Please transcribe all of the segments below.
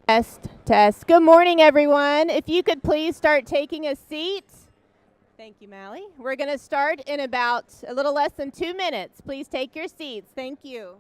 Test, test. Good morning, everyone. If you could please start taking a seat. Thank you, Mally. We're going to start in about a little less than 2 minutes. Please take your seats. Thank you.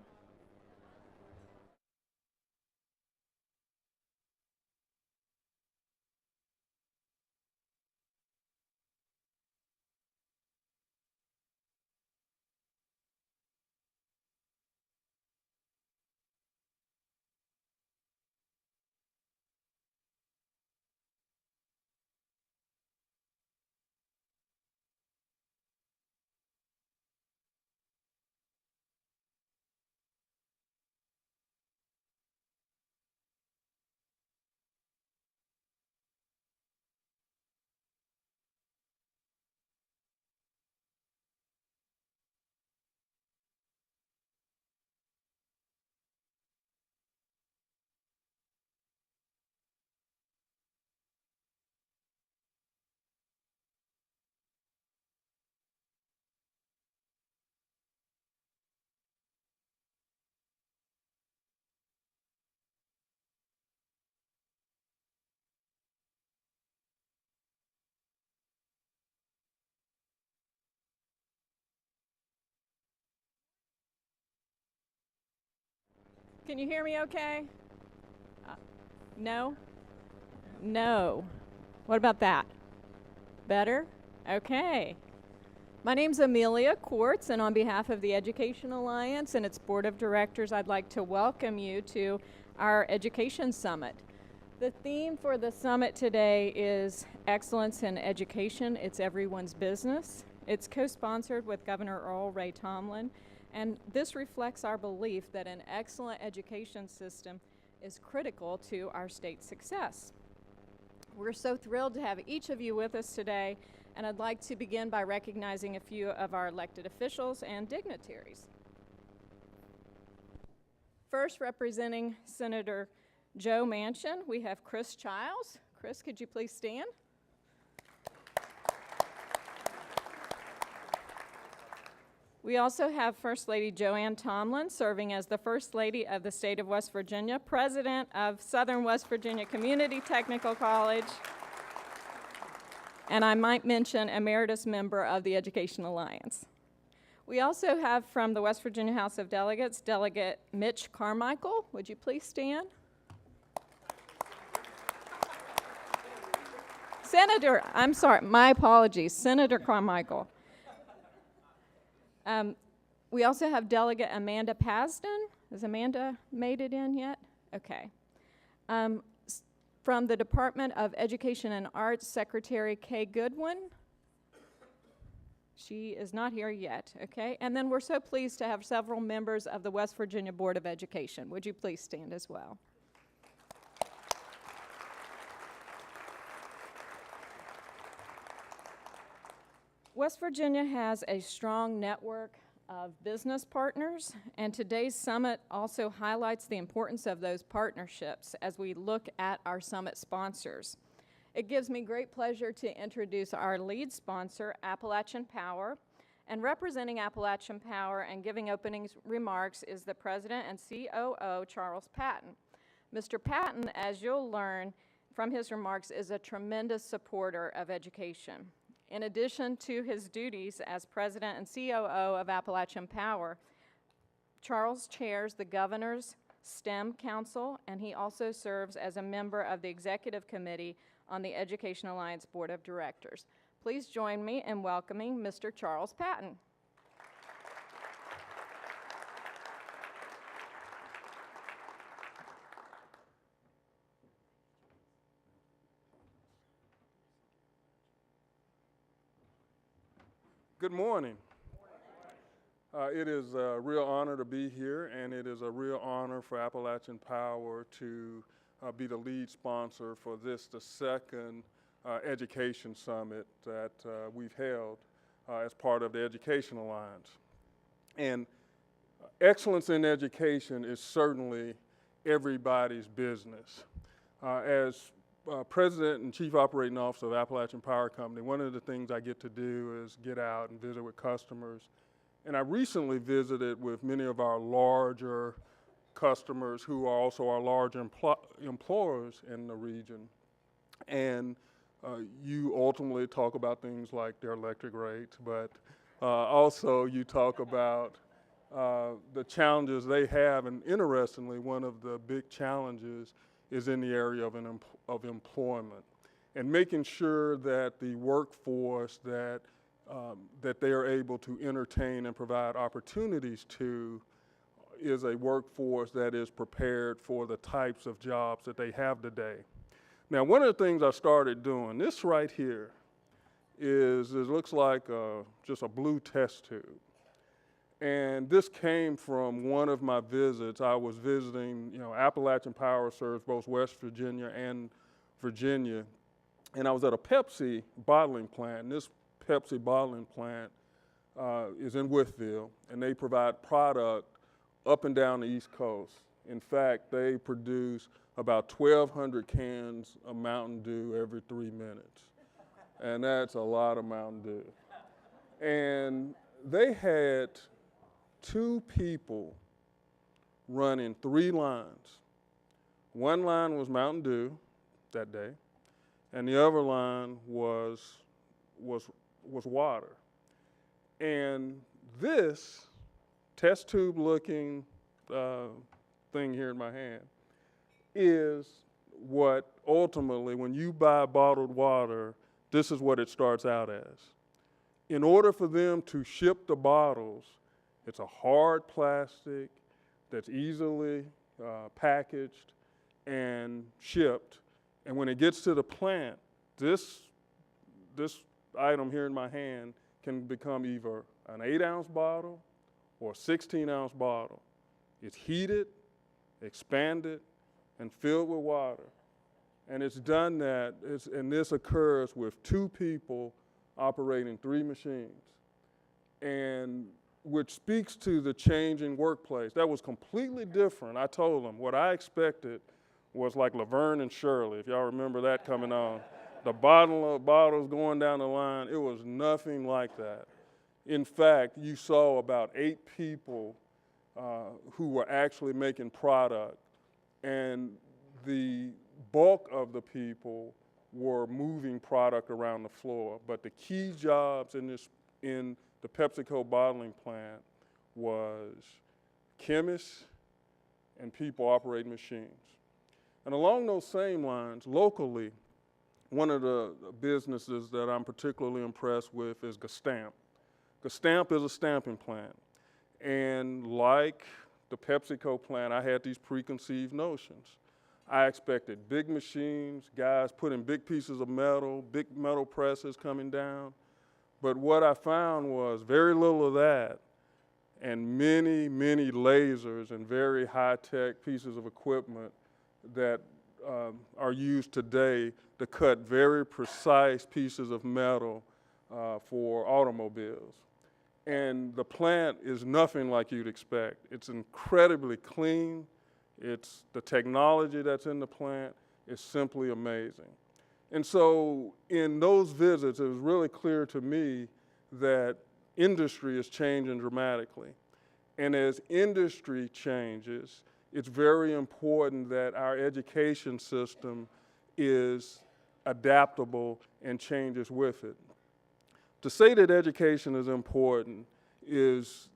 Can you hear me okay? No? No. What about that? Better? Okay. My name's Amelia Quartz, and on behalf of the Education Alliance and its Board of Directors, I'd like to welcome you to our Education Summit. The theme for the summit today is Excellence in Education. It's everyone's business. It's co-sponsored with Governor Earl Ray Tomblin, and this reflects our belief that an excellent education system is critical to our state's success. We're so thrilled to have each of you with us today, and I'd like to begin by recognizing a few of our elected officials and dignitaries. First, representing Senator Joe Manchin, we have Chris Childs. Chris, could you please stand? We also have First Lady Joanne Tomblin serving as the First Lady of the State of West Virginia, President of Southern West Virginia Community Technical College, and I might mention Emeritus Member of the Education Alliance. We also have from the West Virginia House of Delegates, Delegate Mitch Carmichael. Would you please stand? Senator, I'm sorry, my apologies, Senator Carmichael. We also have Delegate Amanda Pasden. Has Amanda made it in yet? Okay. From the Department of Education and Arts, Secretary Kay Goodwin. She is not here yet, okay? And then we're so pleased to have several members of the West Virginia Board of Education. Would you please stand as well? West Virginia has a strong network of business partners, and today's summit also highlights the importance of those partnerships as we look at our summit sponsors. It gives me great pleasure to introduce our lead sponsor, Appalachian Power, and representing Appalachian Power and giving opening remarks is the President and COO, Charles Patton. Mr. Patton, as you'll learn from his remarks, is a tremendous supporter of education. In addition to his duties as President and COO of Appalachian Power, Charles chairs the Governor's STEM Council, and he also serves as a member of the Executive Committee on the Education Alliance Board of Directors. Please join me in welcoming Mr. Charles Patton. Good morning. It is a real honor to be here, and it is a real honor for Appalachian Power to be the lead sponsor for this, the second education summit that we've held as part of the Education Alliance. And excellence in education is certainly everybody's business. As President and Chief Operating Officer of Appalachian Power Company, one of the things I get to do is get out and visit with customers. And I recently visited with many of our larger customers who are also our large employers in the region. And you ultimately talk about things like their electric rates, but also you talk about the challenges they have. And interestingly, one of the big challenges is in the area of employment and making sure that the workforce that they are able to entertain and provide opportunities to is a workforce that is prepared for the types of jobs that they have today. Now, one of the things I started doing, this right here, it looks like just a blue test tube. And this came from one of my visits. I was visiting, Appalachian Power serves both West Virginia and Virginia. And I was at a Pepsi bottling plant. And this Pepsi bottling plant is in Whitfield, and they provide product up and down the East Coast. In fact, they produce about 1,200 cans of Mountain Dew every 3 minutes. And that's a lot of Mountain Dew. And they had 2 people running 3 lines. One line was Mountain Dew that day, and the other line was water. And this test tube looking thing here in my hand is what ultimately, when you buy bottled water, this is what it starts out as. In order for them to ship the bottles, it's a hard plastic that's easily packaged and shipped. And when it gets to the plant, this item here in my hand can become either an 8-ounce bottle or a 16-ounce bottle. It's heated, expanded, and filled with water. And it's done that, and this occurs with 2 people operating 3 machines. And which speaks to the changing workplace. That was completely different. I told them what I expected was like Laverne and Shirley, if y'all remember that coming on. The bottles going down the line, it was nothing like that. In fact, you saw about 8 people who were actually making product, and the bulk of the people were moving product around the floor. But the key jobs in the PepsiCo bottling plant was chemists and people operating machines. And along those same lines, locally, one of the businesses that I'm particularly impressed with is Gestamp. Gestamp is a stamping plant. And like the PepsiCo plant, I had these preconceived notions. I expected big machines, guys putting big pieces of metal, big metal presses coming down. But what I found was very little of that and many, many lasers and very high-tech pieces of equipment that are used today to cut very precise pieces of metal for automobiles. And the plant is nothing like you'd expect. It's incredibly clean. The technology that's in the plant is simply amazing. And so in those visits, it was really clear to me that industry is changing dramatically. And as industry changes, it's very important that our education system is adaptable and changes with it. To say that education is important is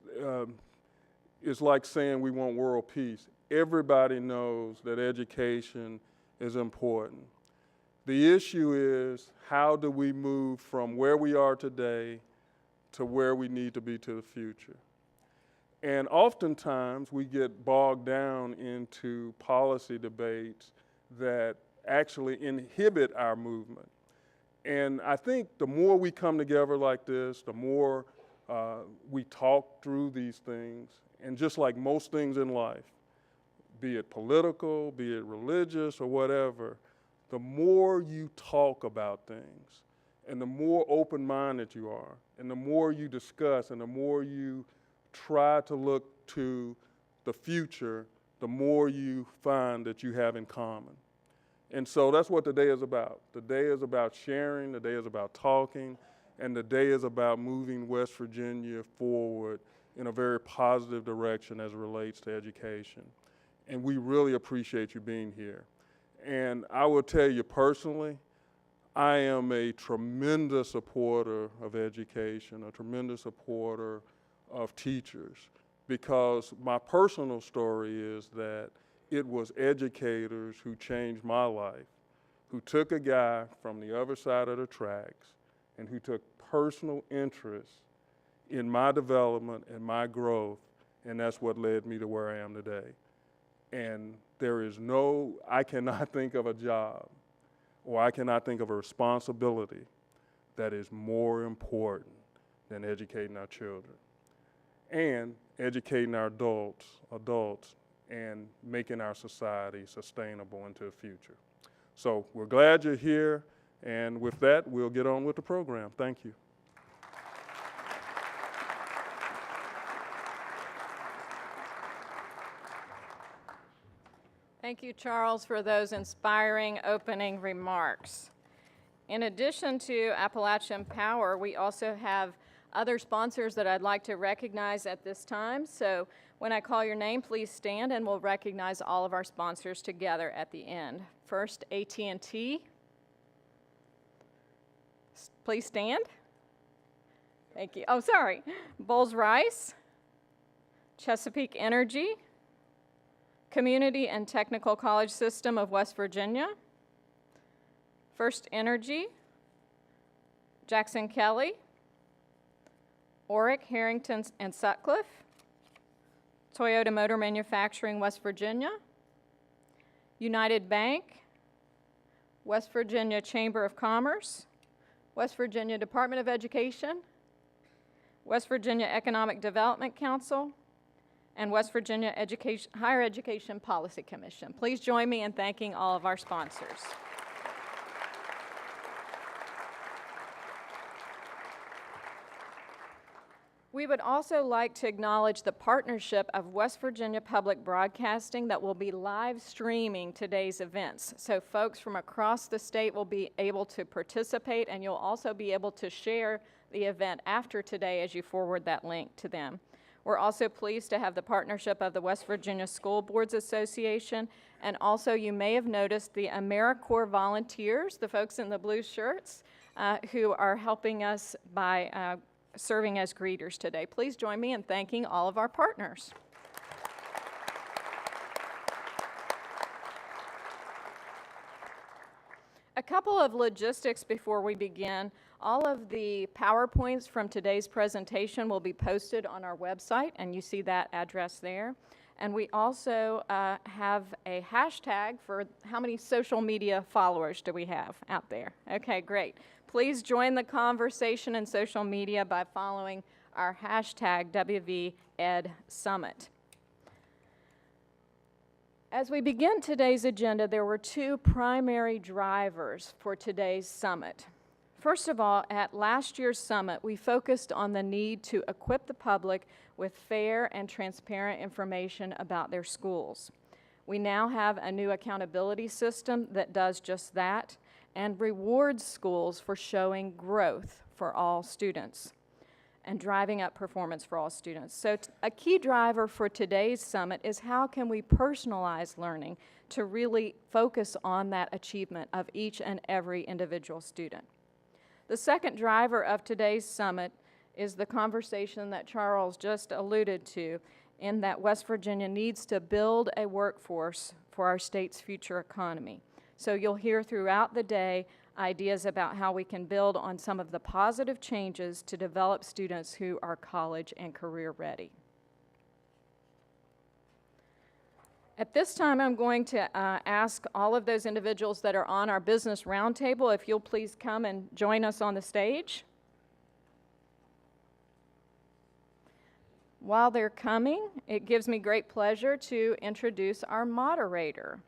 like saying we want world peace. Everybody knows that education is important. The issue is, how do we move from where we are today to where we need to be to the future? And oftentimes we get bogged down into policy debates that actually inhibit our movement. And I think the more we come together like this, the more we talk through these things, and just like most things in life, be it political, be it religious or whatever, the more you talk about things and the more open-minded you are and the more you discuss and the more you try to look to the future, the more you find that you have in common. And so that's what the day is about. The day is about sharing, the day is about talking, and the day is about moving West Virginia forward in a very positive direction as it relates to education. and we really appreciate you being here. And I will tell you personally, I am a tremendous supporter of education, a tremendous supporter of teachers, because my personal story is that it was educators who changed my life, who took a guy from the other side of the tracks and who took personal interest in my development and my growth, and that's what led me to where I am today. And I cannot think of a job, or I cannot think of a responsibility that is more important than educating our children and educating our adults and making our society sustainable into the future. So we're glad you're here, and with that, we'll get on with the program. Thank you. Thank you, Charles, for those inspiring opening remarks. In addition to Appalachian Power, we also have other sponsors that I'd like to recognize at this time. So when I call your name, please stand, and we'll recognize all of our sponsors together at the end. First, AT&T. Please stand. Thank you. Oh, sorry. Bowles Rice, Chesapeake Energy, Community and Technical College System of West Virginia, First Energy, Jackson Kelly, Oric, Harrington, and Sutcliffe, Toyota Motor Manufacturing, West Virginia, United Bank, West Virginia Chamber of Commerce, West Virginia Department of Education, West Virginia Economic Development Council, and West Virginia Higher Education Policy Commission. Please join me in thanking all of our sponsors. We would also like to acknowledge the partnership of West Virginia Public Broadcasting that will be live streaming today's events. So folks from across the state will be able to participate, and you'll also be able to share the event after today as you forward that link to them. We're also pleased to have the partnership of the West Virginia School Boards Association, and also you may have noticed the AmeriCorps volunteers, the folks in the blue shirts, who are helping us by serving as greeters today. Please join me in thanking all of our partners. A couple of logistics before we begin. All of the PowerPoints from today's presentation will be posted on our website, and you see that address there. And we also have a hashtag for how many social media followers do we have out there. Okay, great. Please join the conversation in social media by following our hashtag WVEdSummit. As we begin today's agenda, there were two primary drivers for today's summit. First of all, at last year's summit, we focused on the need to equip the public with fair and transparent information about their schools. We now have a new accountability system that does just that and rewards schools for showing growth for all students and driving up performance for all students. So a key driver for today's summit is how can we personalize learning to really focus on that achievement of each and every individual student. The second driver of today's summit is the conversation that Charles just alluded to, in that West Virginia needs to build a workforce for our state's future economy. So you'll hear throughout the day ideas about how we can build on some of the positive changes to develop students who are college and career ready. At this time, I'm going to ask all of those individuals that are on our business roundtable if you'll please come and join us on the stage. While they're coming, it gives me great pleasure to introduce our moderator.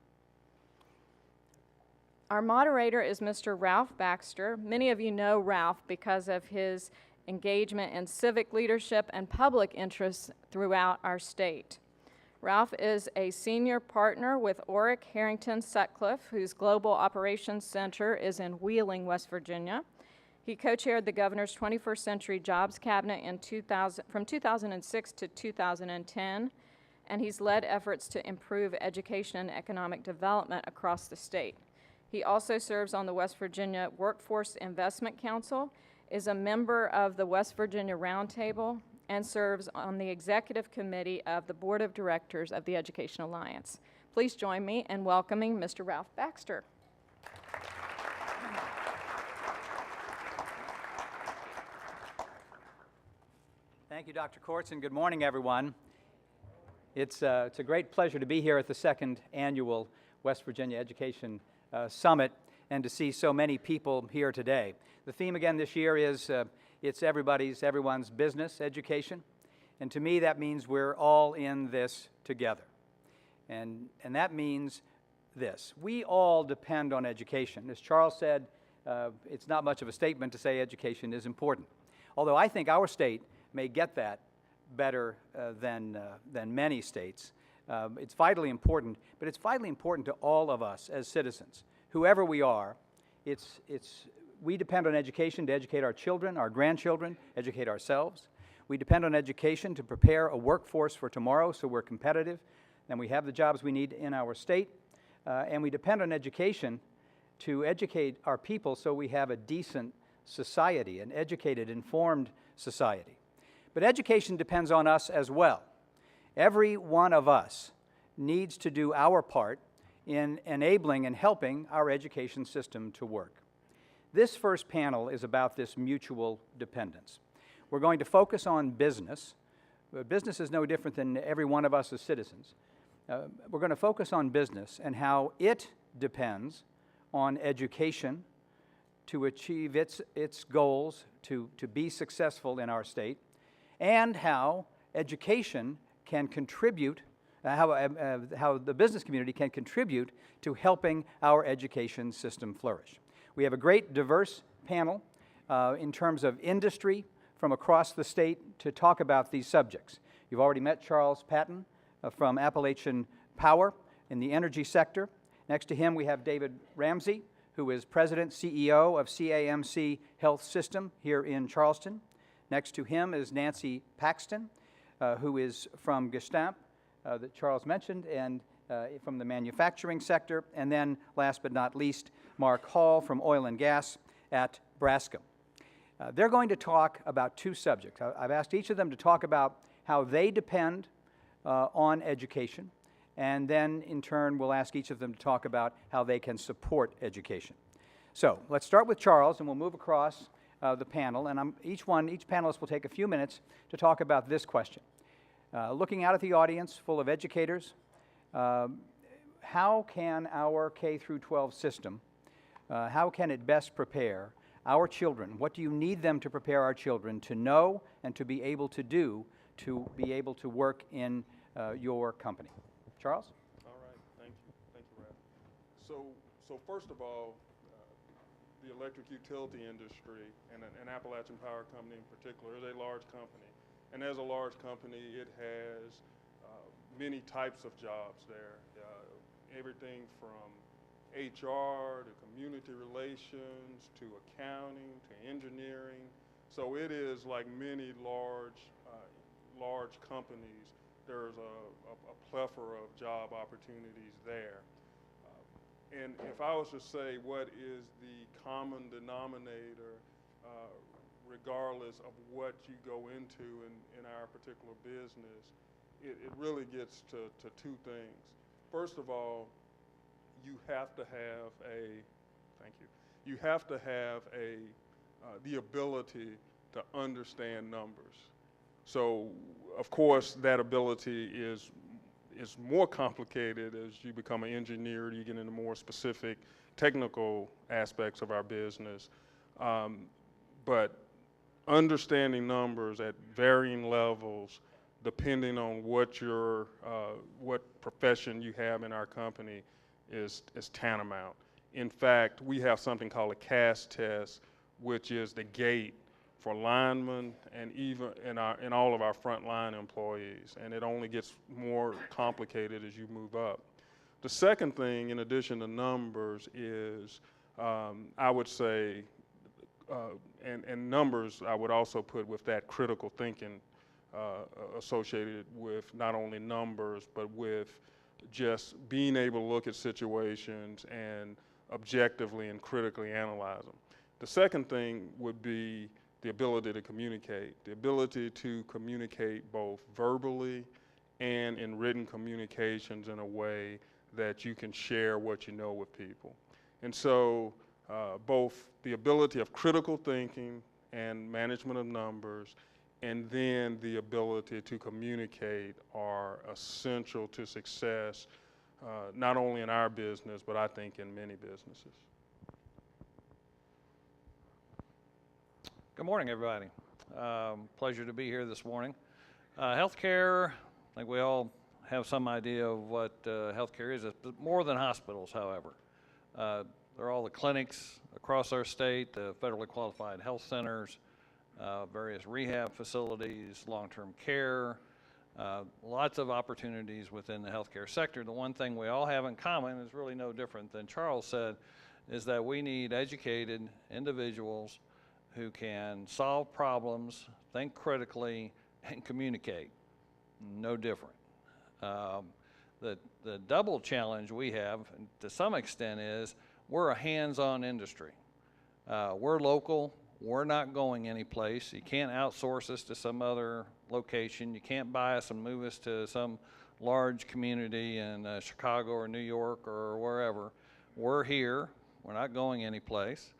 Our moderator is Mr. Ralph Baxter. Many of you know Ralph because of his engagement in civic leadership and public interests throughout our state. Ralph is a senior partner with Oric, Harrington, Sutcliffe, whose Global Operations Center is in Wheeling, West Virginia. He co-chaired the Governor's 21st Century Jobs Cabinet from 2006 to 2010, and he's led efforts to improve education and economic development across the state. He also serves on the West Virginia Workforce Investment Council, is a member of the West Virginia Roundtable, and serves on the executive committee of the Board of Directors of the Education Alliance. Please join me in welcoming Mr. Ralph Baxter. Thank you, Dr. Kortz, and good morning, everyone. It's a great pleasure to be here at the second annual West Virginia Education Summit and to see so many people here today. The theme again this year is it's everyone's business education, and to me that means we're all in this together. And that means this: we all depend on education. As Charles said, it's not much of a statement to say education is important, although I think our state may get that better than many states. It's vitally important, but it's vitally important to all of us as citizens. Whoever we are, we depend on education to educate our children, our grandchildren, educate ourselves. We depend on education to prepare a workforce for tomorrow so we're competitive and we have the jobs we need in our state. And we depend on education to educate our people so we have a decent society, an educated, informed society. But education depends on us as well. Every one of us needs to do our part in enabling and helping our education system to work. This first panel is about this mutual dependence. We're going to focus on business, but business is no different than every one of us as citizens. We're going to focus on business and how it depends on education to achieve its goals, to be successful in our state, and how education can contribute, how the business community can contribute to helping our education system flourish. We have a great diverse panel in terms of industry from across the state to talk about these subjects. You've already met Charles Patton from Appalachian Power in the energy sector. Next to him we have David Ramsey, who is President, CEO of CAMC Health System here in Charleston. Next to him is Nancy Paxton, who is from Gestamp, that Charles mentioned, and from the manufacturing sector. And then, last but not least, Mark Hall from Oil and Gas at Braskem. They're going to talk about two subjects. I've asked each of them to talk about how they depend on education, and then, in turn, we'll ask each of them to talk about how they can support education. So, let's start with Charles, and we'll move across the panel, and each panelist will take a few minutes to talk about this question. Looking out at the audience full of educators, how can our K through 12 system, how can it best prepare our children? What do you need them to prepare our children to know and to be able to do to be able to work in your company? Charles? All right, thank you, Ralph. So first of all, the electric utility industry and Appalachian Power Company in particular is a large company. And as a large company, it has many types of jobs there. Everything from HR to community relations to accounting to engineering. So it is like many large companies. There's a plethora of job opportunities there. And if I was to say what is the common denominator, regardless of what you go into in our particular business, it really gets to two things. First of all, you have to have the ability to understand numbers. So, of course, that ability is more complicated as you become an engineer. You get into more specific technical aspects of our business. But understanding numbers at varying levels, depending on what profession you have in our company, is tantamount. In fact, we have something called a CAS test, which is the gate for linemen and even in all of our frontline employees, and it only gets more complicated as you move up. The second thing, in addition to numbers, is I would say, and numbers I would also put with that critical thinking associated with not only numbers, but with just being able to look at situations and objectively and critically analyze them. The second thing would be the ability to communicate, both verbally and in written communications in a way that you can share what you know with people. And so both the ability of critical thinking and management of numbers, and then the ability to communicate are essential to success, not only in our business, but I think in many businesses. Good morning, everybody. Pleasure to be here this morning. Healthcare, I think we all have some idea of what healthcare is. It's more than hospitals, however. They're all the clinics across our state, the federally qualified health centers, various rehab facilities, long-term care, lots of opportunities within the healthcare sector. The one thing we all have in common is really no different than Charles said, is that we need educated individuals who can solve problems, think critically, and communicate. No different. The double challenge we have, to some extent, is we're a hands-on industry. We're local. We're not going anyplace. You can't outsource us to some other location. You can't buy us and move us to some large community in Chicago or New York or wherever. We're here. We're not going anyplace.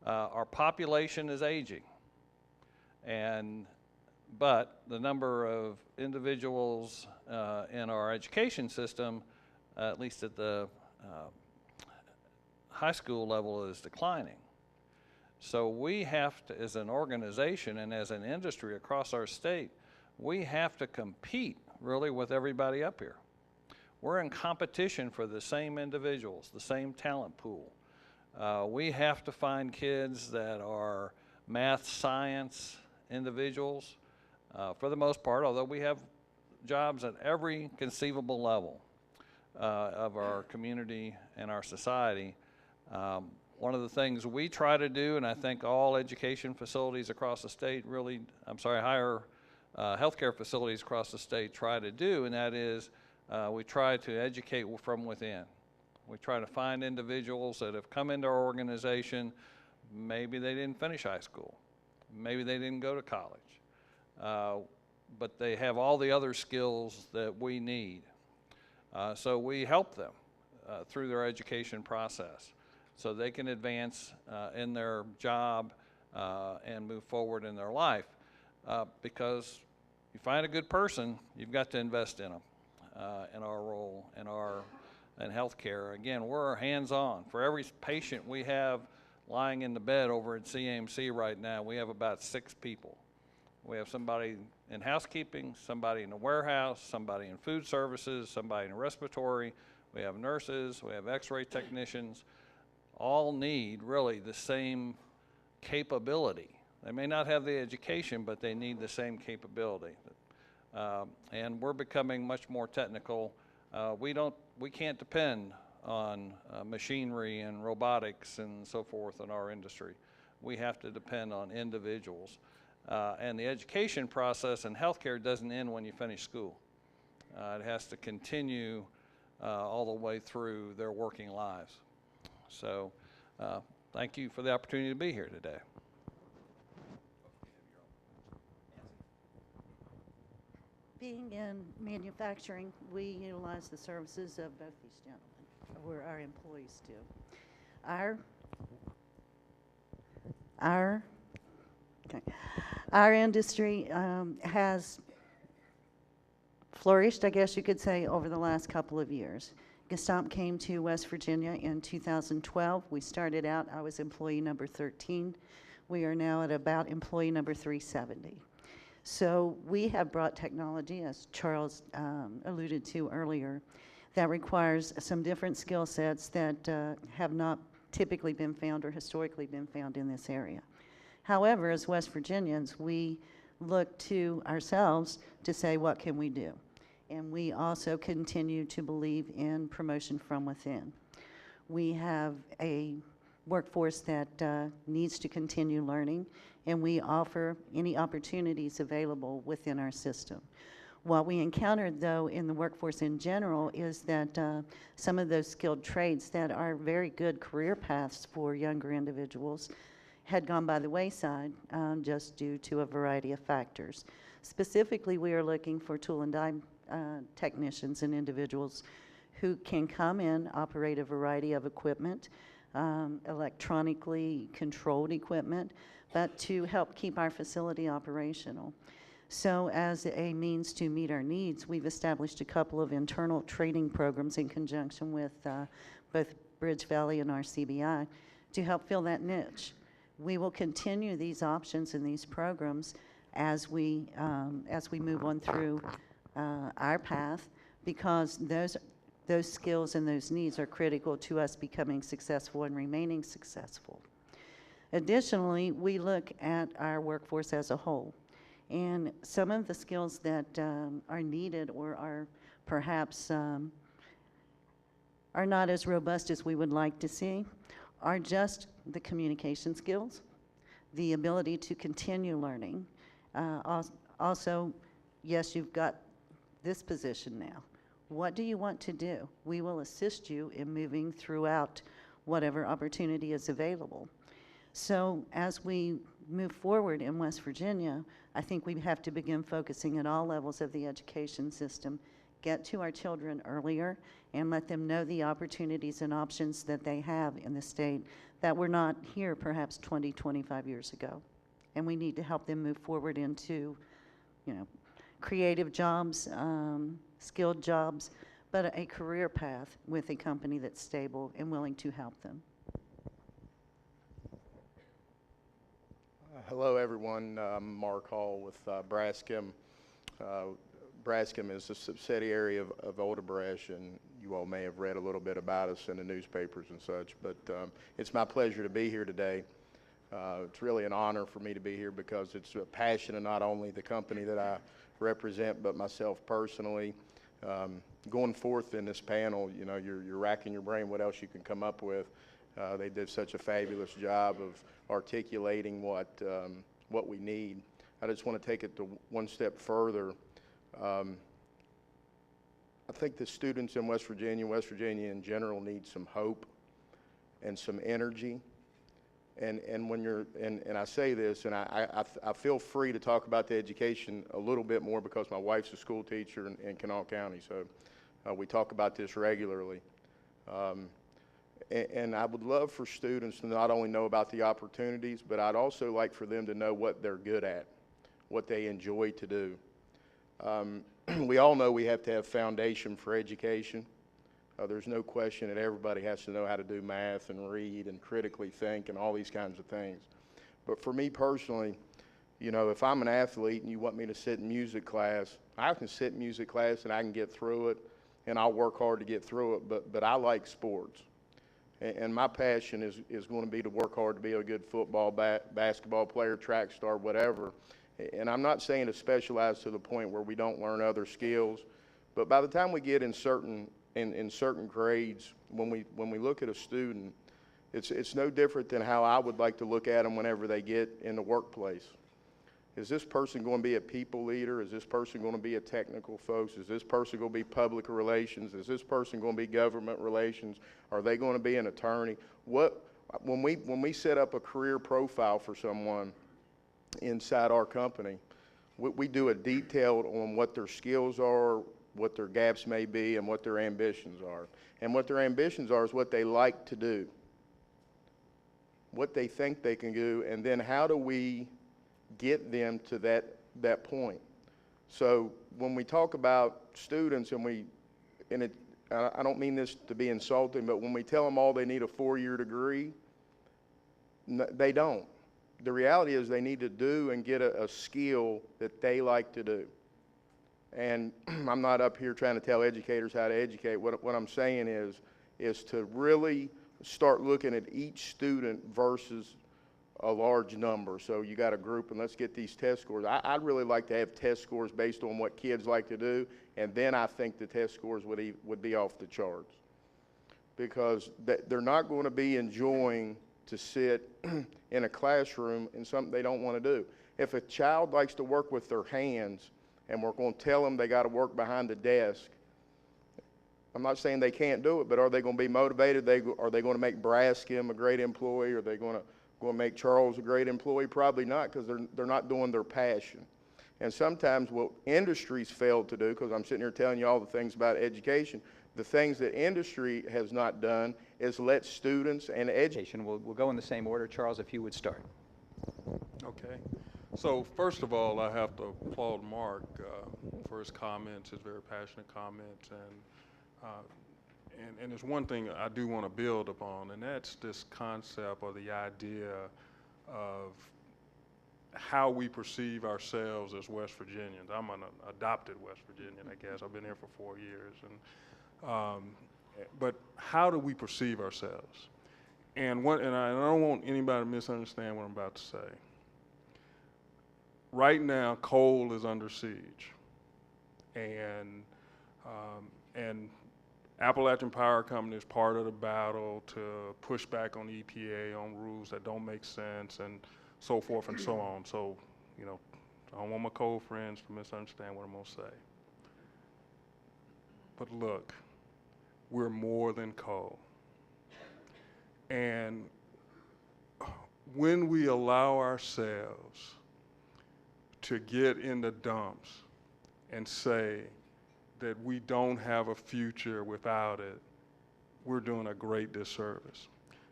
Our population is aging, but the number of individuals in our education system, at least at the high school level, is declining. So we have to, as an organization and as an industry across our state, we have to compete really with everybody up here. We're in competition for the same individuals, the same talent pool. We have to find kids that are math, science individuals for the most part, although we have jobs at every conceivable level of our community and our society. One of the things we try to do, and I think all education facilities across the state higher healthcare facilities across the state try to do, and that is we try to educate from within. We try to find individuals that have come into our organization. Maybe they didn't finish high school. Maybe they didn't go to college. But they have all the other skills that we need. So we help them through their education process so they can advance in their job and move forward in their life. Because you find a good person, you've got to invest in them in our role, in healthcare. Again, we're hands-on. For every patient we have lying in the bed over at CAMC right now, we have about 6 people. We have somebody in housekeeping, somebody in the warehouse, somebody in food services, somebody in respiratory. We have nurses, we have x-ray technicians. All need really the same capability. They may not have the education, but they need the same capability. And we're becoming much more technical. We can't depend on machinery and robotics and so forth in our industry. We have to depend on individuals. And the education process in healthcare doesn't end when you finish school. It has to continue all the way through their working lives. So thank you for the opportunity to be here today. Being in manufacturing, we utilize the services of both these gentlemen, or our employees do. Our industry has flourished, I guess you could say, over the last couple of years. Gestamp came to West Virginia in 2012. We started out, I was employee number 13. We are now at about employee number 370. So we have brought technology, as Charles alluded to earlier, that requires some different skill sets that have not typically been found or historically been found in this area. However, as West Virginians, we look to ourselves to say, what can we do? And we also continue to believe in promotion from within. We have a workforce that needs to continue learning and we offer any opportunities available within our system. What we encountered, though, in the workforce in general is that some of those skilled trades that are very good career paths for younger individuals had gone by the wayside just due to a variety of factors. Specifically, we are looking for tool and die technicians and individuals who can come in, operate a variety of equipment, electronically controlled equipment, but to help keep our facility operational. So as a means to meet our needs, we've established a couple of internal training programs in conjunction with both Bridge Valley and RCBI to help fill that niche. We will continue these options and these programs as we move on through our path, because those skills and those needs are critical to us becoming successful and remaining successful. Additionally, we look at our workforce as a whole. And some of the skills that are needed or are perhaps are not as robust as we would like to see are just the communication skills, the ability to continue learning. Also, yes, you've got this position now. What do you want to do? We will assist you in moving throughout whatever opportunity is available. So as we move forward in West Virginia, I think we have to begin focusing at all levels of the education system, get to our children earlier, and let them know the opportunities and options that they have in the state that were not here perhaps 20, 25 years ago. And we need to help them move forward into, creative jobs, skilled jobs, but a career path with a company that's stable and willing to help them. Hello, everyone. I'm Mark Hall with Brascom. Brascom is a subsidiary of Odebrecht, and you all may have read a little bit about us in the newspapers and such, but it's my pleasure to be here today. It's really an honor for me to be here because it's a passion of not only the company that I represent, but myself personally. Going forth in this panel, you're racking your brain what else you can come up with. They did such a fabulous job of articulating what we need. I just want to take it to one step further. I think the students in West Virginia in general, need some hope and some energy. And when you're, and I say this, and I feel free to talk about the education a little bit more because my wife's a school teacher in Kanawha County, so we talk about this regularly. And I would love for students to not only know about the opportunities, but I'd also like for them to know what they're good at, what they enjoy to do. We all know we have to have foundation for education. There's no question that everybody has to know how to do math and read and critically think and all these kinds of things. But for me personally, if I'm an athlete and you want me to sit in music class, I can sit in music class and I can get through it, and I'll work hard to get through it, but I like sports. And my passion is going to be to work hard to be a good football, basketball player, track star, whatever. And I'm not saying to specialize to the point where we don't learn other skills, but by the time we get in certain grades, when we look at a student, it's no different than how I would like to look at them whenever they get in the workplace. Is this person going to be a people leader? Is this person going to be a technical folks? Is this person going to be public relations? Is this person going to be government relations? Are they going to be an attorney? When we set up a career profile for someone inside our company, we do a detailed on what their skills are, what their gaps may be, and what their ambitions are. And what their ambitions are is what they like to do, what they think they can do, and then how do we get them to that point. So when we talk about students, I don't mean this to be insulting, but when we tell them all they need a 4-year degree, they don't. The reality is they need to do and get a skill that they like to do. And I'm not up here trying to tell educators how to educate. What I'm saying is to really start looking at each student versus a large number. So you got a group, and let's get these test scores. I'd really like to have test scores based on what kids like to do, and then I think the test scores would be off the charts, because they're not going to be enjoying to sit in a classroom and something they don't want to do. If a child likes to work with their hands and we're going to tell them they got to work behind the desk, I'm not saying they can't do it, but are they going to be motivated? Are they going to make Braskem a great employee? Are they going to make Charles a great employee? Probably not, because they're not doing their passion. And sometimes what industries fail to do, because I'm sitting here telling you all the things about education, the things that industry has not done is let students and educators. We'll go in the same order. Charles, if you would start. Okay. So first of all, I have to applaud Mark for his comments, his very passionate comments, and there's one thing I do want to build upon, and that's this concept or the idea of how we perceive ourselves as West Virginians. I'm an adopted West Virginian, I guess. I've been here for 4 years, but how do we perceive ourselves? And I don't want anybody to misunderstand what I'm about to say. Right now, coal is under siege, and Appalachian Power Company is part of the battle to push back on the EPA on rules that don't make sense and so forth and so on. So, you know, I don't want my coal friends to misunderstand what I'm going to say. But look, we're more than coal. And when we allow ourselves to get in the dumps and say that we don't have a future without it, we're doing a great disservice.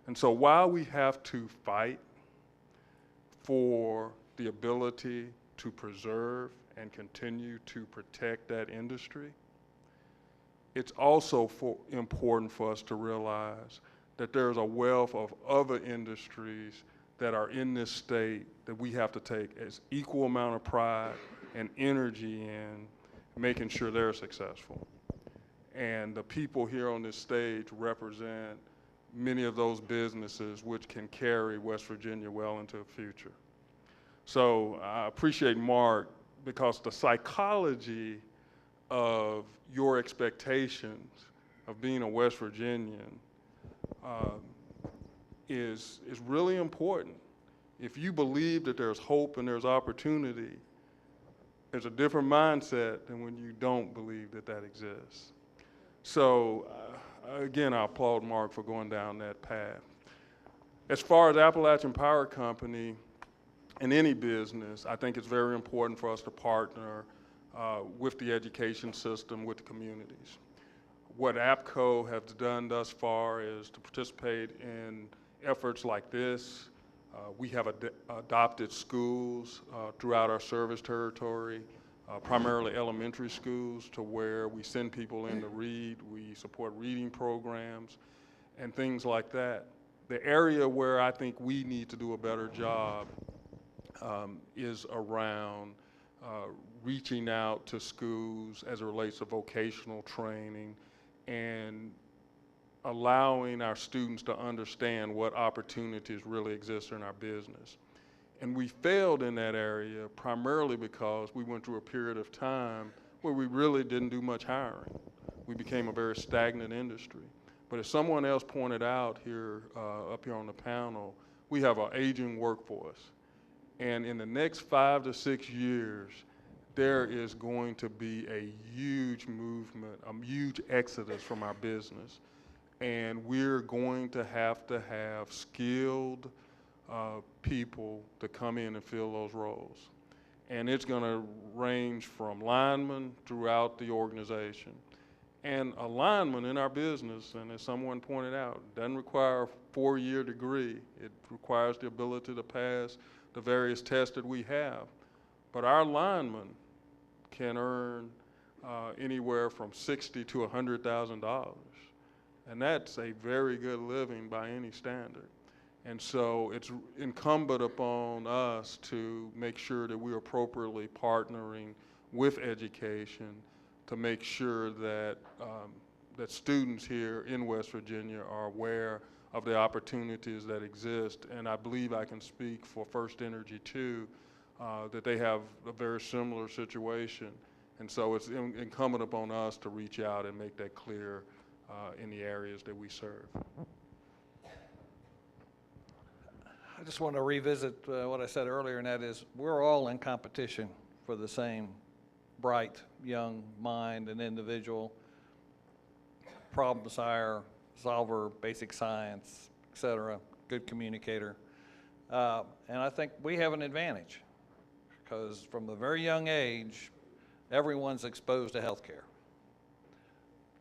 And so while we have to fight for the ability to preserve and continue to protect that industry, it's also important for us to realize that there's a wealth of other industries that are in this state that we have to take as equal amount of pride and energy in making sure they're successful. And the people here on this stage represent many of those businesses which can carry West Virginia well into the future. So I appreciate Mark, because the psychology of your expectations of being a West Virginian is really important. If you believe that there's hope and there's opportunity, there's a different mindset than when you don't believe that that exists. So again, I applaud Mark for going down that path. As far as Appalachian Power Company and any business, I think it's very important for us to partner with the education system, with the communities. What APCO has done thus far is to participate in efforts like this. We have adopted schools throughout our service territory, primarily elementary schools, to where we send people in to read. We support reading programs and things like that. The area where I think we need to do a better job is around reaching out to schools as it relates to vocational training and allowing our students to understand what opportunities really exist in our business. And we failed in that area primarily because we went through a period of time where we really didn't do much hiring. We became a very stagnant industry. But as someone else pointed out here, up here on the panel, we have an aging workforce. And in the next 5 to 6 years, there is going to be a huge movement, a huge exodus from our business. And we're going to have skilled people to come in and fill those roles. And it's going to range from linemen throughout the organization. And a lineman in our business, and as someone pointed out, doesn't require a 4-year degree. It requires the ability to pass the various tests that we have. But our linemen can earn anywhere from $60,000 to $100,000. And that's a very good living by any standard. And so it's incumbent upon us to make sure that we're appropriately partnering with education to make sure that that students here in West Virginia are aware of the opportunities that exist. And I believe I can speak for First Energy too, that they have a very similar situation. And so it's incumbent upon us to reach out and make that clear in the areas that we serve. I just want to revisit what I said earlier, and that is we're all in competition for the same bright, young mind and individual, problem solver, basic science, et cetera, good communicator. And I think we have an advantage because from a very young age, everyone's exposed to healthcare.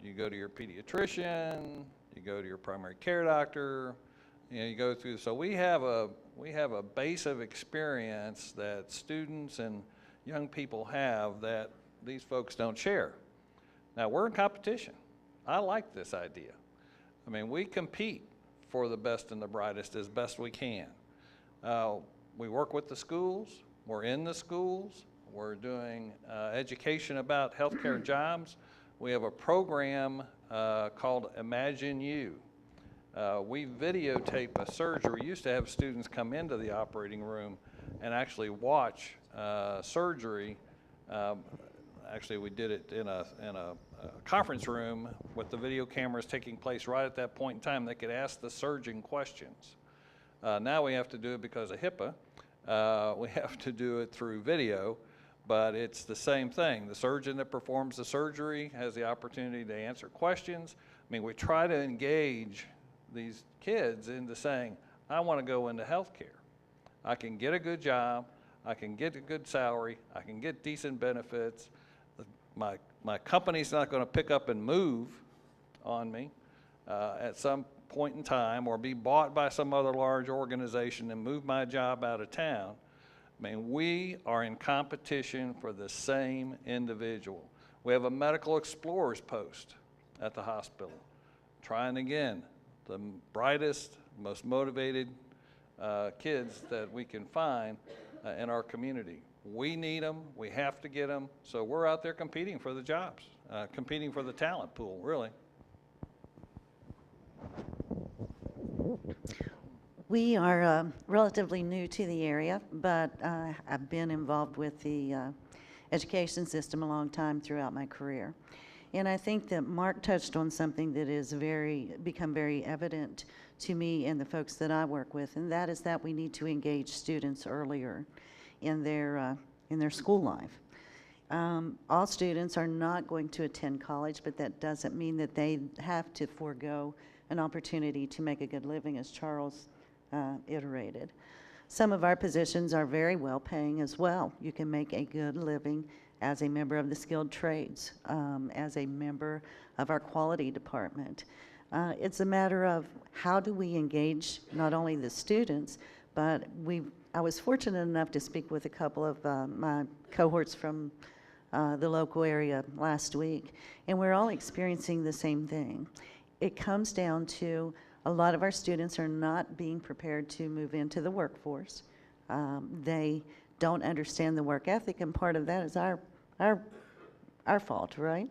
You go to your pediatrician, you go to your primary care doctor, you go through, so we have a base of experience that students and young people have that these folks don't share. Now, we're in competition. I like this idea. I mean, we compete for the best and the brightest as best we can. We work with the schools, we're in the schools, we're doing education about healthcare jobs. We have a program called Imagine You. We videotape a surgery. We used to have students come into the operating room and actually watch surgery. Actually, we did it in a conference room with the video cameras taking place right at that point in time. They could ask the surgeon questions. Now we have to do it because of HIPAA. We have to do it through video, but it's the same thing. The surgeon that performs the surgery has the opportunity to answer questions. I mean, we try to engage these kids into saying, I want to go into healthcare. I can get a good job, I can get a good salary, I can get decent benefits. My company's not going to pick up and move on me at some point in time or be bought by some other large organization and move my job out of town. I mean, we are in competition for the same individual. We have a medical explorers post at the hospital, trying again, the brightest, most motivated kids that we can find in our community. We need them, we have to get them, so we're out there competing for the jobs, competing for the talent pool, really. We are relatively new to the area, but I've been involved with the education system a long time throughout my career. And I think that Mark touched on something that is become very evident to me and the folks that I work with, and that is that we need to engage students earlier in their school life. All students are not going to attend college, but that doesn't mean that they have to forego an opportunity to make a good living, as Charles iterated. Some of our positions are very well paying as well. You can make a good living as a member of the skilled trades, as a member of our quality department. It's a matter of how do we engage not only the students, but I was fortunate enough to speak with a couple of my cohorts from the local area last week, and we're all experiencing the same thing. It comes down to a lot of our students are not being prepared to move into the workforce. They don't understand the work ethic, and part of that is our fault, right?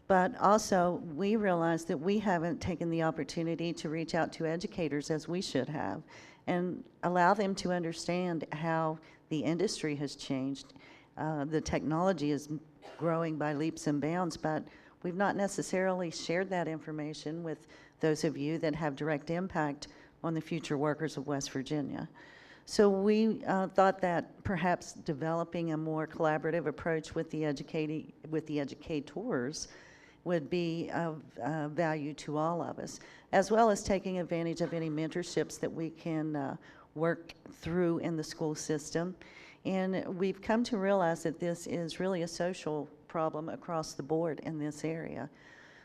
But also, we realize that we haven't taken the opportunity to reach out to educators as we should have and allow them to understand how the industry has changed. The technology is growing by leaps and bounds, but we've not necessarily shared that information with those of you that have direct impact on the future workers of West Virginia. So we thought that perhaps developing a more collaborative approach with the educators would be of value to all of us, as well as taking advantage of any mentorships that we can work through in the school system. And we've come to realize that this is really a social problem across the board in this area.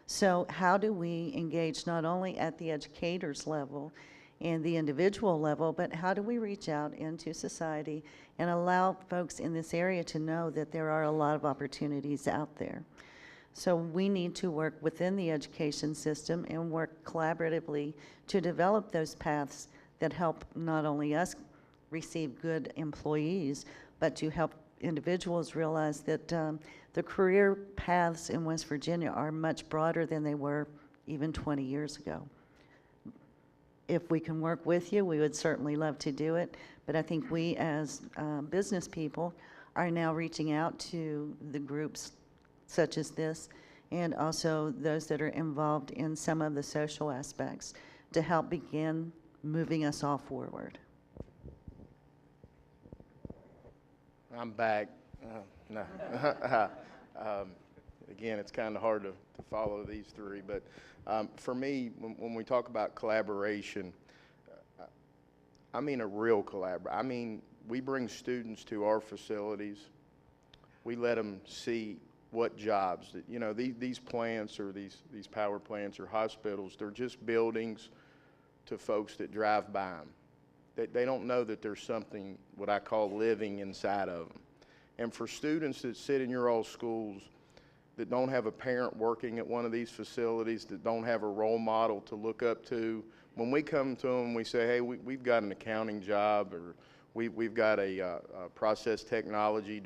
So how do we engage not only at the educators level and the individual level, but how do we reach out into society and allow folks in this area to know that there are a lot of opportunities out there? So we need to work within the education system and work collaboratively to develop those paths that help not only us receive good employees, but to help individuals realize that the career paths in West Virginia are much broader than they were even 20 years ago. If we can work with you, we would certainly love to do it, but I think we as business people are now reaching out to the groups such as this, and also those that are involved in some of the social aspects to help begin moving us all forward. I'm back. No. Again, it's kind of hard to follow these three, but for me, when we talk about collaboration, I mean a real collaboration. I mean, we bring students to our facilities. We let them see what jobs that, you know, these plants or these power plants or hospitals, they're just buildings to folks that drive by them. They don't know that there's something, what I call living inside of them. And for students that sit in your all schools that don't have a parent working at one of these facilities, that don't have a role model to look up to, when we come to them, we say, hey, we've got an accounting job, or we've got a process technology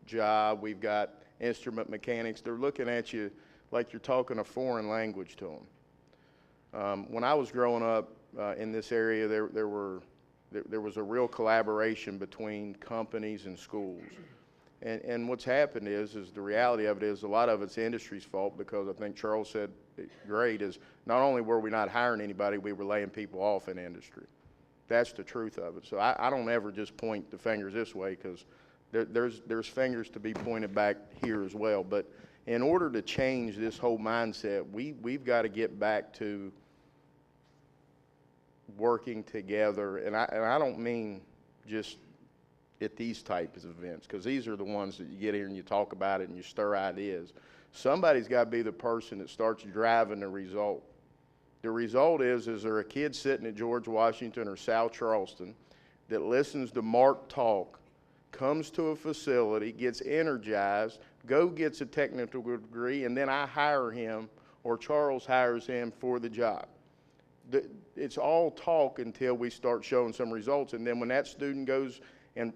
job, we've got instrument mechanics. They're looking at you like you're talking a foreign language to them. When I was growing up in this area, there was a real collaboration between companies and schools. And what's happened is the reality of it is a lot of it's the industry's fault, because I think Charles said it great, is not only were we not hiring anybody, we were laying people off in industry. That's the truth of it. So I don't ever just point the fingers this way, because there's fingers to be pointed back here as well. But in order to change this whole mindset, we've got to get back to working together. And I don't mean just at these types of events, because these are the ones that you get here and you talk about it and you stir ideas. Somebody's got to be the person that starts driving the result. The result is there a kid sitting at George Washington or South Charleston that listens to Mark talk, comes to a facility, gets energized, gets a technical degree, and then I hire him or Charles hires him for the job. It's all talk until we start showing some results. And then when that student goes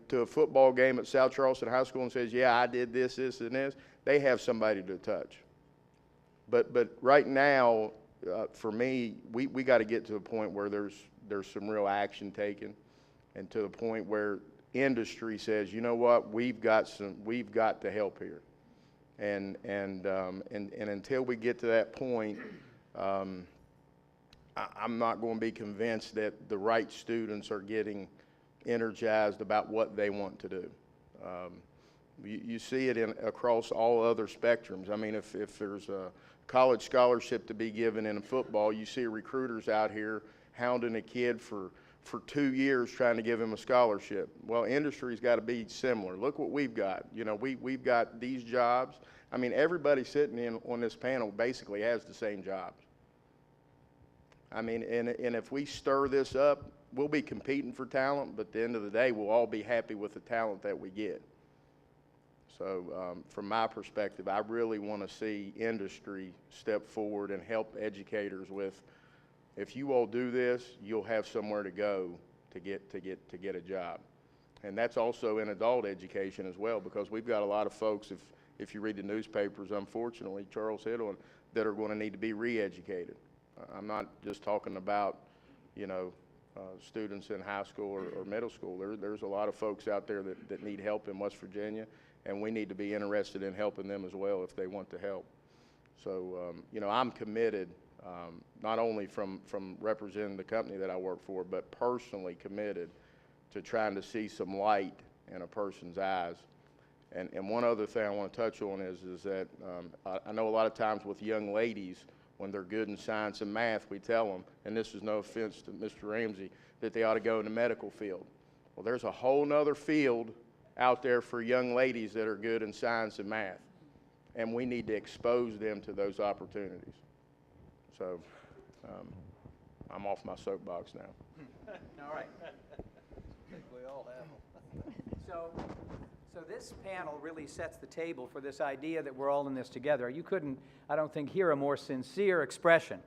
to a football game at South Charleston High School and says, yeah, I did this, this, and this, they have somebody to touch. But right now, for me, we got to get to a point where there's some real action taken, and to the point where industry says, you know what, we've got to help here. And until we get to that point, I'm not going to be convinced that the right students are getting energized about what they want to do. You see it across all other spectrums. I mean, if there's a college scholarship to be given in football, you see recruiters out here hounding a kid for 2 years trying to give him a scholarship. Well, industry's got to be similar. Look what we've got. You know, we've got these jobs. I mean, everybody sitting on this panel basically has the same jobs. I mean, and if we stir this up, we'll be competing for talent, but at the end of the day, we'll all be happy with the talent that we get. So from my perspective, I really want to see industry step forward and help educators with, if you all do this, you'll have somewhere to go to get a job. And that's also in adult education as well, because we've got a lot of folks, if you read the newspapers, unfortunately, Charles hit on, that are going to need to be re-educated. I'm not just talking about, you know, students in high school or middle school. There's a lot of folks out there that need help in West Virginia, and we need to be interested in helping them as well if they want to help. So, you know, I'm committed, not only from representing the company that I work for, but personally committed to trying to see some light in a person's eyes. And one other thing I want to touch on is that I know a lot of times with young ladies, when they're good in science and math, we tell them, and this is no offense to Mr. Ramsey, that they ought to go in the medical field. Well, there's a whole nother field out there for young ladies that are good in science and math, and we need to expose them to those opportunities. So I'm off my soapbox now. All right. I think we all have them. So this panel really sets the table for this idea that we're all in this together. You couldn't, I don't think, hear a more sincere expression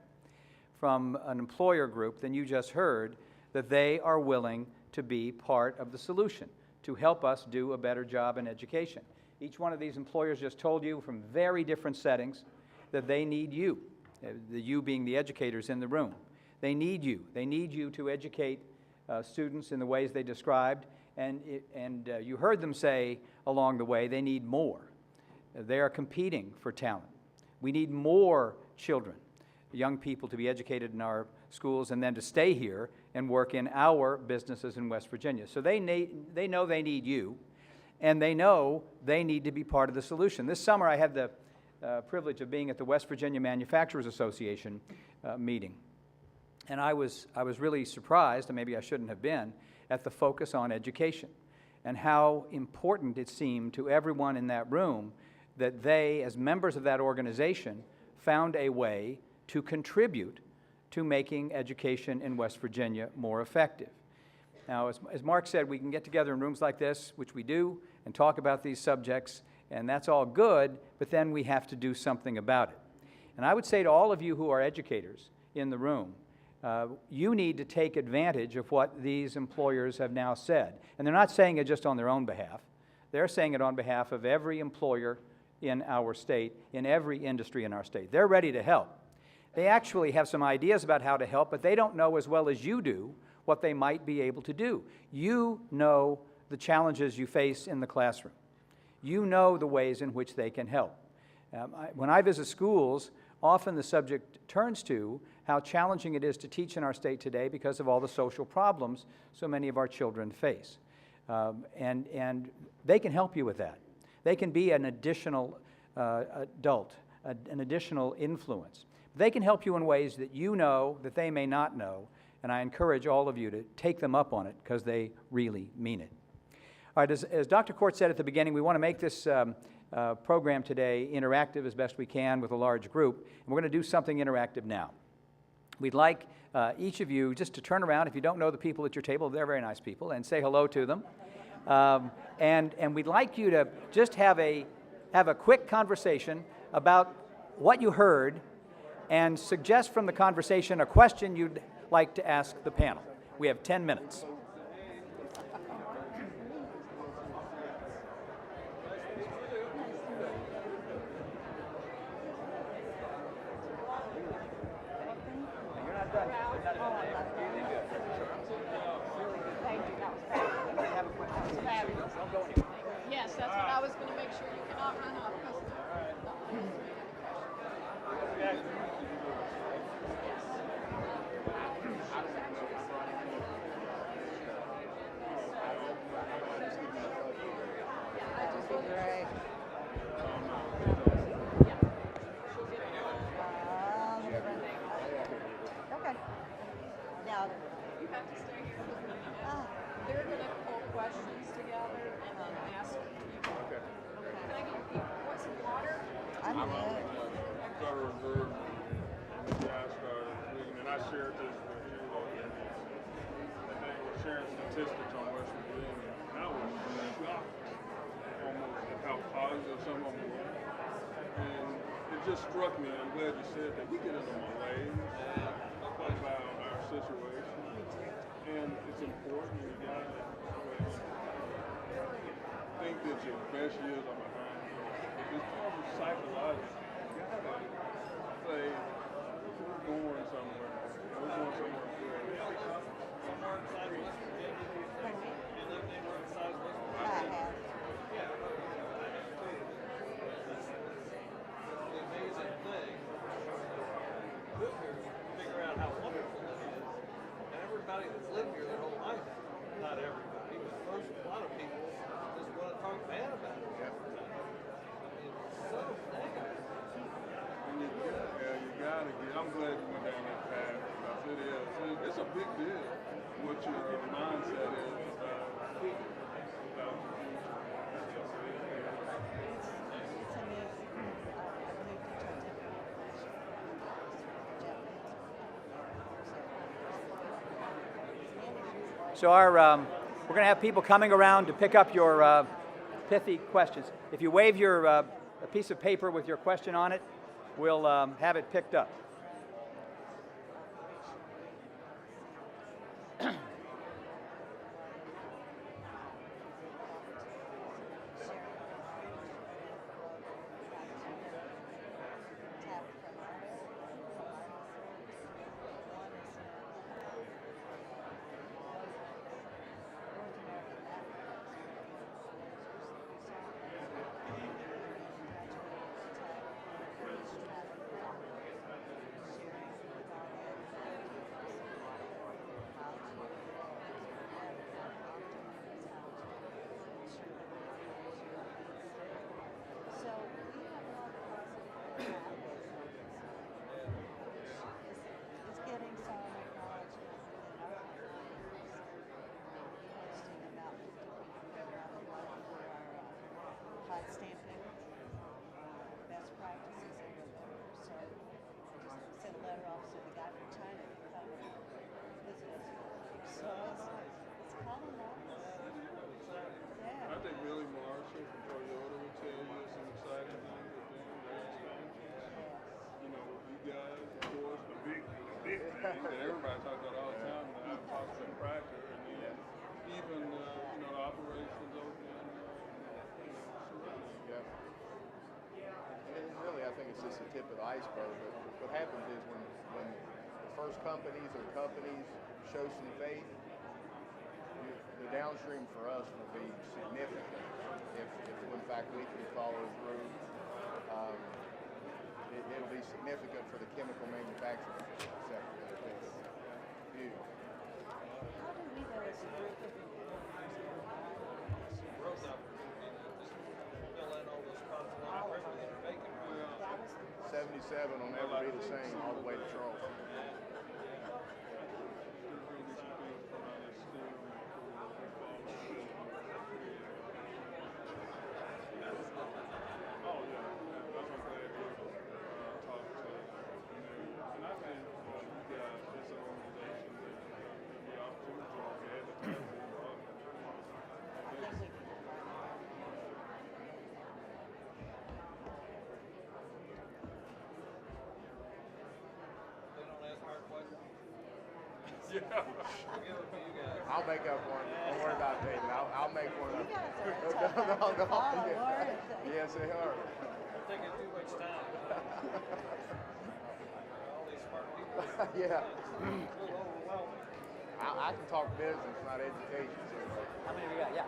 from an employer group than you just heard, that they are willing to be part of the solution, to help us do a better job in education. Each one of these employers just told you from very different settings that they need you, the you being the educators in the room. They need you. They need you to educate students in the ways they described. And you heard them say along the way, they need more. They are competing for talent. We need more children, young people, to be educated in our schools and then to stay here and work in our businesses in West Virginia. So they know they need you. and they know they need to be part of the solution. This summer, I had the privilege of being at the West Virginia Manufacturers Association meeting. And I was really surprised, and maybe I shouldn't have been, at the focus on education and how important it seemed to everyone in that room that they, as members of that organization, found a way to contribute to making education in West Virginia more effective. Now, as Mark said, we can get together in rooms like this, which we do, and talk about these subjects, and that's all good, but then we have to do something about it. And I would say to all of you who are educators in the room, you need to take advantage of what these employers have now said. And they're not saying it just on their own behalf. They're saying it on behalf of every employer in our state, in every industry in our state. They're ready to help. They actually have some ideas about how to help, but they don't know as well as you do what they might be able to do. You know the challenges you face in the classroom. You know the ways in which they can help. When I visit schools, often the subject turns to how challenging it is to teach in our state today because of all the social problems so many of our children face. And they can help you with that. They can be an additional adult, an additional influence. They can help you in ways that you know that they may not know, and I encourage all of you to take them up on it because they really mean it. All right, as Dr. Court said at the beginning, we want to make this program today interactive as best we can with a large group, and we're going to do something interactive now. We'd like each of you just to turn around, if you don't know the people at your table, they're very nice people, and say hello to them. And we'd like you to just have a quick conversation about what you heard and suggest from the conversation a question you'd like to ask the panel. We have 10 minutes. Yes, that's what I was going to make sure you cannot run off. Okay. Now, You have to stay here with me. They're going to pull questions together and then ask you. Okay. Can I get you, want some water? I'm good. Federal Reserve, and the guy started reading, and I shared this with you, and they were sharing statistics on West Virginia, and I was shocked almost at how positive some of them were. And it just struck me, and I'm glad you said that, we get into malaise about our situation, and it's important, you gotta think that your best years are behind you. It's almost psychological. You gotta say, we're going somewhere. We're going somewhere good. I have. Figure out how wonderful it is. And everybody that's lived here their whole life, not everybody, but most, a lot of people just want to talk bad about it. It's so negative. And you gotta get, I'm glad you went down that path because it's a big deal what your mindset is about the future. So we're going to have people coming around to pick up your pithy questions. If you wave your a piece of paper with your question on it, we'll have it picked up. I think Billy Marshall from Toyota would tell you some exciting things that they're expansions. You know, you guys, of course, the big thing that everybody talks about all the time, the Apostolic Cracker, and then even, you know, the operations over in, surrounding. Yeah. And really, I think it's just the tip of the iceberg. But what happens is when the first companies or companies show some faith, the downstream for us will be significant if in fact we can follow through. It'll be significant for the chemical manufacturing sector. It's huge. How do we go as a group of Growth opportunity, just fill in all those spots along the river that are vacant right now. 77 will never be the same all the way to Charleston. I'll make up one. Don't worry about David. I'll make one up. Yes, they are. Taking too much time. All these smart people. Yeah. A little overwhelming. I can talk business, not education. How many we got? Yeah.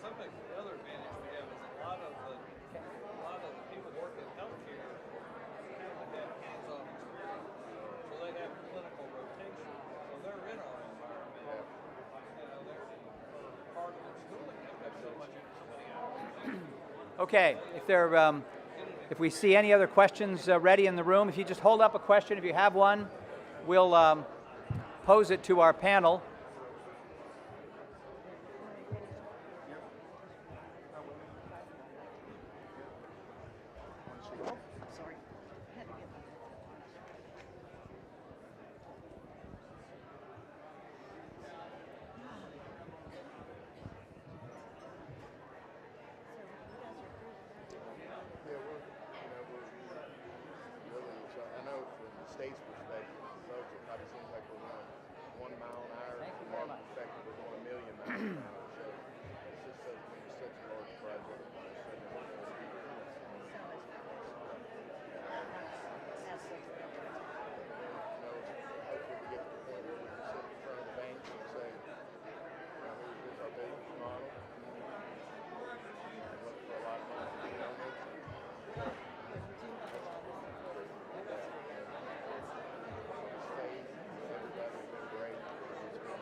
The other advantage we have is a lot of the people working in healthcare have hands-on experience, so they have clinical rotation, so they're in our environment. You know, they're part of their schooling. They've got so many hours. Okay, if we see any other questions ready in the room, if you just hold up a question, if you have one, we'll pose it to our panel. sorry. Had to get my Yeah, we're really excited. I know from the state's perspective, folks, it probably seems like we're going 1 mile an hour. Thank you From very our much. perspective, we're going 1,000,000 miles an hour. So it's just such a large project. Hopefully we get to the point where we can sit in front of the bank and say, now here's our business model. And look for a lot of money. You know, everybody's been great. It's been,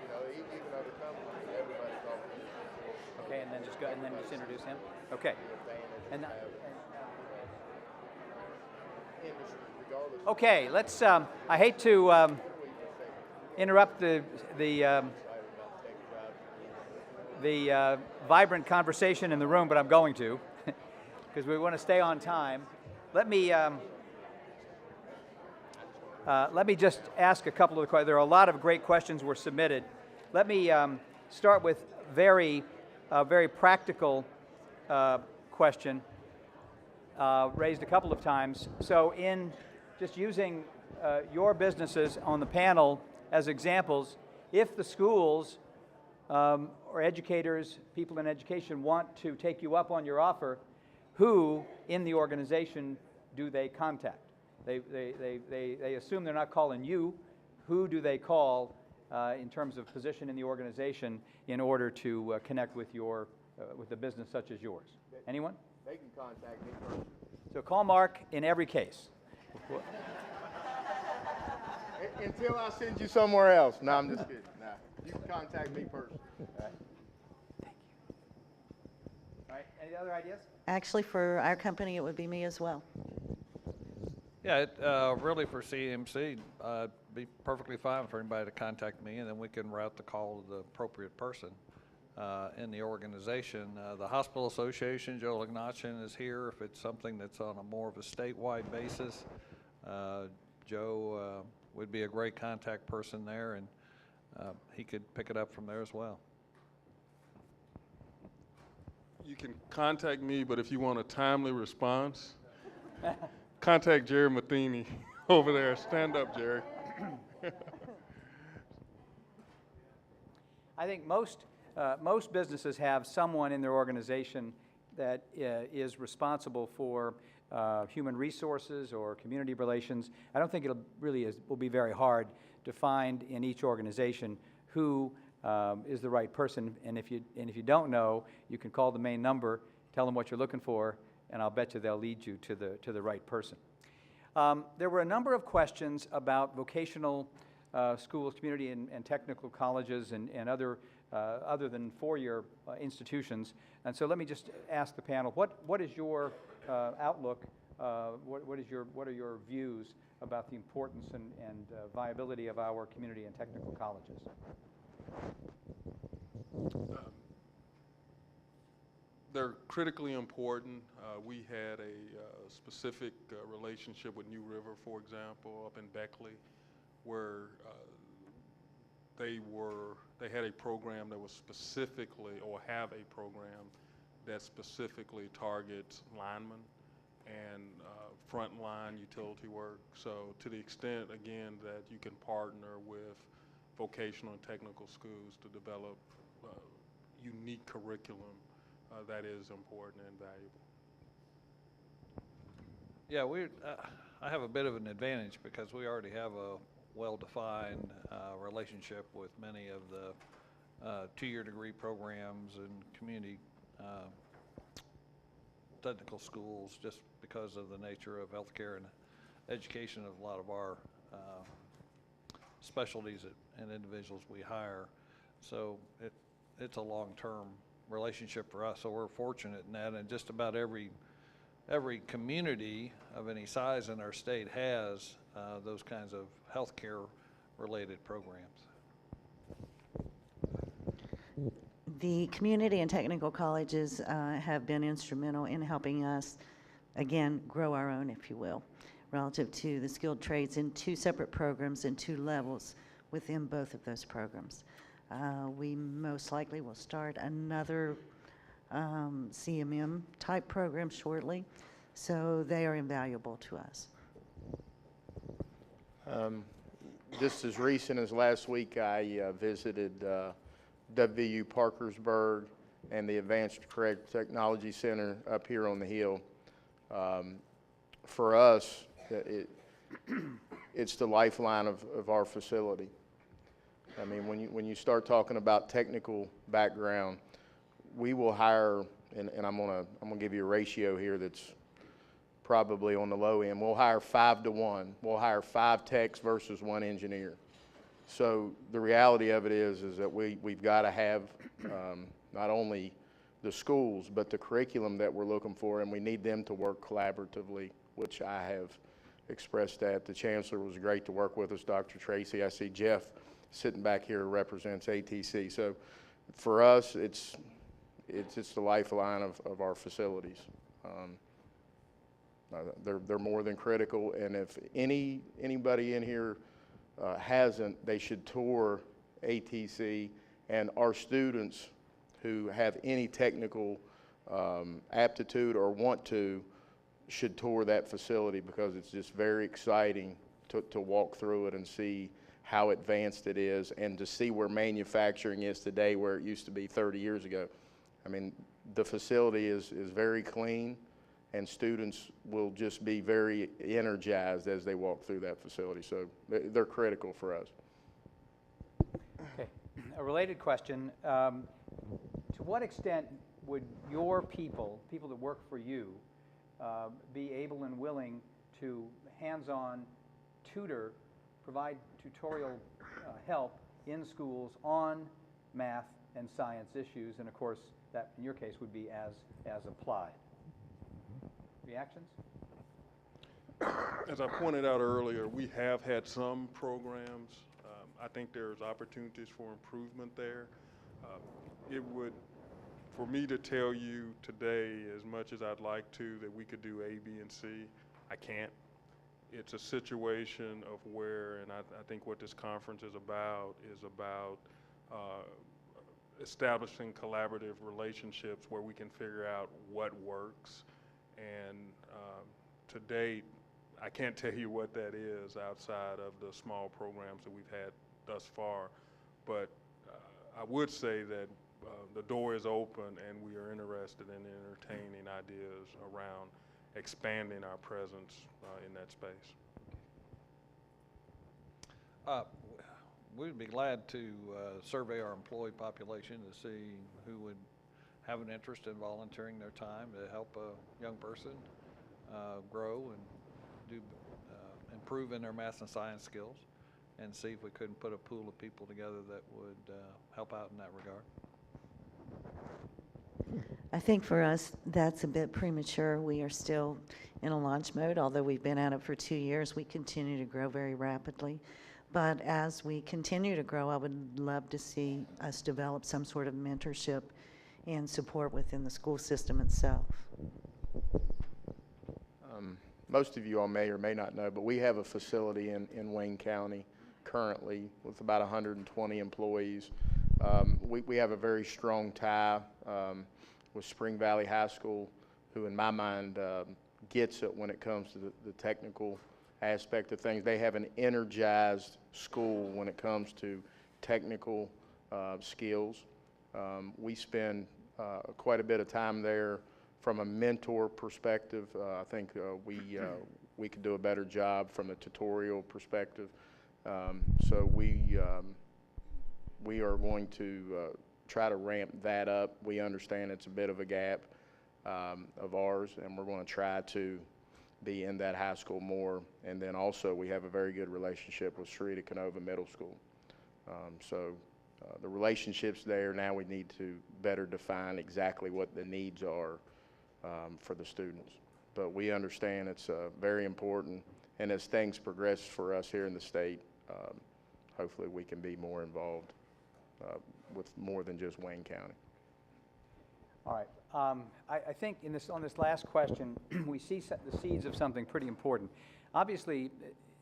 you know, even other companies, everybody's offering Okay, and then just go and then just introduce him. Okay. the advantage And of having, industry, regardless. okay, let's. I hate to interrupt the vibrant conversation in the room, but I'm going to, because we want to stay on time. Let me just ask a couple of the questions. There are a lot of great questions were submitted. Let me start with very practical question raised a couple of times. So in just using your businesses on the panel as examples, if the schools or educators, people in education want to take you up on your offer, who in the organization do they contact? They assume they're not calling you. Who do they call in terms of position in the organization in order to connect with your with a business such as yours? Anyone? They can contact me first. So call Mark in every case. Until I send you somewhere else. No, I'm just kidding. Nah, you can contact me first. All right. Any other ideas? Actually, for our company, it would be me as well. Yeah, really for CMC, be perfectly fine for anybody to contact me, and then we can route the call to the appropriate person in the organization. The Hospital Association, Joe Lignachin is here if it's something that's on a more of a statewide basis. Joe would be a great contact person there, and he could pick it up from there as well. You can contact me, but if you want a timely response, contact Jerry Matheny over there. Stand up, Jerry. I think most businesses have someone in their organization that is responsible for human resources or community relations. I don't think will be very hard to find in each organization who is the right person. And if you don't know, you can call the main number, tell them what you're looking for, and I'll bet you they'll lead you to the right person. There were a number of questions about vocational schools, community and technical colleges, and other than four-year institutions. And so let me just ask the panel: what is your outlook? What are your views about the importance and viability of our community and technical colleges? They're critically important. We had a specific relationship with New River, for example, up in Beckley, where they had a program that was specifically, or have a program that specifically targets linemen and frontline utility work. So to the extent, again, that you can partner with vocational and technical schools to develop unique curriculum, that is important and valuable. Yeah, I have a bit of an advantage because we already have a well-defined relationship with many of the two-year degree programs and community technical schools, just because of the nature of healthcare and education of a lot of our specialties and individuals we hire. So it's a long-term relationship for us, so we're fortunate in that, and just about every community of any size in our state has those kinds of healthcare related programs. The community and technical colleges have been instrumental in helping us, again, grow our own, if you will, relative to the skilled trades in two separate programs and two levels within both of those programs. We most likely will start another CMM type program shortly, so they are invaluable to us. Just as recent as last week, I visited WVU Parkersburg and the Advanced Correct Technology Center up here on the hill. For us, it's the lifeline of our facility. I mean, when you start talking about technical background, we will hire, and I'm gonna give you a ratio here that's probably on the low end. We'll hire 5 to 1. We'll hire 5 techs versus 1 engineer. So the reality of it is that we've got to have not only the schools but the curriculum that we're looking for, and we need them to work collaboratively, which I have expressed that. The chancellor was great to work with us, Dr. Tracy. I see Jeff sitting back here represents ATC. So for us, it's the lifeline of our facilities. They're more than critical, and if anybody in here hasn't, they should tour ATC, and our students who have any technical aptitude or want to should tour that facility, because it's just very exciting to walk through it and see how advanced it is, and to see where manufacturing is today where it used to be 30 years ago. I mean, the facility is very clean, and students will just be very energized as they walk through that facility. So they're critical for us. Okay, a related question. To what extent would your people that work for you, be able and willing to hands-on provide tutorial help in schools on math and science issues? And of course, that in your case would be as applied. Reactions? As I pointed out earlier, we have had some programs. I think there's opportunities for improvement there. For me to tell you today, as much as I'd like to, that we could do A, B, and C, I can't. it's a situation of where, and I think what this conference is about establishing collaborative relationships where we can figure out what works. And to date, I can't tell you what that is outside of the small programs that we've had thus far, but I would say that the door is open and we are interested in entertaining ideas around expanding our presence in that space. We'd be glad to survey our employee population to see who would have an interest in volunteering their time to help a young person grow and do improve in their math and science skills, and see if we couldn't put a pool of people together that would help out in that regard. I think for us, that's a bit premature. We are still in a launch mode. Although we've been at it for 2 years, we continue to grow very rapidly. But as we continue to grow, I would love to see us develop some sort of mentorship and support within the school system itself. Most of you all may or may not know, but we have a facility in Wayne County currently with about 120 employees. We have a very strong tie with Spring Valley High School, who in my mind gets it when it comes to the technical aspect of things. They have an energized school when it comes to technical skills. We spend quite a bit of time there from a mentor perspective. I think we could do a better job from a tutorial perspective. So we are going to try to ramp that up. We understand it's a bit of a gap of ours, and we're going to try to be in that high school more. And then also we have a very good relationship with Sarita Canova Middle School. So the relationships there, now we need to better define exactly what the needs are for the students. But we understand it's very important, and as things progress for us here in the state, hopefully we can be more involved with more than just Wayne County. All right. I think on this last question, we see the seeds of something pretty important. Obviously,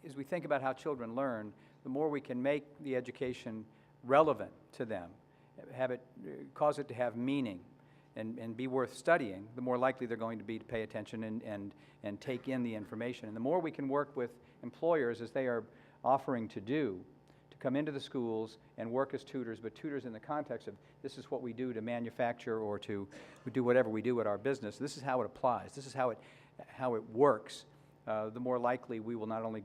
as we think about how children learn, the more we can make the education relevant to them, cause it to have meaning and be worth studying, the more likely they're going to be to pay attention and take in the information. And the more we can work with employers, as they are offering to do, to come into the schools and work as tutors, but tutors in the context of this is what we do to manufacture or to do whatever we do at our business. This is how it applies. This is how it works. The more likely we will not only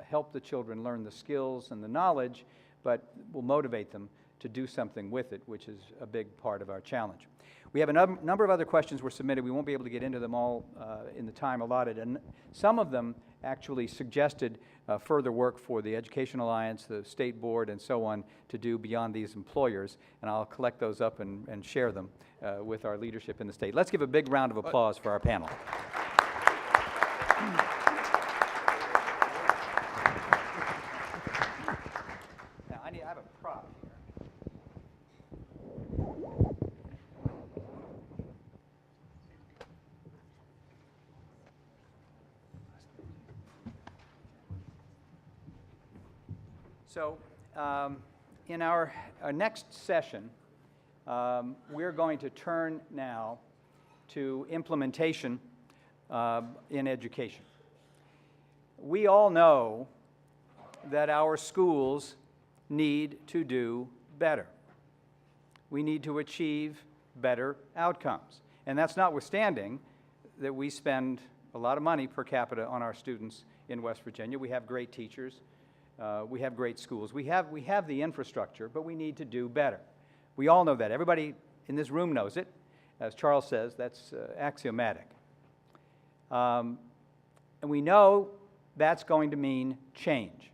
help the children learn the skills and the knowledge, but will motivate them to do something with it, which is a big part of our challenge. We have a number of other questions were submitted. We won't be able to get into them all in the time allotted, and some of them actually suggested further work for the Education Alliance, the State Board, and so on to do beyond these employers, and I'll collect those up and share them with our leadership in the state. Let's give a big round of applause for our panel. Now, I have a prop here. So in our next session, we're going to turn now to implementation in education. We all know that our schools need to do better. We need to achieve better outcomes. And that's notwithstanding that we spend a lot of money per capita on our students in West Virginia. We have great teachers. We have great schools. We have the infrastructure, but we need to do better. We all know that. Everybody in this room knows it. As Charles says, that's axiomatic. And we know that's going to mean change.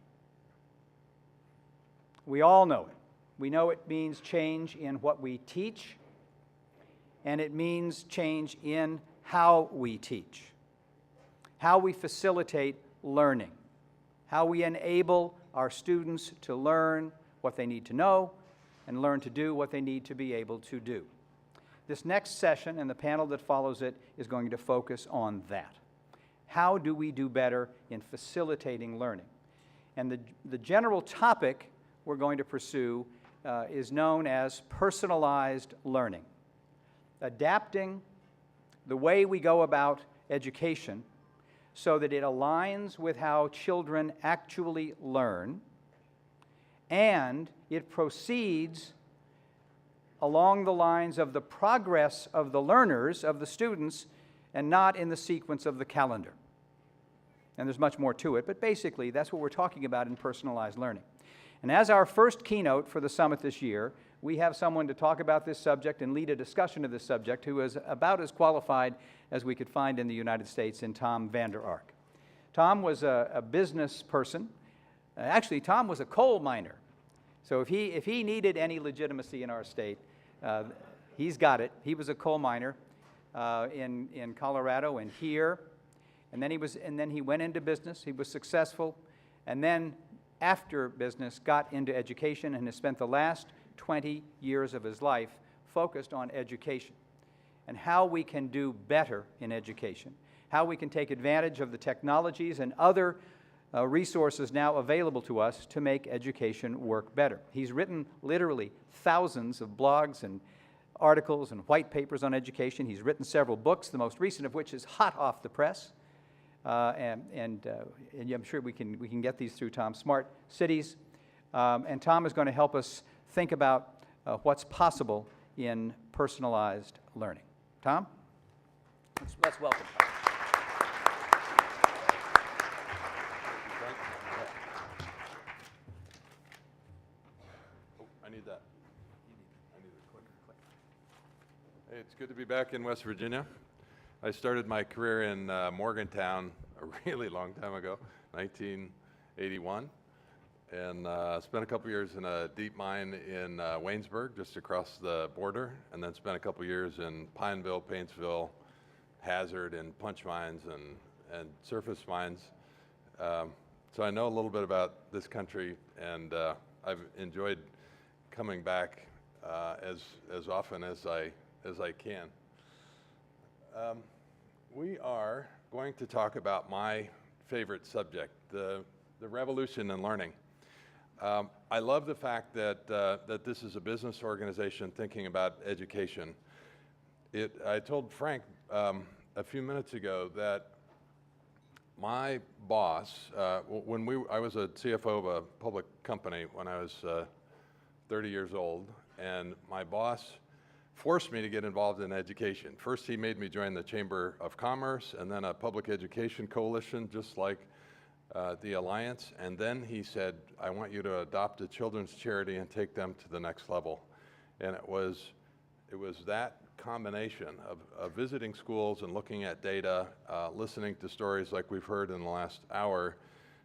We all know it. We know it means change in what we teach, and it means change in how we teach, how we facilitate learning, how we enable our students to learn what they need to know and learn to do what they need to be able to do. This next session and the panel that follows it is going to focus on that. How do we do better in facilitating learning? And the general topic we're going to pursue is known as personalized learning. Adapting the way we go about education so that it aligns with how children actually learn, and it proceeds along the lines of the progress of the learners, of the students, and not in the sequence of the calendar. And there's much more to it, but basically that's what we're talking about in personalized learning. And as our first keynote for the summit this year, we have someone to talk about this subject and lead a discussion of this subject who is about as qualified as we could find in the United States in Tom Vander Ark. Tom was a business person. Actually, Tom was a coal miner. So if he needed any legitimacy in our state, he's got it. He was a coal miner in Colorado and here, and then he went into business. He was successful, and then after business got into education and has spent the last 20 years of his life focused on education and how we can do better in education, how we can take advantage of the technologies and other resources now available to us to make education work better. He's written literally thousands of blogs and articles and white papers on education. He's written several books, the most recent of which is hot off the press. And I'm sure we can get these through Tom. Smart Cities. And Tom is going to help us think about what's possible in personalized learning. Tom? Let's welcome Tom. I need that. I need the clicker. Hey, it's good to be back in West Virginia. I started my career in Morgantown a really long time ago, 1981, and spent a couple years in a deep mine in Waynesburg, just across the border, and then spent a couple years in Pineville, Paintsville, Hazard, and punch mines and surface mines. So I know a little bit about this country, and I've enjoyed coming back as often as I can. We are going to talk about my favorite subject, the revolution in learning. I love the fact that this is a business organization thinking about education. I told Frank a few minutes ago that my boss, I was a CFO of a public company when I was 30 years old, and my boss forced me to get involved in education. First, he made me join the Chamber of Commerce and then a public education coalition, just like the Alliance. And then he said, I want you to adopt a children's charity and take them to the next level. And it was that combination of visiting schools and looking at data, listening to stories like we've heard in the last hour,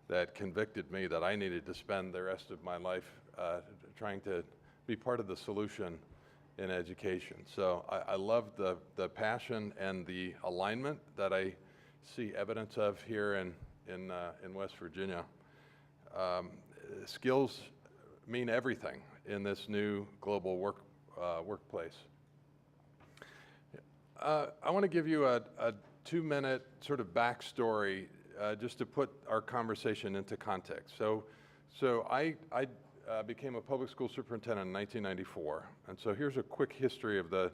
that convicted me that I needed to spend the rest of my life trying to be part of the solution in education. So I love the passion and the alignment that I see evidence of here in West Virginia. Skills mean everything in this new global workplace. I want to give you a 2-minute sort of backstory just to put our conversation into context. So I became a public school superintendent in 1994, and so here's a quick history of the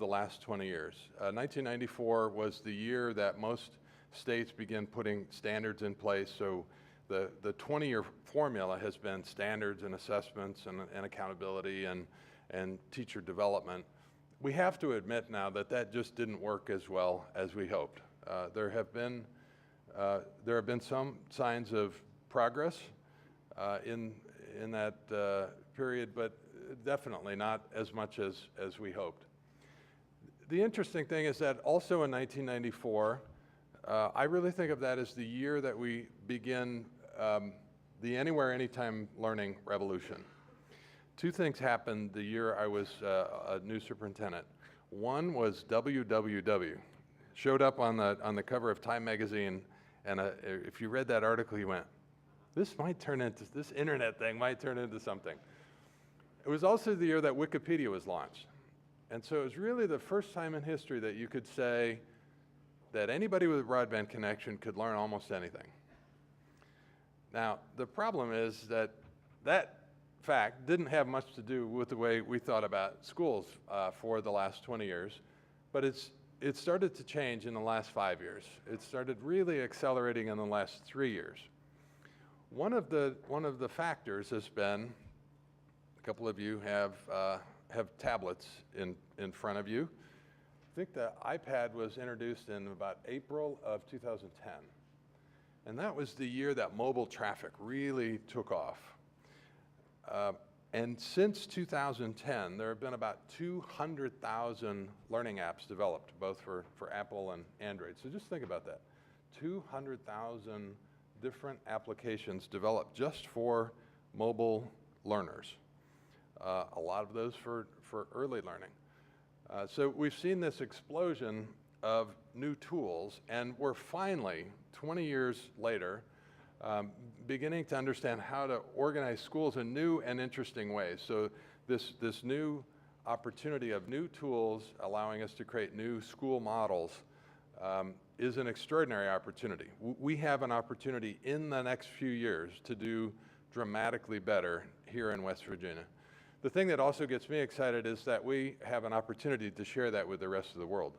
last 20 years. 1994 was the year that most states began putting standards in place. So the 20-year formula has been standards and assessments and accountability and teacher development. We have to admit now that just didn't work as well as we hoped. There have been some signs of progress in that period, but definitely not as much as we hoped. The interesting thing is that also in 1994, I really think of that as the year that we begin the anywhere, anytime learning revolution. Two things happened the year I was a new superintendent. One was WWW. Showed up on the cover of Time magazine, and if you read that article, you went, this internet thing might turn into something. It was also the year that Wikipedia was launched. And so it was really the first time in history that you could say, that anybody with a broadband connection could learn almost anything. Now, the problem is that that fact didn't have much to do with the way we thought about schools for the last 20 years, but it started to change in the last 5 years. It started really accelerating in the last 3 years. One of the factors has been, a couple of you have tablets in front of you. I think the iPad was introduced in about April of 2010. And that was the year that mobile traffic really took off. And since 2010, there have been about 200,000 learning apps developed, both for Apple and Android. So just think about that. 200,000 different applications developed just for mobile learners. A lot of those for early learning. So we've seen this explosion of new tools, and we're finally, 20 years later, beginning to understand how to organize schools in new and interesting ways. So this new opportunity of new tools allowing us to create new school models is an extraordinary opportunity. We have an opportunity in the next few years to do dramatically better here in West Virginia. The thing that also gets me excited is that we have an opportunity to share that with the rest of the world.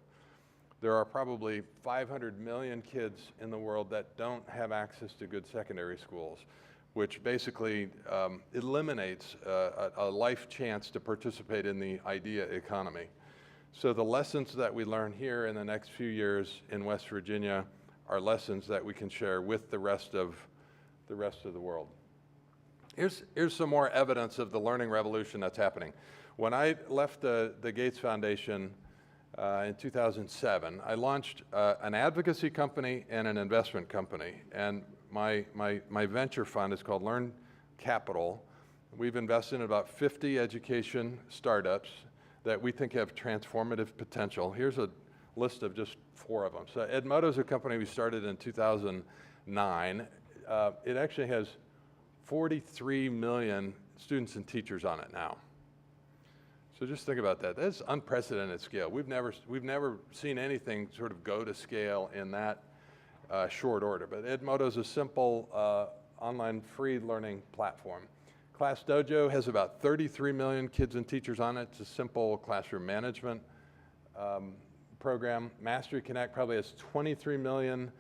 There are probably 500 million kids in the world that don't have access to good secondary schools, which basically eliminates a life chance to participate in the idea economy. So the lessons that we learn here in the next few years in West Virginia are lessons that we can share with the rest of the world. Here's some more evidence of the learning revolution that's happening. When I left the Gates Foundation in 2007, I launched an advocacy company and an investment company. And my venture fund is called Learn Capital. We've invested in about 50 education startups that we think have transformative potential. Here's a list of just 4 of them. So Edmodo is a company we started in 2009. It actually has 43 million students and teachers on it now. So just think about that. That's unprecedented scale. We've never seen anything sort of go to scale in that short order. But Edmodo is a simple online free learning platform. Class Dojo has about 33 million kids and teachers on it. It's a simple classroom management program. Mastery Connect probably has 23 million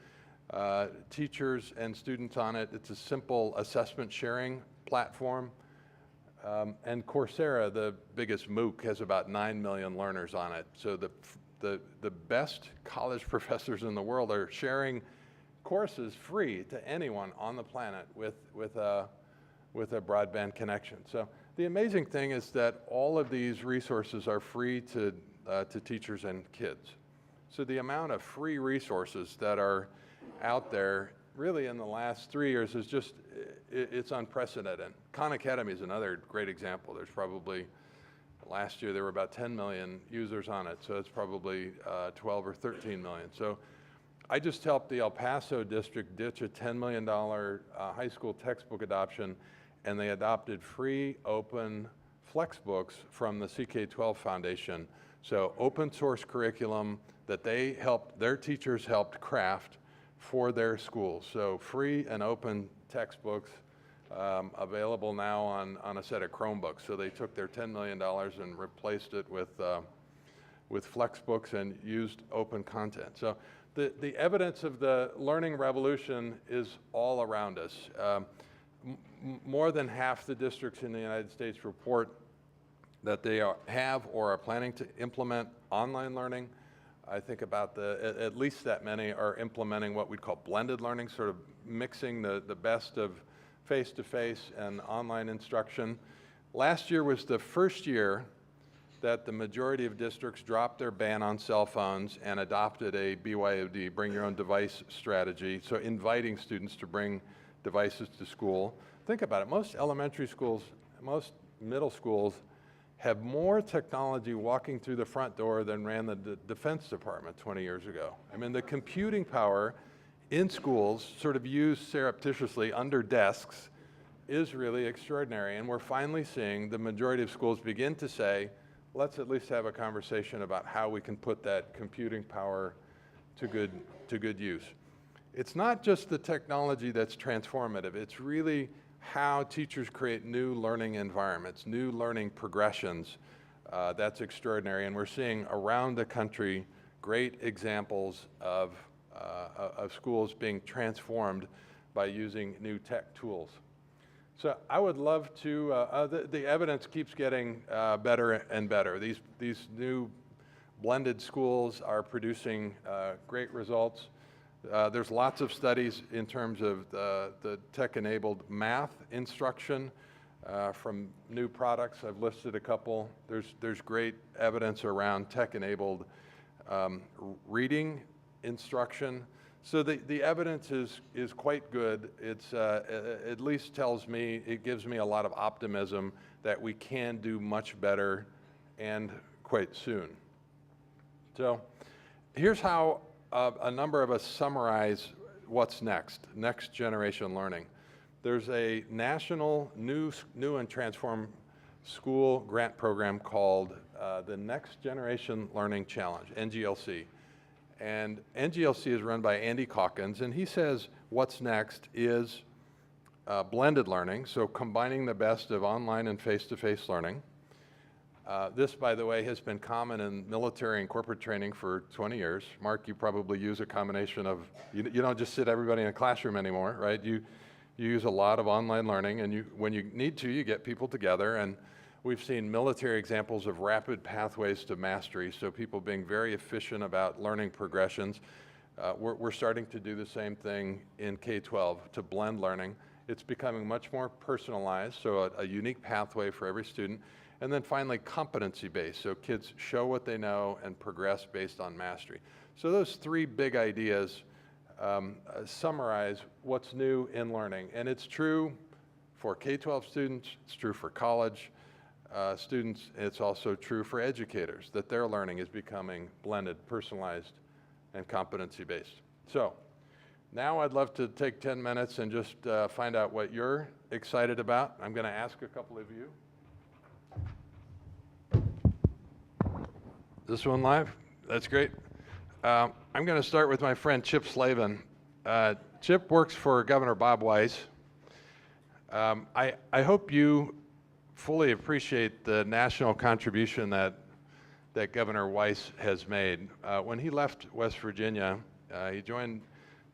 teachers and students on it. It's a simple assessment sharing platform. And Coursera, the biggest MOOC, has about 9 million learners on it. So the best college professors in the world are sharing courses free to anyone on the planet with a broadband connection. So the amazing thing is that all of these resources are free to teachers and kids. So the amount of free resources that are out there really in the last 3 years is just, it's unprecedented. Khan Academy is another great example. There's probably, last year there were about 10 million users on it, so it's probably 12 or 13 million. So I just helped the El Paso district ditch a $10 million high school textbook adoption, and they adopted free open Flexbooks from the CK12 Foundation. So open source curriculum that their teachers helped craft for their schools. So free and open textbooks available now on a set of Chromebooks. So they took their $10 million and replaced it with Flexbooks and used open content. So the evidence of the learning revolution is all around us. More than half the districts in the United States report that they have or are planning to implement online learning. I think about at least that many are implementing what we'd call blended learning, sort of mixing the best of face-to-face and online instruction. Last year was the first year that the majority of districts dropped their ban on cell phones and adopted a BYOD, bring your own device strategy, so inviting students to bring devices to school. Think about it, most elementary schools, most middle schools have more technology walking through the front door than ran the Defense Department 20 years ago. I mean, the computing power in schools, sort of used surreptitiously under desks, is really extraordinary. And we're finally seeing the majority of schools begin to say, let's at least have a conversation about how we can put that computing power to good use. It's not just the technology that's transformative, it's really how teachers create new learning environments, new learning progressions. That's extraordinary, and we're seeing around the country great examples of schools being transformed by using new tech tools. So I would love to, the evidence keeps getting better and better. These new blended schools are producing great results. There's lots of studies in terms of the tech-enabled math instruction from new products. I've listed a couple. There's great evidence around tech-enabled reading instruction. So the evidence is quite good. It's at least tells me, it gives me a lot of optimism that we can do much better and quite soon. So here's how a number of us summarize what's next generation learning. There's a national new and transformed school grant program called the Next Generation Learning Challenge, NGLC. And NGLC is run by Andy Calkins, and he says what's next is blended learning, so combining the best of online and face-to-face learning. This, by the way, has been common in military and corporate training for 20 years. Mark, you probably use a combination of, you don't just sit everybody in a classroom anymore, right? You use a lot of online learning, and when you need to, you get people together. And we've seen military examples of rapid pathways to mastery, so people being very efficient about learning progressions. We're starting to do the same thing in K-12 to blend learning. It's becoming much more personalized, so a unique pathway for every student. And then finally, competency-based, so kids show what they know and progress based on mastery. So those three big ideas summarize what's new in learning. And it's true for K-12 students, it's true for college students, it's also true for educators, that their learning is becoming blended, personalized, and competency-based. So now I'd love to take 10 minutes and just find out what you're excited about. I'm going to ask a couple of you. This one live? That's great. I'm going to start with my friend Chip Slavin. Chip works for Governor Bob Weiss. I hope you fully appreciate the national contribution that Governor Weiss has made. When he left West Virginia, he joined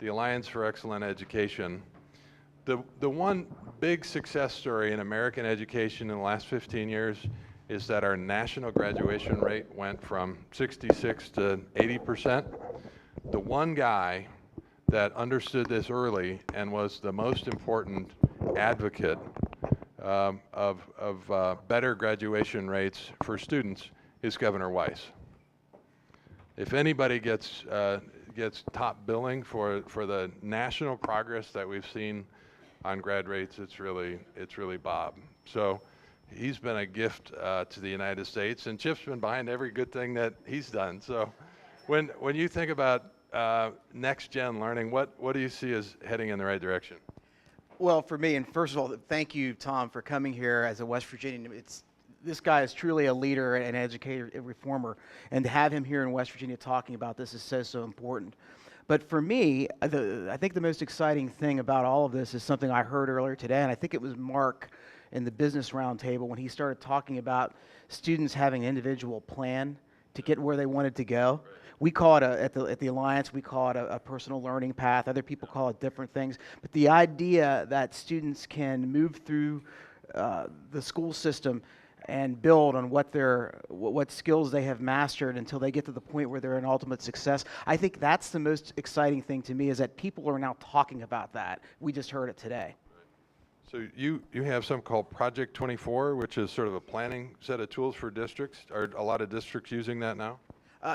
the Alliance for Excellent Education. The one big success story in American education in the last 15 years is that our national graduation rate went from 66 to 80%. The one guy that understood this early and was the most important advocate of better graduation rates for students is Governor Weiss. If anybody gets top billing for the national progress that we've seen on grad rates, it's really Bob. So he's been a gift to the United States, and Chip's been behind every good thing that he's done. So when you think about next gen learning, what do you see as heading in the right direction? Well, for me, and first of all, thank you, Tom, for coming here as a West Virginian. This guy is truly a leader, an educator, a reformer, and to have him here in West Virginia talking about this is so important. But for me, I think the most exciting thing about all of this is something I heard earlier today, and I think it was Mark in the business roundtable when he started talking about students having an individual plan to get where they wanted to go. We call it, at the Alliance, we call it a personal learning path. Other people call it different things. But the idea that students can move through the school system and build on what skills they have mastered until they get to the point where they're in ultimate success. I think that's the most exciting thing to me, is that people are now talking about that. We just heard it today. So you have something called Project 24, which is sort of a planning set of tools for districts. Are a lot of districts using that now?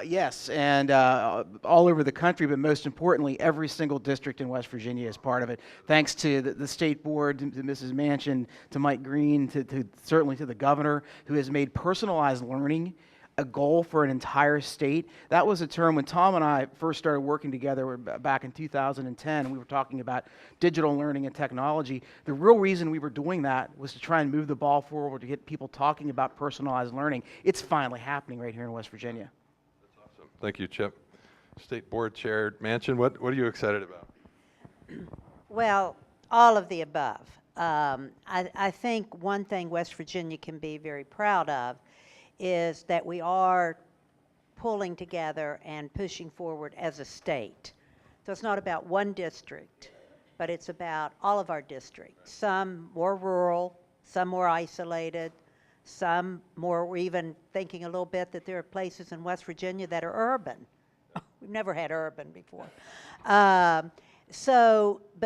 Yes, and all over the country, but most importantly, every single district in West Virginia is part of it. Thanks to the state board, to Mrs. Manchin, to Mike Green, to certainly to the governor, who has made personalized learning a goal for an entire state. That was a term when Tom and I first started working together back in 2010, and we were talking about digital learning and technology. The real reason we were doing that was to try and move the ball forward, to get people talking about personalized learning. It's finally happening right here in West Virginia. Thank you, Chip. State Board Chair Manchin, what are you excited about? Well, all of the above. I think one thing West Virginia can be very proud of is that we are pulling together and pushing forward as a state. So it's not about one district, but it's about all of our districts. Some more rural, some more isolated, some more, we're even thinking a little bit that there are places in West Virginia that are urban. We've never had urban before. But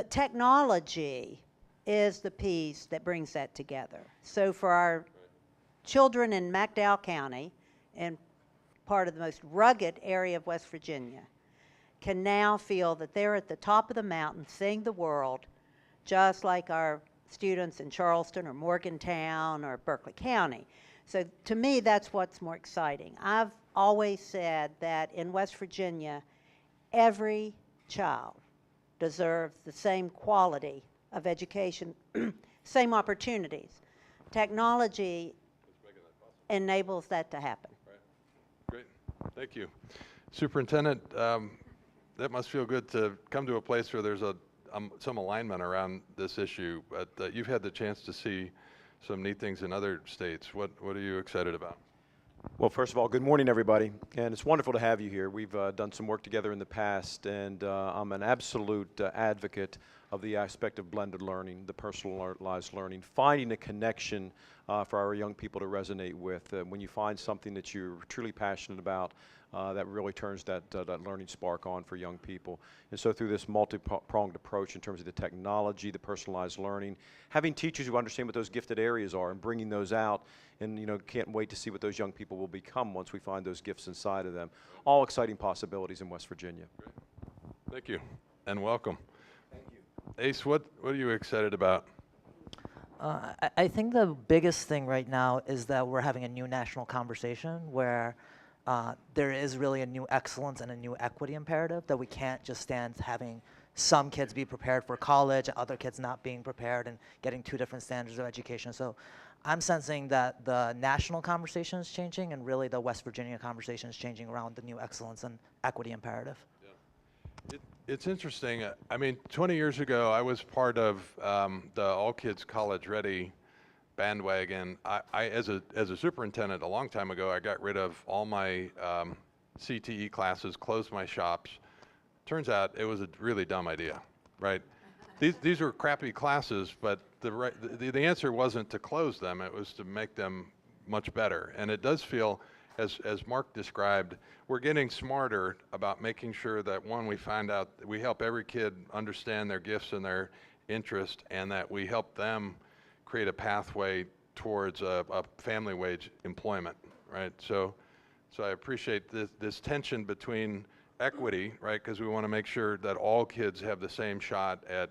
technology is the piece that brings that together. So for our children in McDowell County, and part of the most rugged area of West Virginia, can now feel that they're at the top of the mountain seeing the world, just like our students in Charleston or Morgantown or Berkeley County. So to me, that's what's more exciting. I've always said that in West Virginia, every child deserves the same quality of education, same opportunities. Technology enables that to happen. Great, thank you. Superintendent, that must feel good to come to a place where there's some alignment around this issue, but you've had the chance to see some neat things in other states. What are you excited about? Well, first of all, good morning, everybody, and it's wonderful to have you here. We've done some work together in the past, and I'm an absolute advocate of the aspect of blended learning, the personalized learning, finding a connection for our young people to resonate with. When you find something that you're truly passionate about, that really turns that learning spark on for young people. And so through this multi-pronged approach in terms of the technology, the personalized learning, having teachers who understand what those gifted areas are and bringing those out, and can't wait to see what those young people will become once we find those gifts inside of them. All exciting possibilities in West Virginia. Great. Thank you, and welcome. Thank you. Ace, what are you excited about? I think the biggest thing right now is that we're having a new national conversation where there is really a new excellence and a new equity imperative, that we can't just stand having some kids be prepared for college, other kids not being prepared, and getting two different standards of education. So I'm sensing that the national conversation is changing, and really the West Virginia conversation is changing around the new excellence and equity imperative. Yeah. It's interesting. I mean, 20 years ago, I was part of the All Kids College Ready bandwagon. I as a superintendent a long time ago, I got rid of all my CTE classes, closed my shops. Turns out it was a really dumb idea, right? These were crappy classes, but the answer wasn't to close them, it was to make them much better. And it does feel, as Mark described, we're getting smarter about making sure that, one, we find out, we help every kid understand their gifts and their interest, and that we help them create a pathway towards a family wage employment, right? So I appreciate this tension between equity, right? Because we want to make sure that all kids have the same shot at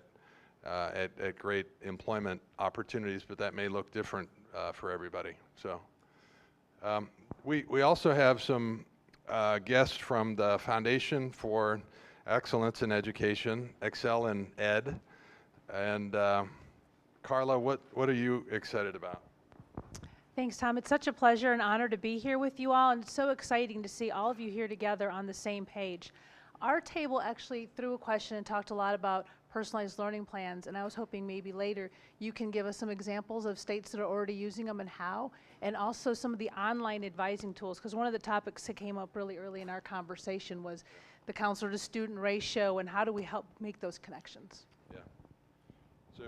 great employment opportunities, but that may look different for everybody. So we also have some guests from the Foundation for Excellence in Education, Excel in Ed, and Carla, what are you excited about? Thanks, Tom. It's such a pleasure and honor to be here with you all, and it's so exciting to see all of you here together on the same page. Our table actually threw a question and talked a lot about personalized learning plans, and I was hoping maybe later you can give us some examples of states that are already using them and how, and also some of the online advising tools, because one of the topics that came up really early in our conversation was the counselor to student ratio, and how do we help make those connections? Yeah. So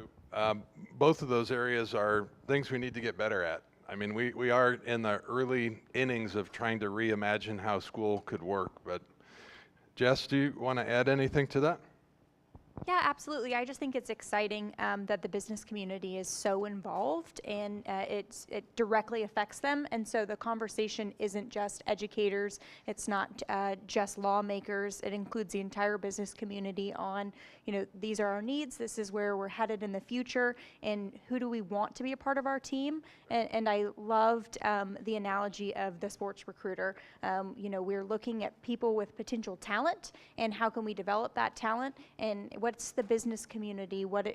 both of those areas are things we need to get better at. I mean, we are in the early innings of trying to reimagine how school could work, but Jess, do you want to add anything to that? Yeah, absolutely. I just think it's exciting that the business community is so involved, and it directly affects them. And so the conversation isn't just educators, it's not just lawmakers. It includes the entire business community on, these are our needs, this is where we're headed in the future, and who do we want to be a part of our team? And I loved the analogy of the sports recruiter. We're looking at people with potential talent, and how can we develop that talent, and what's the business community? What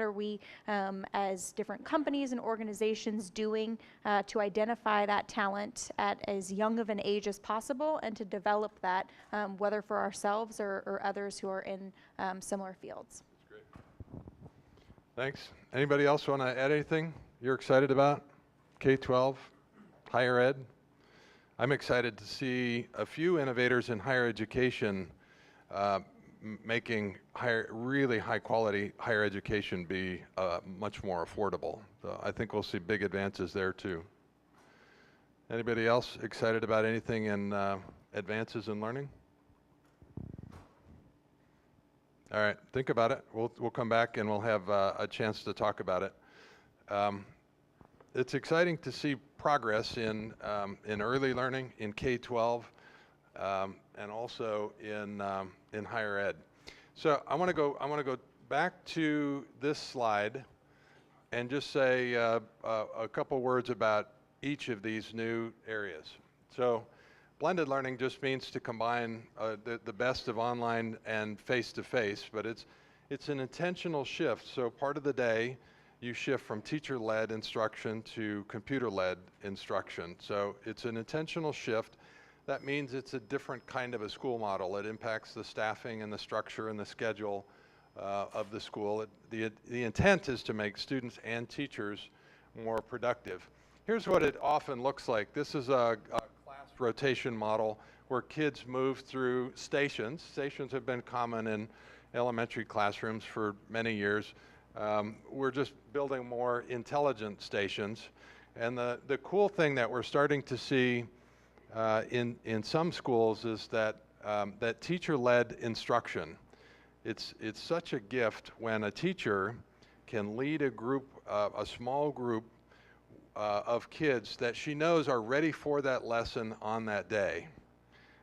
are we as different companies and organizations doing to identify that talent at as young of an age as possible and to develop that, whether for ourselves or others who are in similar fields. That's great. Thanks. Anybody else want to add anything you're excited about? K-12, higher ed? I'm excited to see a few innovators in higher education making really high quality higher education be much more affordable. So I think we'll see big advances there too. Anybody else excited about anything in advances in learning? All right, think about it. We'll come back and we'll have a chance to talk about it. It's exciting to see progress in early learning, in K-12, and also in higher ed. So I want to go back to this slide and just say a couple words about each of these new areas. So blended learning just means to combine the best of online and face-to-face, but it's an intentional shift. So part of the day, you shift from teacher-led instruction to computer-led instruction. So it's an intentional shift. That means it's a different kind of a school model. It impacts the staffing and the structure and the schedule of the school. The intent is to make students and teachers more productive. Here's what it often looks like. This is a class rotation model where kids move through stations. Stations have been common in elementary classrooms for many years. We're just building more intelligent stations. And the cool thing that we're starting to see in some schools is that that teacher-led instruction. It's such a gift when a teacher can lead a group, a small group of kids that she knows are ready for that lesson on that day.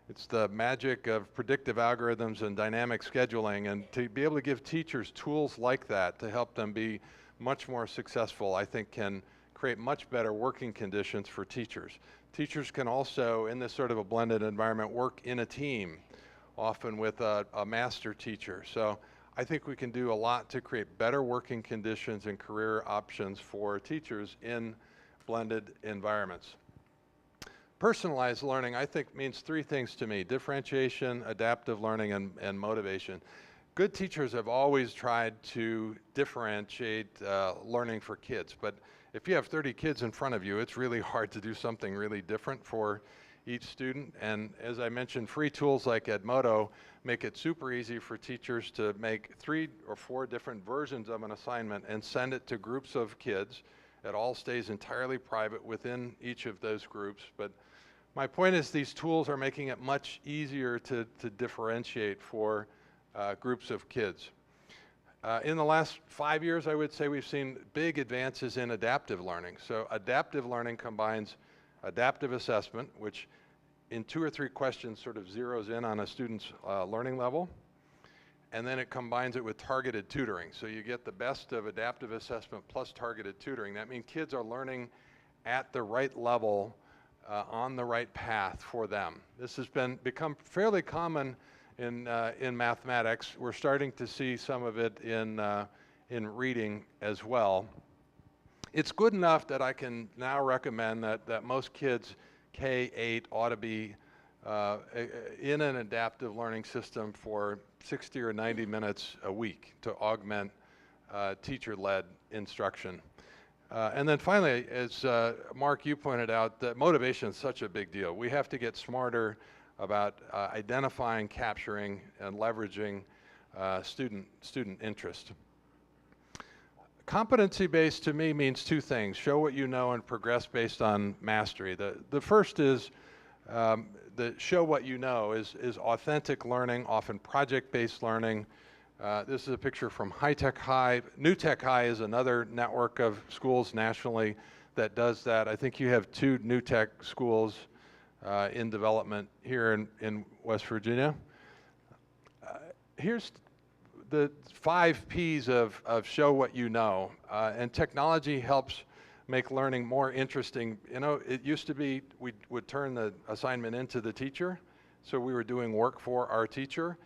It's the magic of predictive algorithms and dynamic scheduling, and to be able to give teachers tools like that to help them be much more successful, I think can create much better working conditions for teachers. Teachers can also, in this sort of a blended environment, work in a team, often with a master teacher. So I think we can do a lot to create better working conditions and career options for teachers in blended environments. Personalized learning, I think, means three things to me: differentiation, adaptive learning, and motivation. Good teachers have always tried to differentiate learning for kids, but if you have 30 kids in front of you, it's really hard to do something really different for each student. And as I mentioned, free tools like Edmodo make it super easy for teachers to make 3 or 4 different versions of an assignment and send it to groups of kids. It all stays entirely private within each of those groups. But my point is these tools are making it much easier to differentiate for groups of kids. In the last 5 years, I would say we've seen big advances in adaptive learning. So adaptive learning combines adaptive assessment, which in 2 or 3 questions sort of zeroes in on a student's learning level, and then it combines it with targeted tutoring. So you get the best of adaptive assessment plus targeted tutoring. That means kids are learning at the right level, on the right path for them. This has become fairly common in mathematics. We're starting to see some of it in reading as well. It's good enough that I can now recommend that most kids K-8 ought to be in an adaptive learning system for 60 or 90 minutes a week to augment teacher-led instruction. And then finally, as Mark, you pointed out, that motivation is such a big deal. We have to get smarter about identifying, capturing, and leveraging student interest. Competency-based to me means 2 things: show what you know and progress based on mastery. The first is the show what you know is authentic learning, often project-based learning. This is a picture from High Tech High. New Tech High is another network of schools nationally that does that. I think you have 2 New Tech schools in development here in West Virginia. Here's the 5 P's of show what you know. And technology helps make learning more interesting. You know, it used to be we would turn the assignment into the teacher, so we were doing work for our teacher.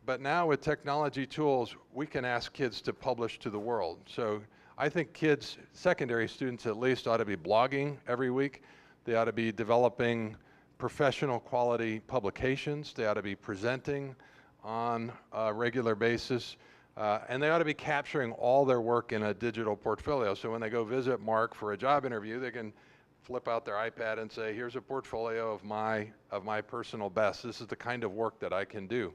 but now with technology tools, we can ask kids to publish to the world. So I think kids, secondary students at least, ought to be blogging every week. They ought to be developing professional quality publications. They ought to be presenting on a regular basis. And they ought to be capturing all their work in a digital portfolio. So when they go visit Mark for a job interview, they can flip out their iPad and say, here's a portfolio of my personal best. This is the kind of work that I can do.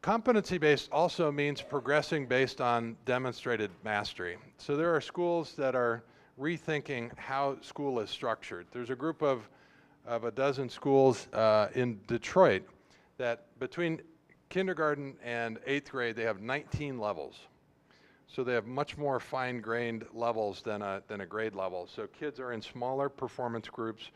Competency-based also means progressing based on demonstrated mastery. So there are schools that are rethinking how school is structured. There's a group of a dozen schools in Detroit that between kindergarten and 8th grade, they have 19 levels. So they have much more fine-grained levels than a grade level. So kids are in smaller performance groups,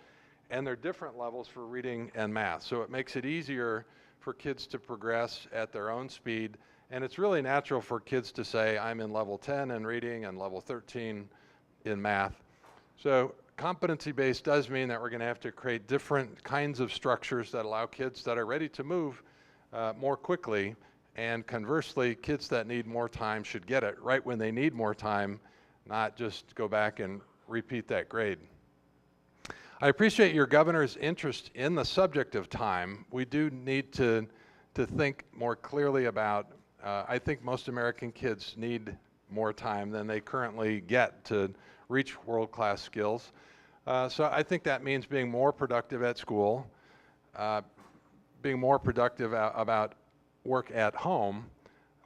and they're different levels for reading and math. So it makes it easier for kids to progress at their own speed. And it's really natural for kids to say, I'm in level 10 in reading and level 13 in math. So competency-based does mean that we're going to have to create different kinds of structures that allow kids that are ready to move more quickly, and conversely, kids that need more time should get it right when they need more time, not just go back and repeat that grade. I appreciate your governor's interest in the subject of time. We do need to think more clearly about, I think most American kids need more time than they currently get to reach world-class skills. So I think that means being more productive at school, being more productive about work at home,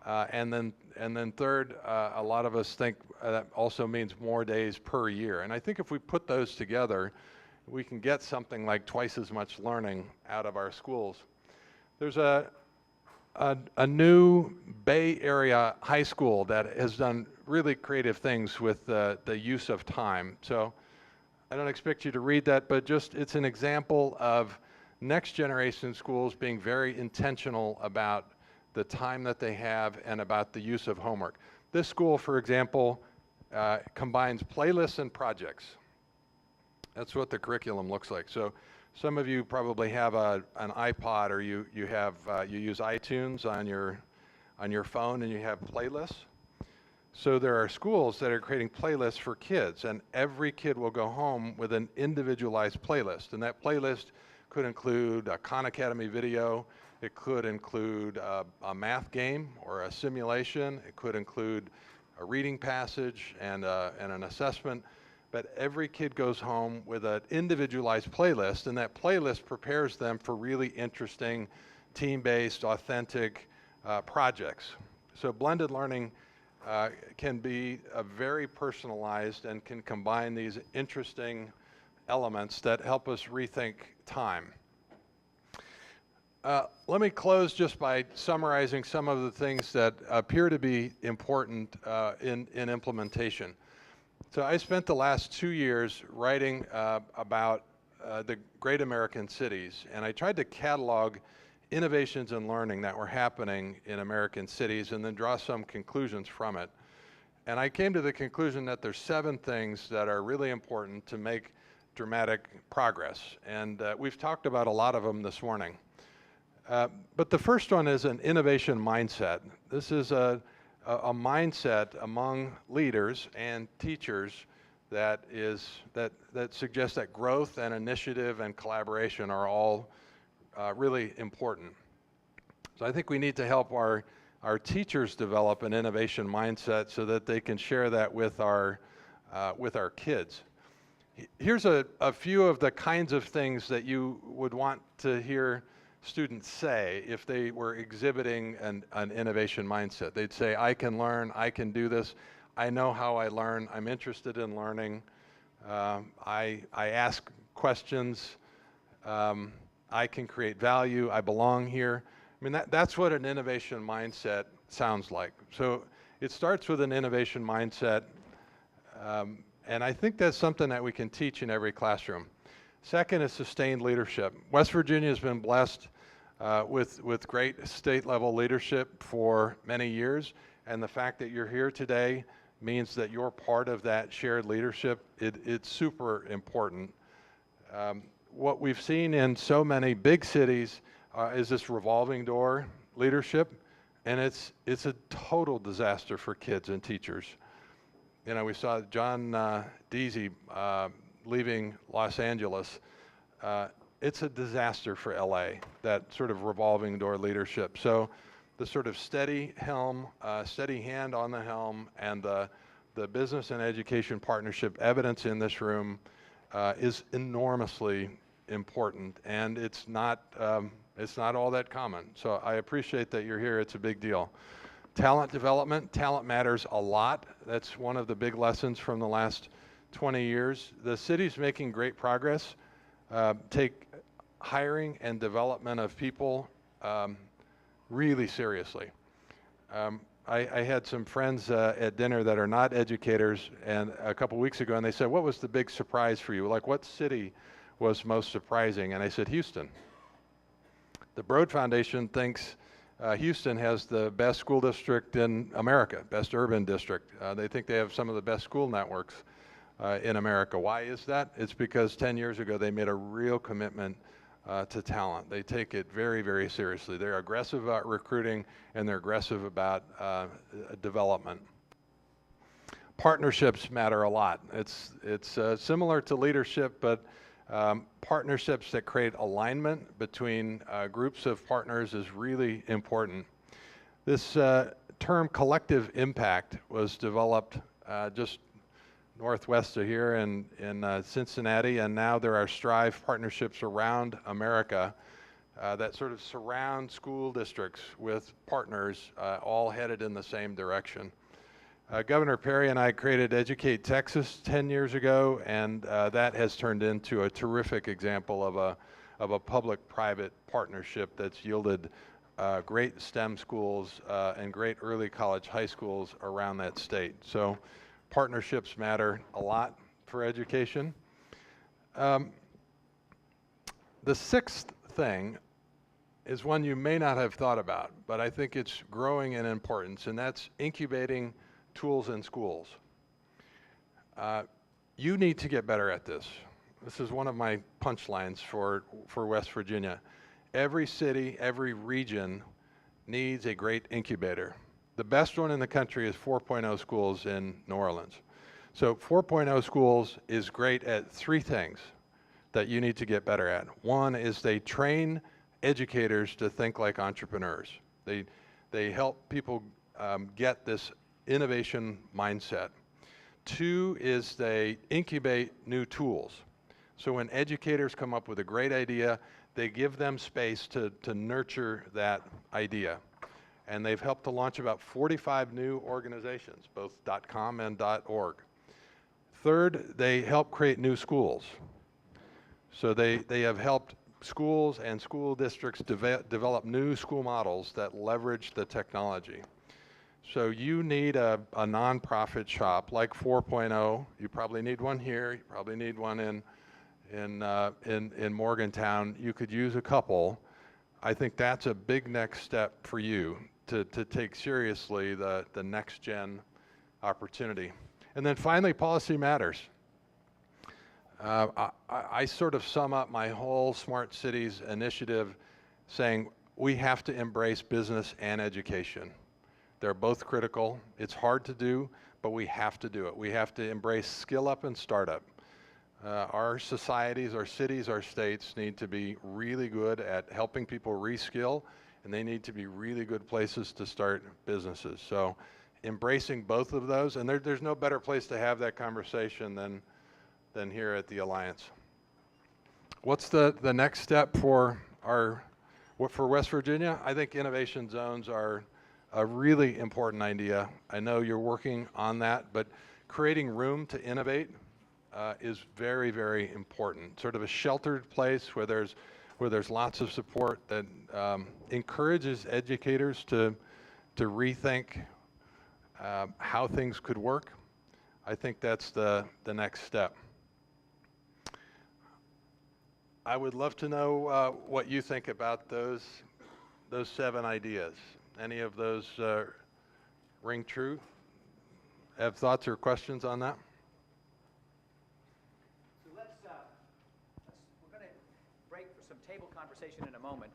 and then third, a lot of us think that also means more days per year. And I think if we put those together, we can get something like twice as much learning out of our schools. There's a new Bay Area high school that has done really creative things with the use of time. So I don't expect you to read that, but just it's an example of next generation schools being very intentional about the time that they have and about the use of homework. This school, for example, combines playlists and projects. That's what the curriculum looks like. So some of you probably have an iPod, or you use iTunes on your phone, and you have playlists. So there are schools that are creating playlists for kids, and every kid will go home with an individualized playlist, and that playlist could include a Khan Academy video. It could include a math game or a simulation. It could include a reading passage and an assessment. But every kid goes home with an individualized playlist, and that playlist prepares them for really interesting, team-based, authentic projects. So blended learning can be very personalized and can combine these interesting elements that help us rethink time. Let me close just by summarizing some of the things that appear to be important in implementation. So I spent the last 2 years writing about the great American cities, and I tried to catalog innovations in learning that were happening in American cities and then draw some conclusions from it. And I came to the conclusion that there's 7 things that are really important to make dramatic progress. And we've talked about a lot of them this morning. But the first one is an innovation mindset. This is a mindset among leaders and teachers that suggests that growth and initiative and collaboration are all really important. So I think we need to help our teachers develop an innovation mindset so that they can share that with our kids. Here's a few of the kinds of things that you would want to hear students say if they were exhibiting an innovation mindset. They'd say, I can learn, I can do this, I know how I learn, I'm interested in learning, I ask questions, I can create value, I belong here. I mean, that's what an innovation mindset sounds like. So it starts with an innovation mindset, and I think that's something that we can teach in every classroom. Second is sustained leadership. West Virginia has been blessed with great state-level leadership for many years, and the fact that you're here today means that you're part of that shared leadership. It's super important. What we've seen in so many big cities is this revolving door leadership, and it's a total disaster for kids and teachers. You know, we saw John Deasy leaving Los Angeles. It's a disaster for LA, that sort of revolving door leadership. So the sort of steady helm, steady hand on the helm, and the business and education partnership evidence in this room is enormously important, and it's not all that common. So I appreciate that you're here. It's a big deal. Talent development, talent matters a lot. That's one of the big lessons from the last 20 years. The city's making great progress. Take hiring and development of people really seriously. I had some friends at dinner that are not educators, and a couple weeks ago, and they said, what was the big surprise for you? Like, what city was most surprising? And I said, Houston. The Broad Foundation thinks Houston has the best school district in America, best urban district. They think they have some of the best school networks in America. Why is that? It's because 10 years ago they made a real commitment to talent. They take it very, very seriously. They're aggressive about recruiting, and they're aggressive about development. Partnerships matter a lot. It's similar to leadership, but partnerships that create alignment between groups of partners is really important. This term collective impact was developed just northwest of here in Cincinnati, and now there are Strive partnerships around America that sort of surround school districts with partners all headed in the same direction. Governor Perry and I created Educate Texas 10 years ago, and that has turned into a terrific example of a public-private partnership that's yielded great STEM schools and great early college high schools around that state. So partnerships matter a lot for education. The sixth thing is one you may not have thought about, but I think it's growing in importance, and that's incubating tools in schools. You need to get better at this. This is one of my punchlines for West Virginia. Every city, every region needs a great incubator. The best one in the country is 4.0 schools in New Orleans. So 4.0 schools is great at three things that you need to get better at. One is they train educators to think like entrepreneurs. They help people get this innovation mindset. Two is they incubate new tools. So when educators come up with a great idea, they give them space to nurture that idea. And they've helped to launch about 45 new organizations, both .com and .org. Third, they help create new schools. So they have helped schools and school districts develop new school models that leverage the technology. So you need a nonprofit shop like 4.0. You probably need one here. You probably need one in Morgantown. You could use a couple. I think that's a big next step for you to take seriously the next gen opportunity. And then finally, policy matters. I sort of sum up my whole Smart Cities initiative saying we have to embrace business and education. They're both critical. It's hard to do, but we have to do it. We have to embrace skill up and startup. Our societies, our cities, our states need to be really good at helping people reskill, and they need to be really good places to start businesses. So embracing both of those, and there's no better place to have that conversation than here at the Alliance. What's the next step for West Virginia? I think innovation zones are a really important idea. I know you're working on that, but creating room to innovate is very, very important. Sort of a sheltered place where there's lots of support that encourages educators to rethink how things could work. I think that's the next step. I would love to know what you think about those 7 ideas. Any of those ring true? Have thoughts or questions on that? So we're going to break for some table conversation in a moment,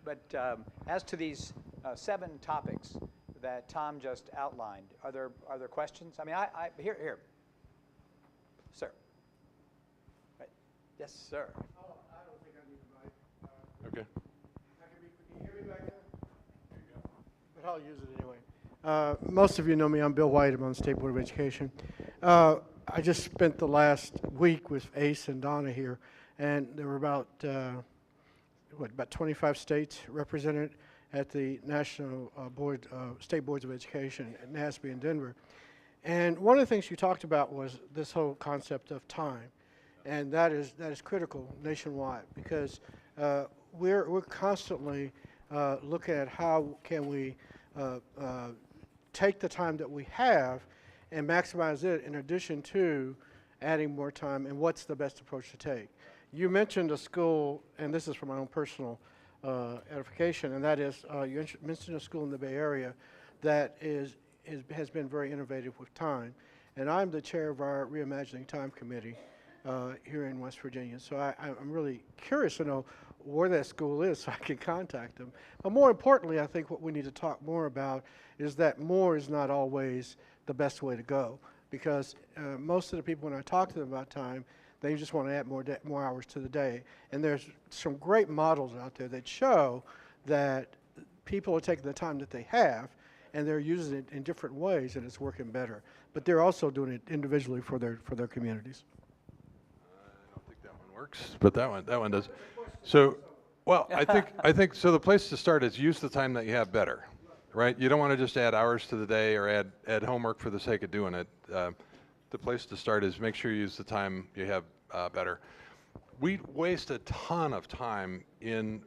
but as to these 7 topics that Tom just outlined, are there questions? I mean, here, sir. Right. Yes, sir. Oh, I don't think I need a mic. Okay. Can you hear me back there? There you go. But I'll use it anyway. Most of you know me. I'm Bill White. I'm on the State Board of Education. I just spent the last week with Ace and Donna here, and there were about 25 states represented at the National State Boards of Education at NASB in Denver. And one of the things you talked about was this whole concept of time, and that is critical nationwide, because we're constantly looking at how can we take the time that we have and maximize it in addition to adding more time, and what's the best approach to take. You mentioned a school, and this is from my own personal edification, and that is you mentioned a school in the Bay Area that has been very innovative with time. And I'm the chair of our Reimagining Time Committee here in West Virginia. So I'm really curious to know where that school is so I can contact them. But more importantly, I think what we need to talk more about is that more is not always the best way to go. Because most of the people, when I talk to them about time, they just want to add more hours to the day. And there's some great models out there that show that people are taking the time that they have and they're using it in different ways, and it's working better. But they're also doing it individually for their communities. I don't think that one works, but that one does. So, well, I think so. The place to start is use the time that you have better, right? You don't want to just add hours to the day or add homework for the sake of doing it. The place to start is make sure you use the time you have better. We waste a ton of time in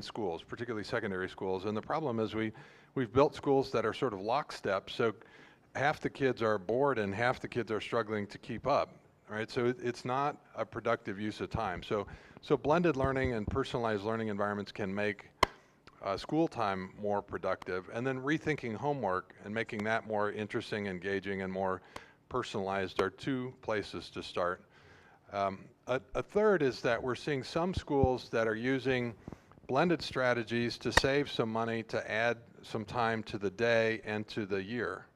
schools, particularly secondary schools, and the problem is we've built schools that are sort of lockstep, so half the kids are bored and half the kids are struggling to keep up, right? So it's not a productive use of time. So blended learning and personalized learning environments can make school time more productive, and then rethinking homework and making that more interesting, engaging, and more personalized are 2 places to start. A third is that we're seeing some schools that are using blended strategies to save some money, to add some time to the day and to the year,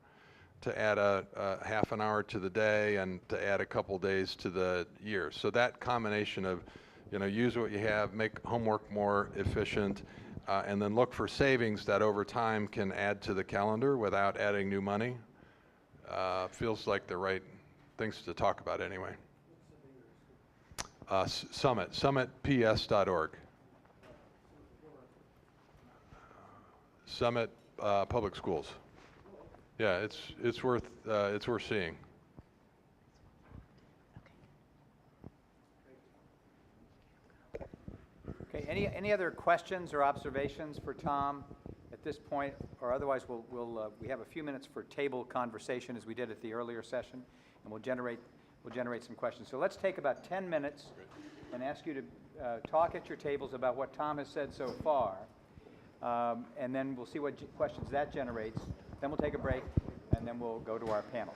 to add a half an hour to the day and to add a couple days to the year. So that combination of, use what you have, make homework more efficient, and then look for savings that over time can add to the calendar without adding new money, feels like the right things to talk about anyway. summitps.org. Summit Public Schools. Yeah, it's worth seeing. Okay, any other questions or observations for Tom at this point, or otherwise we have a few minutes for table conversation as we did at the earlier session, and we'll generate some questions. So let's take about 10 minutes and ask you to talk at your tables about what Tom has said so far, and then we'll see what questions that generates. Then we'll take a break, and then we'll go to our panel.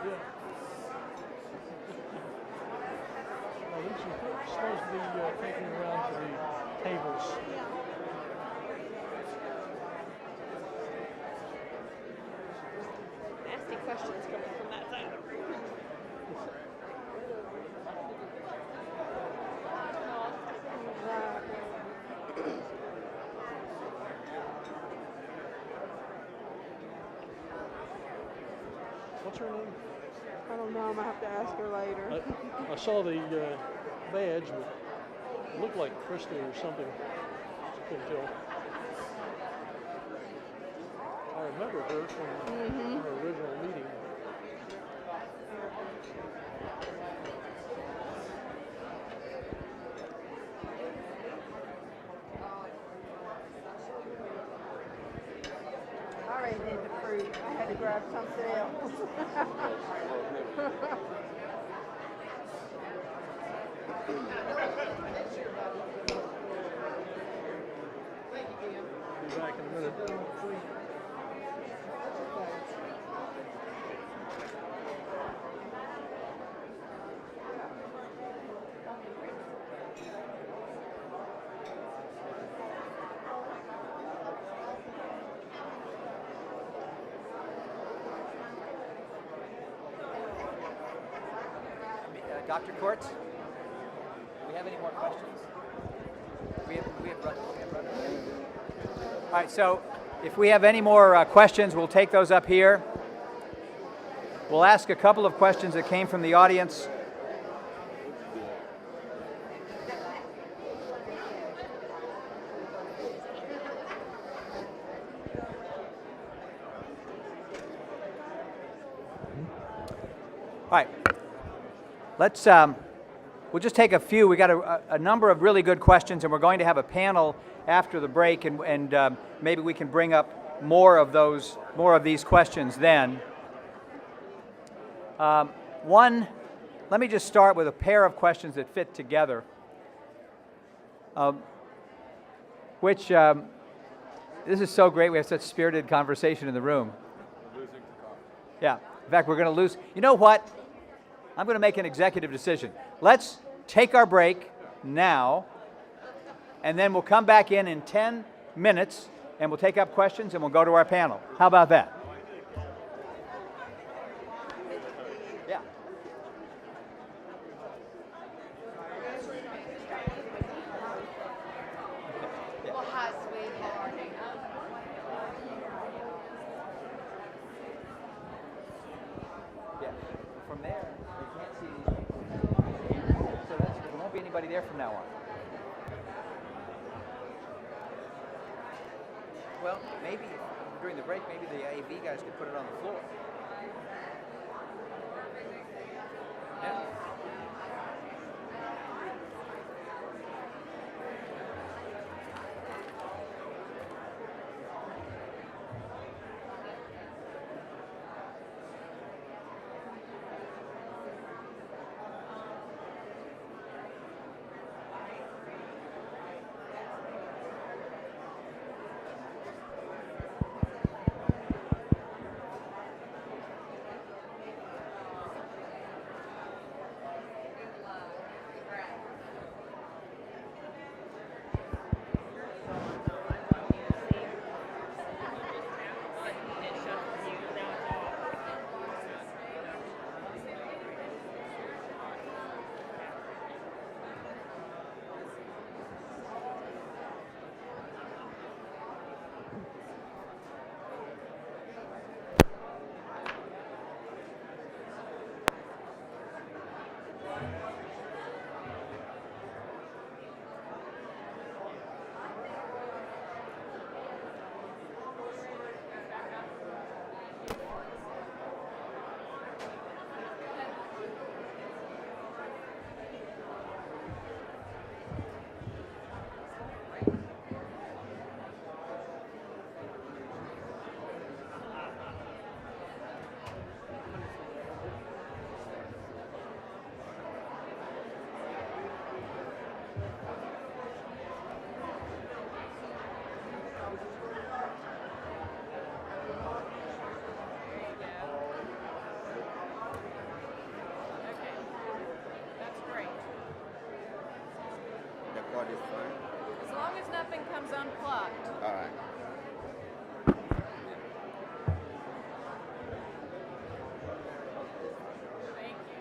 Well, these are supposed to be taken around to the tables. Nasty questions coming from that side of the room. What's her name? I don't know. I'm gonna have to ask her later. I saw the badge, but it looked like Krista or something. Couldn't tell. I remember her from her original meeting. I already did the fruit. I had to grab something else. Be back in a minute. Dr. Courts, do we have any more questions? We have run. All right, so if we have any more questions, we'll take those up here. We'll ask a couple of questions that came from the audience. All right. Let's, we'll just take a few. We got a number of really good questions, and we're going to have a panel after the break, and maybe we can bring up more of these questions then. One, let me just start with a pair of questions that fit together, this is so great. We have such spirited conversation in the room. Yeah. In fact, we're going to lose. You know what? I'm going to make an executive decision. Let's take our break now, and then we'll come back in 10 minutes, and we'll take up questions, and we'll go to our panel. How about that? Yeah. Well, hi, sweetheart. Yeah. From there, you can't see these people. So there won't be anybody there from now on. Well, maybe during the break, maybe the AV guys could put it on the floor. Yeah. As long as nothing comes unplugged. All right. Thank you.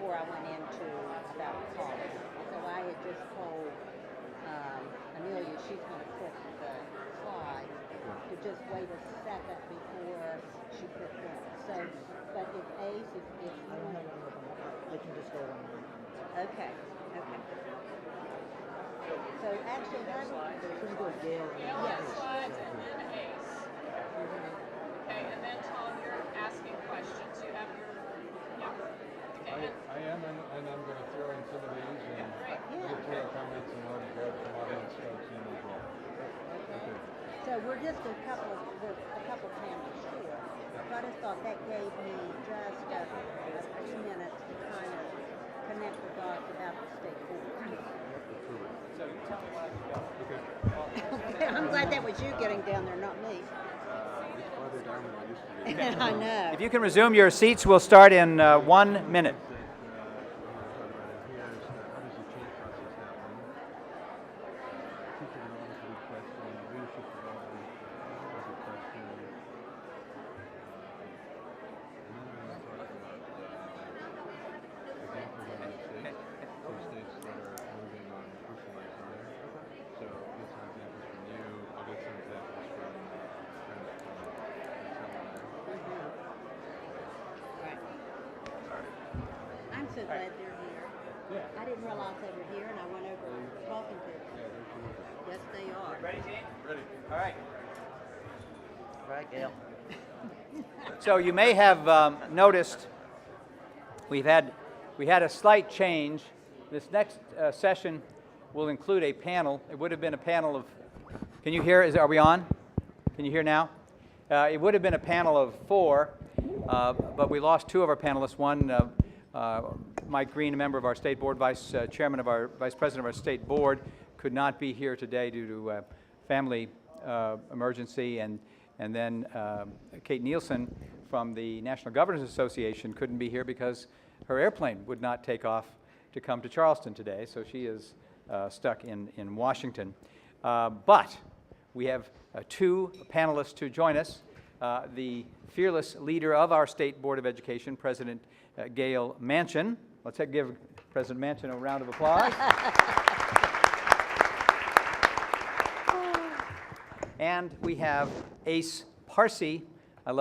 before I went into about college. So I had just told Amelia she's going to put the slide to just wait a second before she puts in. So, but if Ace, if you want to, They can just go on. okay. So actually, how do Just go Gail. Yes. Slides and then Ace. Okay, and then Tom, you're asking questions. You have your, I am, and I'm going to throw in some of these and editorial comments and already grab some audience folks in as well. Okay. So we're just a couple panels short. So I just thought that gave me just a few minutes to kind of connect the dots about the state board. So you tell me what I should go. Okay, I'm glad that was you getting down there, not me. It's farther down than I used to be. I know. If you can resume your seats, we'll start in 1 minute. I'm so glad they're here. I didn't realize they were here, and I went over talking to them. Yes, they are. Ready, Gene? Ready. All right. All right, Gail. So you may have noticed we had a slight change. This next session will include a panel. It would have been a panel of, can you hear? Are we on? Can you hear now? It would have been a panel of 4, but we lost 2 of our panelists. One, Mike Green, a member of our state board, vice president of our state board, could not be here today due to family emergency, and then Kate Nielsen from the National Governors Association couldn't be here because her airplane would not take off to come to Charleston today, so she is stuck in Washington. But we have 2 panelists to join us. The fearless leader of our State Board of Education, President Gail Manchin. Let's give President Manchin a round of applause. And we have Ace Parsi. I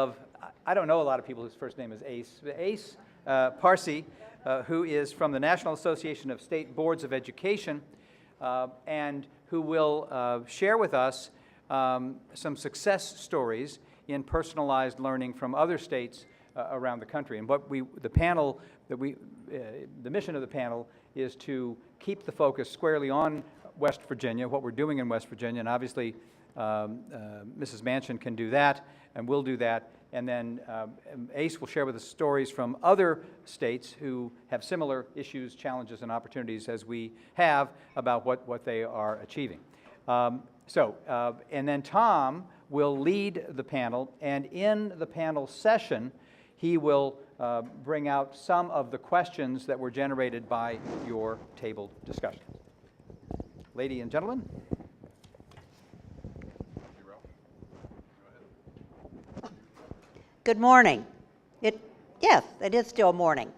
don't know a lot of people whose first name is Ace. Ace Parsi, who is from the National Association of State Boards of Education, and who will share with us some success stories in personalized learning from other states around the country. And the mission of the panel is to keep the focus squarely on West Virginia, what we're doing in West Virginia, and obviously Mrs. Manchin can do that, and we'll do that. And then Ace will share with us stories from other states who have similar issues, challenges, and opportunities as we have about what they are achieving. And then Tom will lead the panel, and in the panel session, he will bring out some of the questions that were generated by your table discussion. Ladies and gentlemen. Good morning. Yes, it is still morning.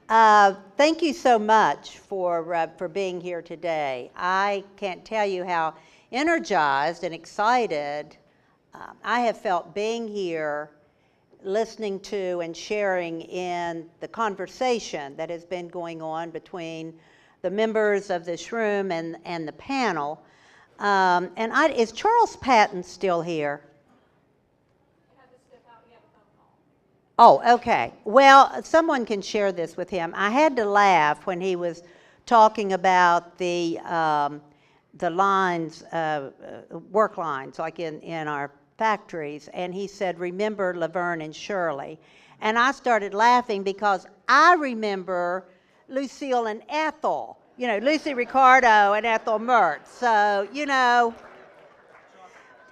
Thank you so much for being here today. I can't tell you how energized and excited I have felt being here, listening to and sharing in the conversation that has been going on between the members of this room and the panel. Is Charles Patton still here? Oh, okay. Well, someone can share this with him. I had to laugh when he was talking about the lines, work lines, like in our factories, and he said, remember Laverne and Shirley. And I started laughing because I remember Lucille and Ethel, Lucy Ricardo and Ethel Mertz. So,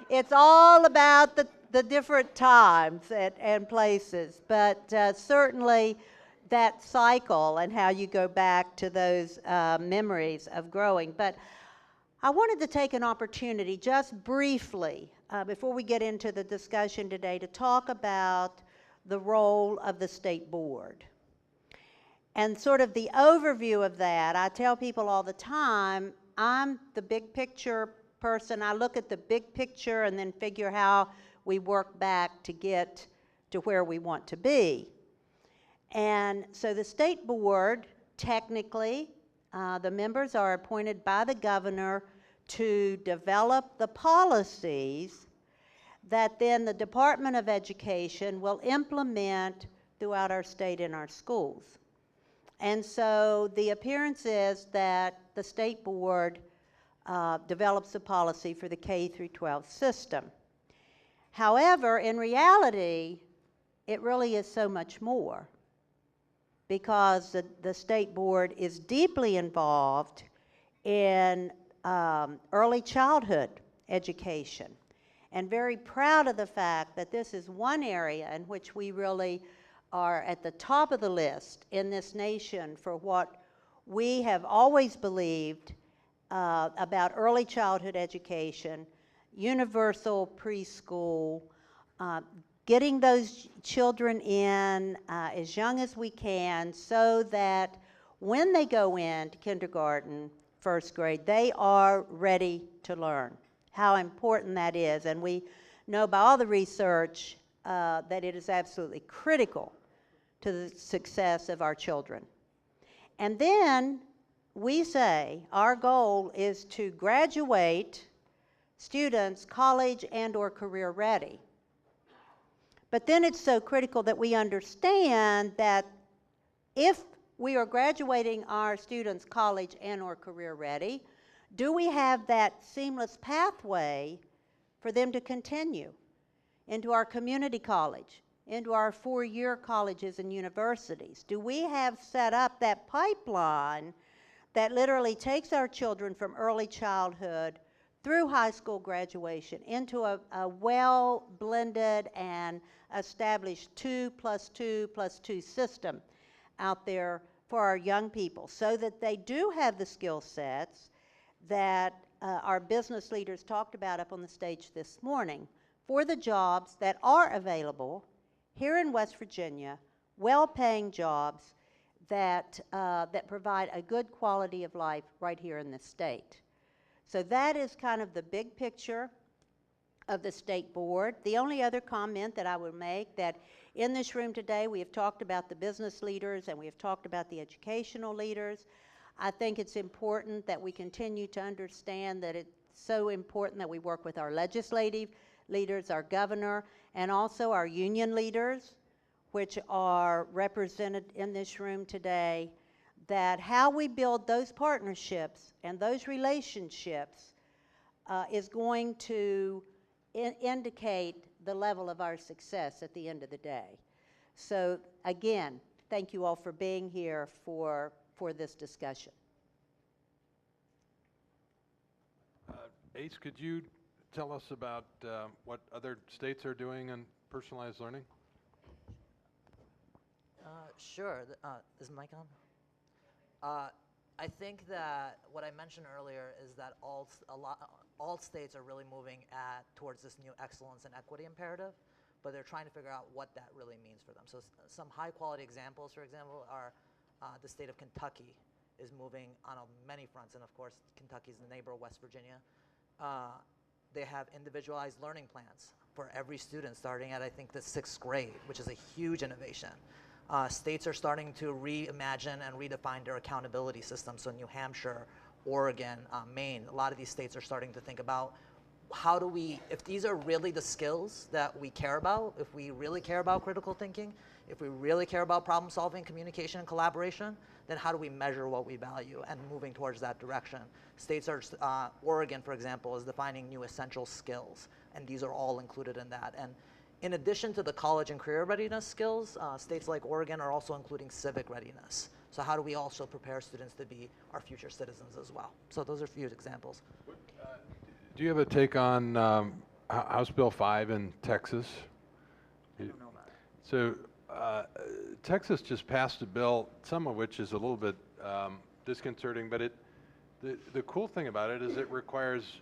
it's all about the different times and places, but certainly that cycle and how you go back to those memories of growing. But I wanted to take an opportunity just briefly before we get into the discussion today to talk about the role of the state board. And sort of the overview of that, I tell people all the time, I'm the big picture person. I look at the big picture and then figure how we work back to get to where we want to be. And so the state board, technically, the members are appointed by the governor to develop the policies that then the Department of Education will implement throughout our state and our schools. And so the appearance is that the state board develops a policy for the K through 12 system. However, in reality, it really is so much more, because the state board is deeply involved in early childhood education, and very proud of the fact that this is one area in which we really are at the top of the list in this nation for what we have always believed about early childhood education, universal preschool, getting those children in as young as we can so that when they go into kindergarten, first grade, they are ready to learn. How important that is. And we know by all the research that it is absolutely critical to the success of our children. And then we say our goal is to graduate students college and or career ready. But then it's so critical that we understand that if we are graduating our students college and or career ready, do we have that seamless pathway for them to continue into our community college, into our four-year colleges and universities? Do we have set up that pipeline that literally takes our children from early childhood through high school graduation into a well-blended and established 2+2+2 system out there for our young people, so that they do have the skill sets that our business leaders talked about up on the stage this morning for the jobs that are available here in West Virginia, well-paying jobs that, that provide a good quality of life right here in this state. So that is kind of the big picture of the state board. The only other comment that I would make, that in this room today we have talked about the business leaders and we have talked about the educational leaders. I think it's important that we continue to understand that it's so important that we work with our legislative leaders, our governor, and also our union leaders, which are represented in this room today, that how we build those partnerships and those relationships is going to indicate the level of our success at the end of the day. So again, thank you all for being here for this discussion. Ace, could you tell us about what other states are doing in personalized learning? Sure. Is mic on? I think that what I mentioned earlier is that all states are really moving towards this new excellence and equity imperative, but they're trying to figure out what that really means for them. So some high quality examples, for example, are the state of Kentucky is moving on many fronts, and of course Kentucky is the neighbor of West Virginia. They have individualized learning plans for every student starting at, I think, the 6th grade, which is a huge innovation. States are starting to reimagine and redefine their accountability system. So New Hampshire, Oregon, Maine, a lot of these states are starting to think about how do we, if these are really the skills that we care about, if we really care about critical thinking, if we really care about problem solving, communication, and collaboration, then how do we measure what we value and moving towards that direction? States are, Oregon, for example, is defining new essential skills, and these are all included in that. And in addition to the college and career readiness skills, states like Oregon are also including civic readiness. So how do we also prepare students to be our future citizens as well? So those are a few examples. Do you have a take on House Bill 5 in Texas? I don't know about it. So Texas just passed a bill, some of which is a little bit disconcerting, but the cool thing about it is it requires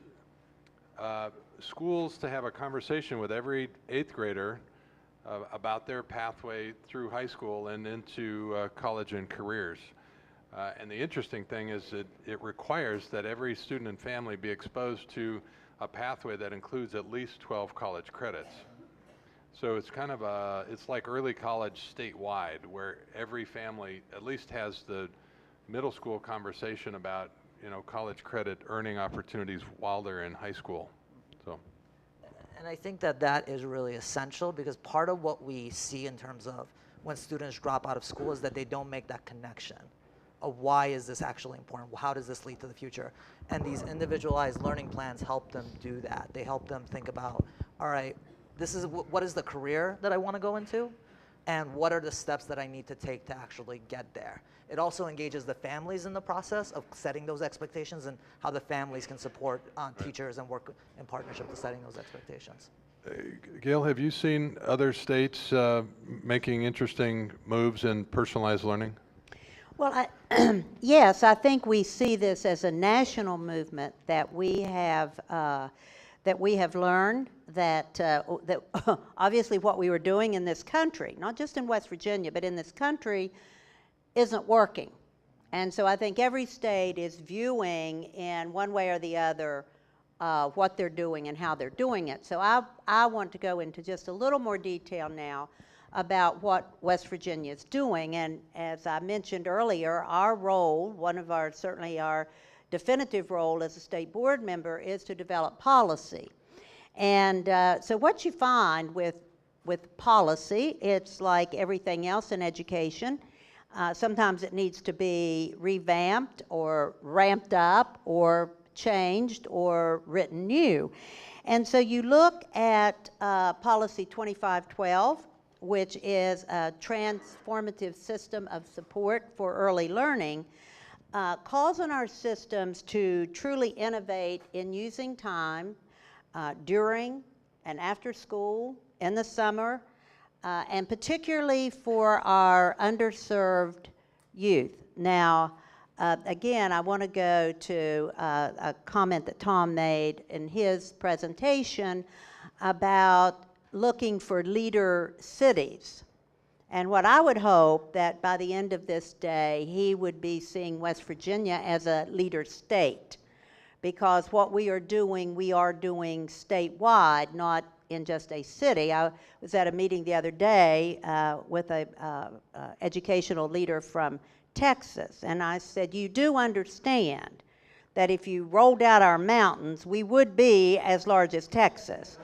schools to have a conversation with every 8th grader about their pathway through high school and into college and careers. And the interesting thing is that it requires that every student and family be exposed to a pathway that includes at least 12 college credits. So it's kind of it's like early college statewide, where every family at least has the middle school conversation about, you know, college credit earning opportunities while they're in high school. So. And I think that that is really essential, because part of what we see in terms of when students drop out of school is that they don't make that connection of why is this actually important? How does this lead to the future? And these individualized learning plans help them do that. They help them think about, all right, this is what is the career that I want to go into, and what are the steps that I need to take to actually get there. It also engages the families in the process of setting those expectations, and how the families can support teachers and work in partnership to setting those expectations. Gail, have you seen other states making interesting moves in personalized learning? Well, yes, I think we see this as a national movement that we have learned that obviously what we were doing in this country, not just in West Virginia, but in this country, isn't working. And so I think every state is viewing in one way or the other what they're doing and how they're doing it. So I want to go into just a little more detail now about what West Virginia is doing. And as I mentioned earlier, our role, one of our, certainly our definitive role as a state board member, is to develop policy. And so what you find with policy, it's like everything else in education. Sometimes it needs to be revamped or ramped up or changed or written new. And so you look at Policy 2512, which is a transformative system of support for early learning, calls on our systems to truly innovate in using time during and after school, in the summer, and particularly for our underserved youth. Now, again, I want to go to a comment that Tom made in his presentation about looking for leader cities. And what I would hope that by the end of this day, he would be seeing West Virginia as a leader state, because what we are doing statewide, not in just a city. I was at a meeting the other day with a educational leader from Texas, and I said, you do understand that if you rolled out our mountains, we would be as large as Texas.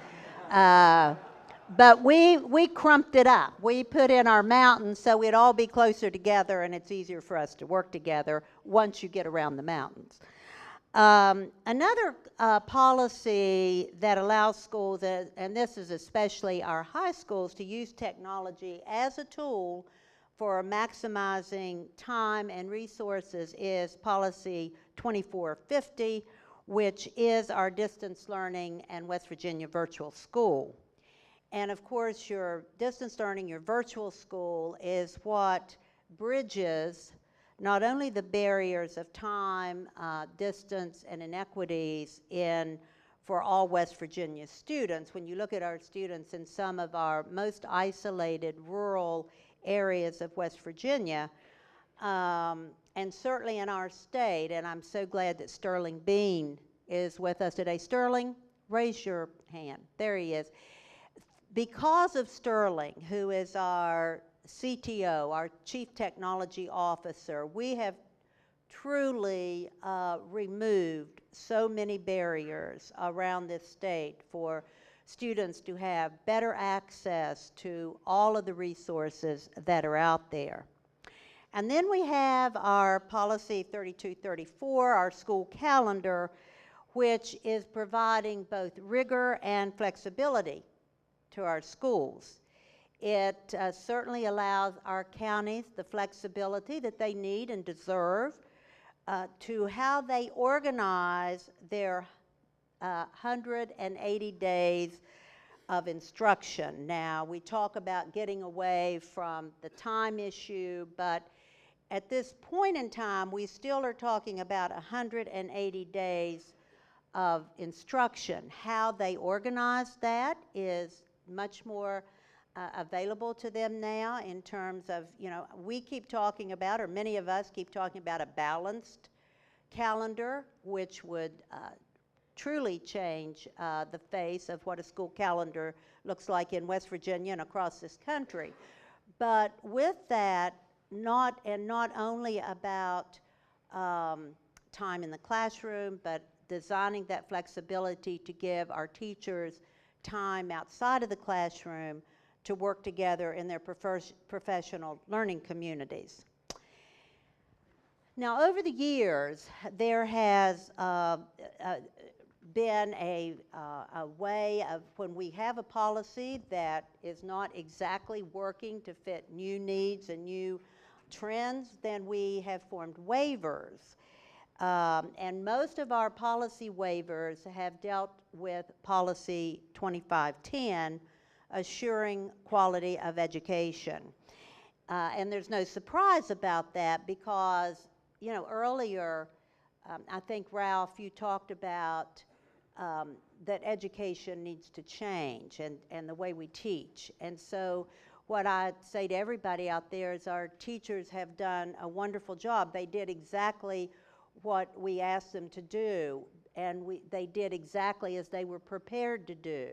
But we crumped it up. We put in our mountains so we'd all be closer together, and it's easier for us to work together once you get around the mountains. Another policy that allows schools, and this is especially our high schools, to use technology as a tool for maximizing time and resources is Policy 2450, which is our distance learning and West Virginia virtual school. And of course, your distance learning, your virtual school, is what bridges not only the barriers of time, distance, and inequities for all West Virginia students. When you look at our students in some of our most isolated rural areas of West Virginia, and certainly in our state, and I'm so glad that Sterling Bean is with us today. Sterling, raise your hand. There he is. Because of Sterling, who is our CTO, our Chief Technology Officer, we have truly removed so many barriers around this state for students to have better access to all of the resources that are out there. And then we have our Policy 3234, our school calendar, which is providing both rigor and flexibility to our schools. It certainly allows our counties the flexibility that they need and deserve to how they organize their 180 days of instruction. Now, we talk about getting away from the time issue, but at this point in time, we still are talking about 180 days of instruction. How they organize that is much more available to them now in terms of, you know, we keep talking about, or many of us keep talking about a balanced calendar, which would truly change the face of what a school calendar looks like in West Virginia and across this country. But with that, not only about time in the classroom, but designing that flexibility to give our teachers time outside of the classroom to work together in their professional learning communities. Now, over the years, there has been a way of when we have a policy that is not exactly working to fit new needs and new trends, then we have formed waivers. And most of our policy waivers have dealt with Policy 2510, assuring quality of education. And there's no surprise about that because, you know, earlier, I think, Ralph, you talked about that education needs to change and the way we teach. And so what I'd say to everybody out there is our teachers have done a wonderful job. They did exactly what we asked them to do, and they did exactly as they were prepared to do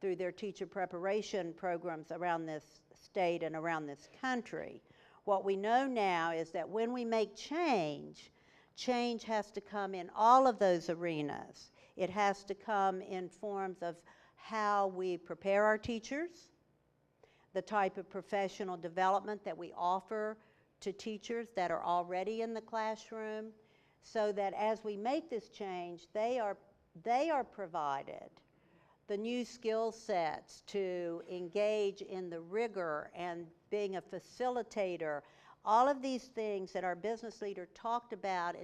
through their teacher preparation programs around this state and around this country. What we know now is that when we make change, change has to come in all of those arenas. It has to come in forms of how we prepare our teachers, the type of professional development that we offer to teachers that are already in the classroom, so that as we make this change, they are provided the new skill sets to engage in the rigor and being a facilitator, all of these things that our business leader talked about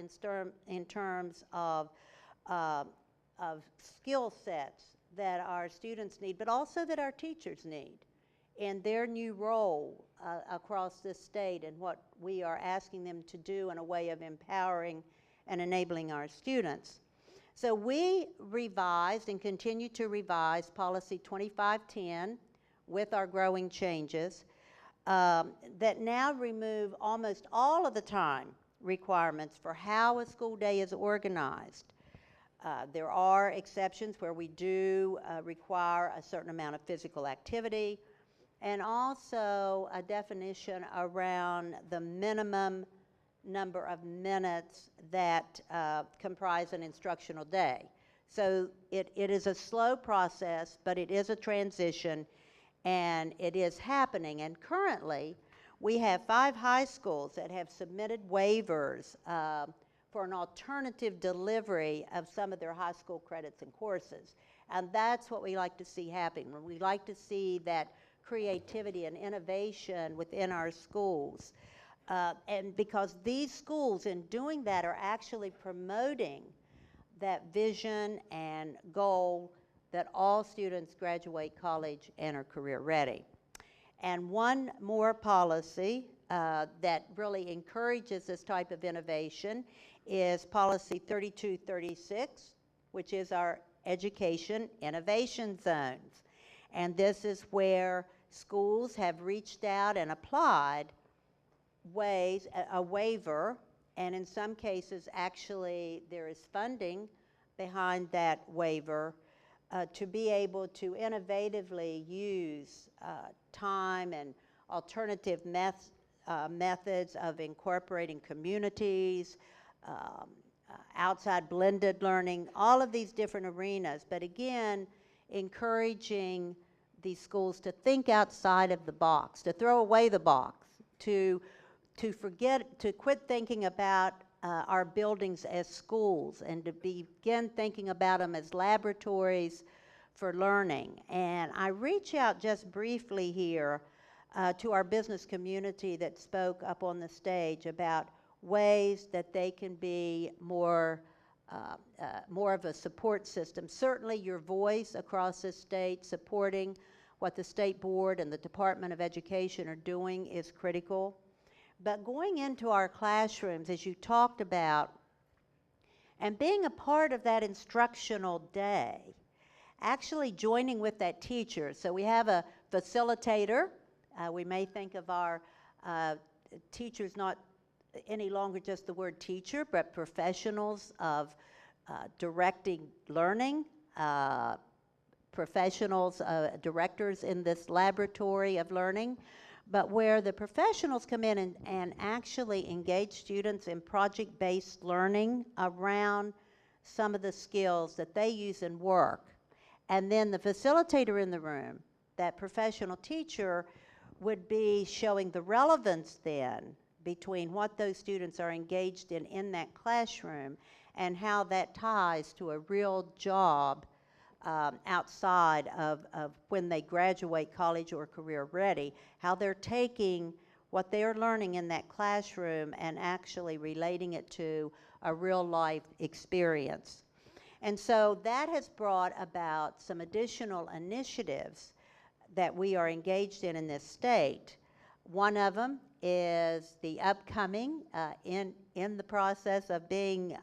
in terms of skill sets that our students need, but also that our teachers need in their new role across this state and what we are asking them to do in a way of empowering and enabling our students. So we revised and continue to revise Policy 2510 with our growing changes that now remove almost all of the time requirements for how a school day is organized. There are exceptions where we do require a certain amount of physical activity, and also a definition around the minimum number of minutes that comprise an instructional day. So it is a slow process, but it is a transition, and it is happening. And currently, we have 5 high schools that have submitted waivers for an alternative delivery of some of their high school credits and courses. And that's what we like to see happen. We like to see that creativity and innovation within our schools. And because these schools, in doing that, are actually promoting that vision and goal that all students graduate college and are career ready. And one more policy that really encourages this type of innovation is Policy 3236, which is our education innovation zones. And this is where schools have reached out and applied a waiver, and in some cases actually there is funding behind that waiver to be able to innovatively use time and alternative methods of incorporating communities, outside blended learning, all of these different arenas, but again, encouraging these schools to think outside of the box, to throw away the box, to quit thinking about our buildings as schools and to begin thinking about them as laboratories for learning. And I reach out just briefly here to our business community that spoke up on the stage about ways that they can be more of a support system. Certainly your voice across the state supporting what the State Board and the Department of Education are doing is critical. But going into our classrooms, as you talked about, and being a part of that instructional day, actually joining with that teacher. So we have a facilitator. We may think of our teachers not any longer just the word teacher, but professionals of directing learning, professionals, directors in this laboratory of learning, but where the professionals come in and actually engage students in project-based learning around some of the skills that they use in work. And then the facilitator in the room, that professional teacher, would be showing the relevance then between what those students are engaged in that classroom and how that ties to a real job outside of when they graduate college or career ready, how they're taking what they're learning in that classroom and actually relating it to a real life experience. And so that has brought about some additional initiatives that we are engaged in this state. One of them is the upcoming, in the process of being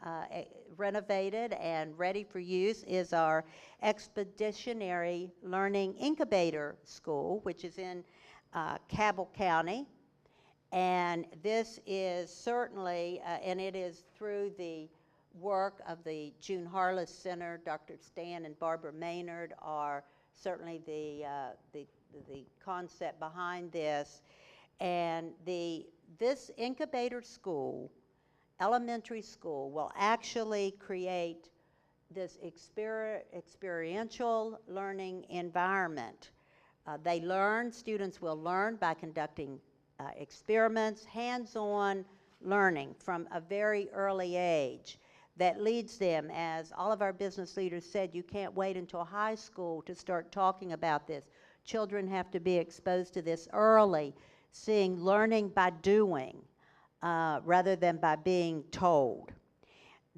renovated and ready for use, is our Expeditionary Learning Incubator School, which is in Cabell County. And this is certainly, and it is through the work of the June Harless Center. Dr. Stan and Barbara Maynard are certainly the concept behind this. And this incubator school, elementary school, will actually create this experiential learning environment. Students will learn by conducting experiments, hands-on learning from a very early age that leads them, as all of our business leaders said, you can't wait until high school to start talking about this. Children have to be exposed to this early, seeing learning by doing rather than by being told.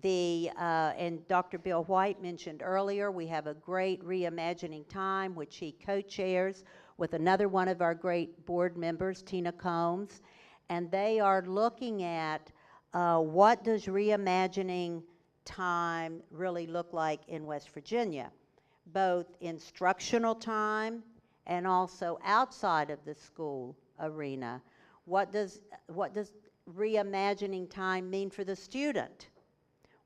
And Dr. Bill White mentioned earlier, we have a great Reimagining Time, which he co-chairs with another one of our great board members, Tina Combs, and they are looking at what does reimagining time really look like in West Virginia, both instructional time and also outside of the school arena. What does reimagining time mean for the student?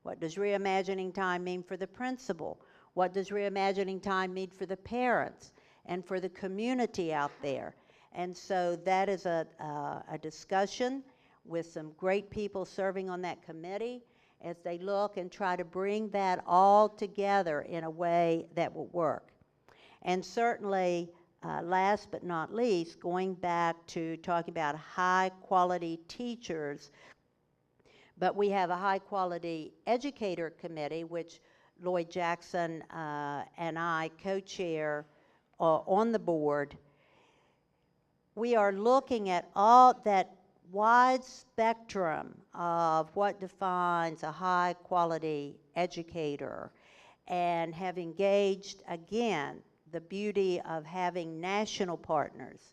What does reimagining time mean for the principal? What does reimagining time mean for the parents and for the community out there? And so that is a discussion with some great people serving on that committee as they look and try to bring that all together in a way that will work. And certainly, last but not least, going back to talking about high-quality teachers, but we have a high-quality educator committee, which Lloyd Jackson and I co-chair on the board. We are looking at all that wide spectrum of what defines a high-quality educator and have engaged, again, the beauty of having national partners,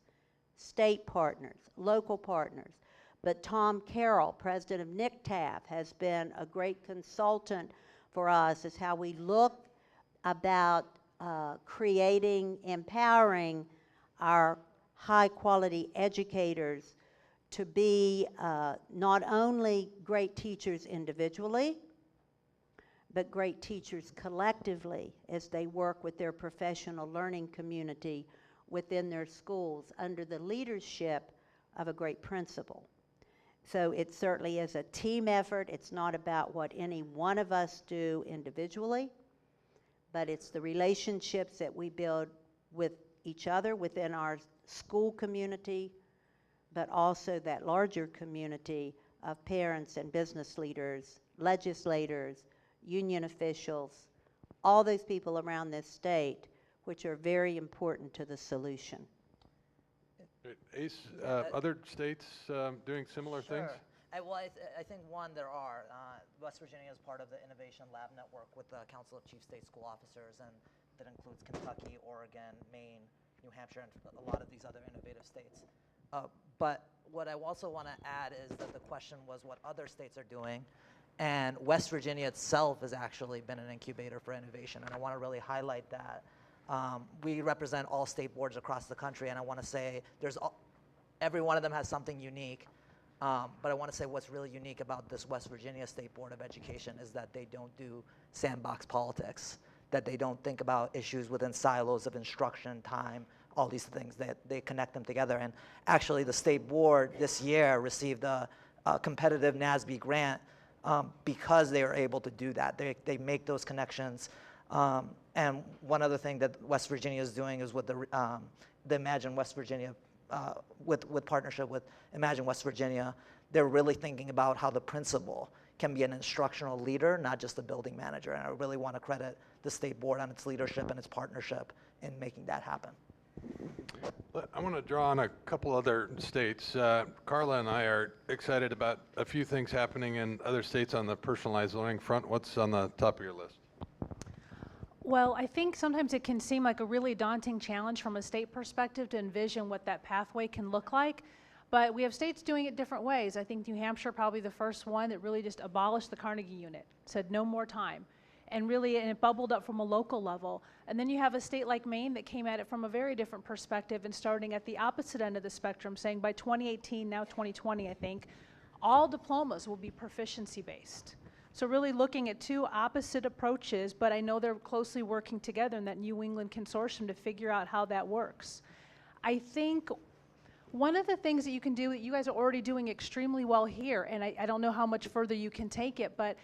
state partners, local partners. But Tom Carroll, president of NICTAF, has been a great consultant for us as how we look about creating, empowering our high-quality educators to be not only great teachers individually, but great teachers collectively as they work with their professional learning community within their schools under the leadership of a great principal. So it certainly is a team effort. It's not about what any one of us do individually, but it's the relationships that we build with each other within our school community, but also that larger community of parents and business leaders, legislators, union officials, all those people around this state, which are very important to the solution. Ace, other states doing similar things? Well, I think one, there are. West Virginia is part of the Innovation Lab Network with the Council of Chief State School Officers, and that includes Kentucky, Oregon, Maine, New Hampshire, and a lot of these other innovative states. But what I also want to add is that the question was what other states are doing. And West Virginia itself has actually been an incubator for innovation, and I want to really highlight that. We represent all state boards across the country, and I want to say every one of them has something unique. But I want to say what's really unique about this West Virginia State Board of Education is that they don't do sandbox politics, that they don't think about issues within silos of instruction, time, all these things, that they connect them together. And actually the state board this year received a competitive NASB grant because they are able to do that. They make those connections. And one other thing that West Virginia is doing is with the Imagine West Virginia, with partnership with Imagine West Virginia, they're really thinking about how the principal can be an instructional leader, not just a building manager. And I really want to credit the state board on its leadership and its partnership in making that happen. I want to draw on a couple other states. Carla and I are excited about a few things happening in other states on the personalized learning front. What's on the top of your list? Well, I think sometimes it can seem like a really daunting challenge from a state perspective to envision what that pathway can look like. But we have states doing it different ways. I think New Hampshire probably the first one that really just abolished the Carnegie unit, said no more time. And it bubbled up from a local level. And then you have a state like Maine that came at it from a very different perspective and starting at the opposite end of the spectrum, saying by 2018, now 2020, I think, all diplomas will be proficiency based. So really looking at two opposite approaches, but I know they're closely working together in that New England consortium to figure out how that works. I think one of the things that you can do that you guys are already doing extremely well here, and I don't know how much further you can take it, but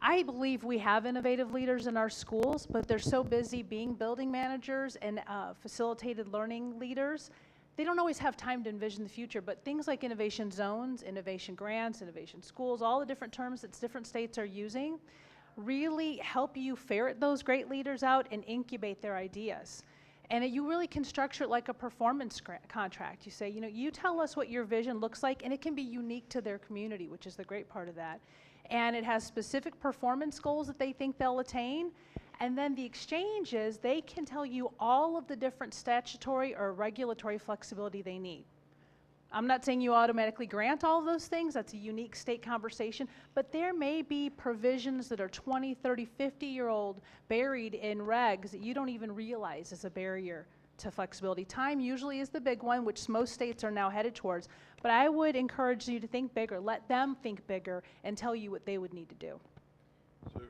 I believe we have innovative leaders in our schools, but they're so busy being building managers and facilitated learning leaders, they don't always have time to envision the future. But things like innovation zones, innovation grants, innovation schools, all the different terms that different states are using really help you ferret those great leaders out and incubate their ideas. And you really can structure it like a performance contract. You say, you tell us what your vision looks like, and it can be unique to their community, which is the great part of that. And it has specific performance goals that they think they'll attain. And then the exchange is they can tell you all of the different statutory or regulatory flexibility they need. I'm not saying you automatically grant all of those things. That's a unique state conversation. But there may be provisions that are 20, 30, 50-year-old buried in regs that you don't even realize is a barrier to flexibility. Time usually is the big one, which most states are now headed towards. But I would encourage you to think bigger. Let them think bigger and tell you what they would need to do. So,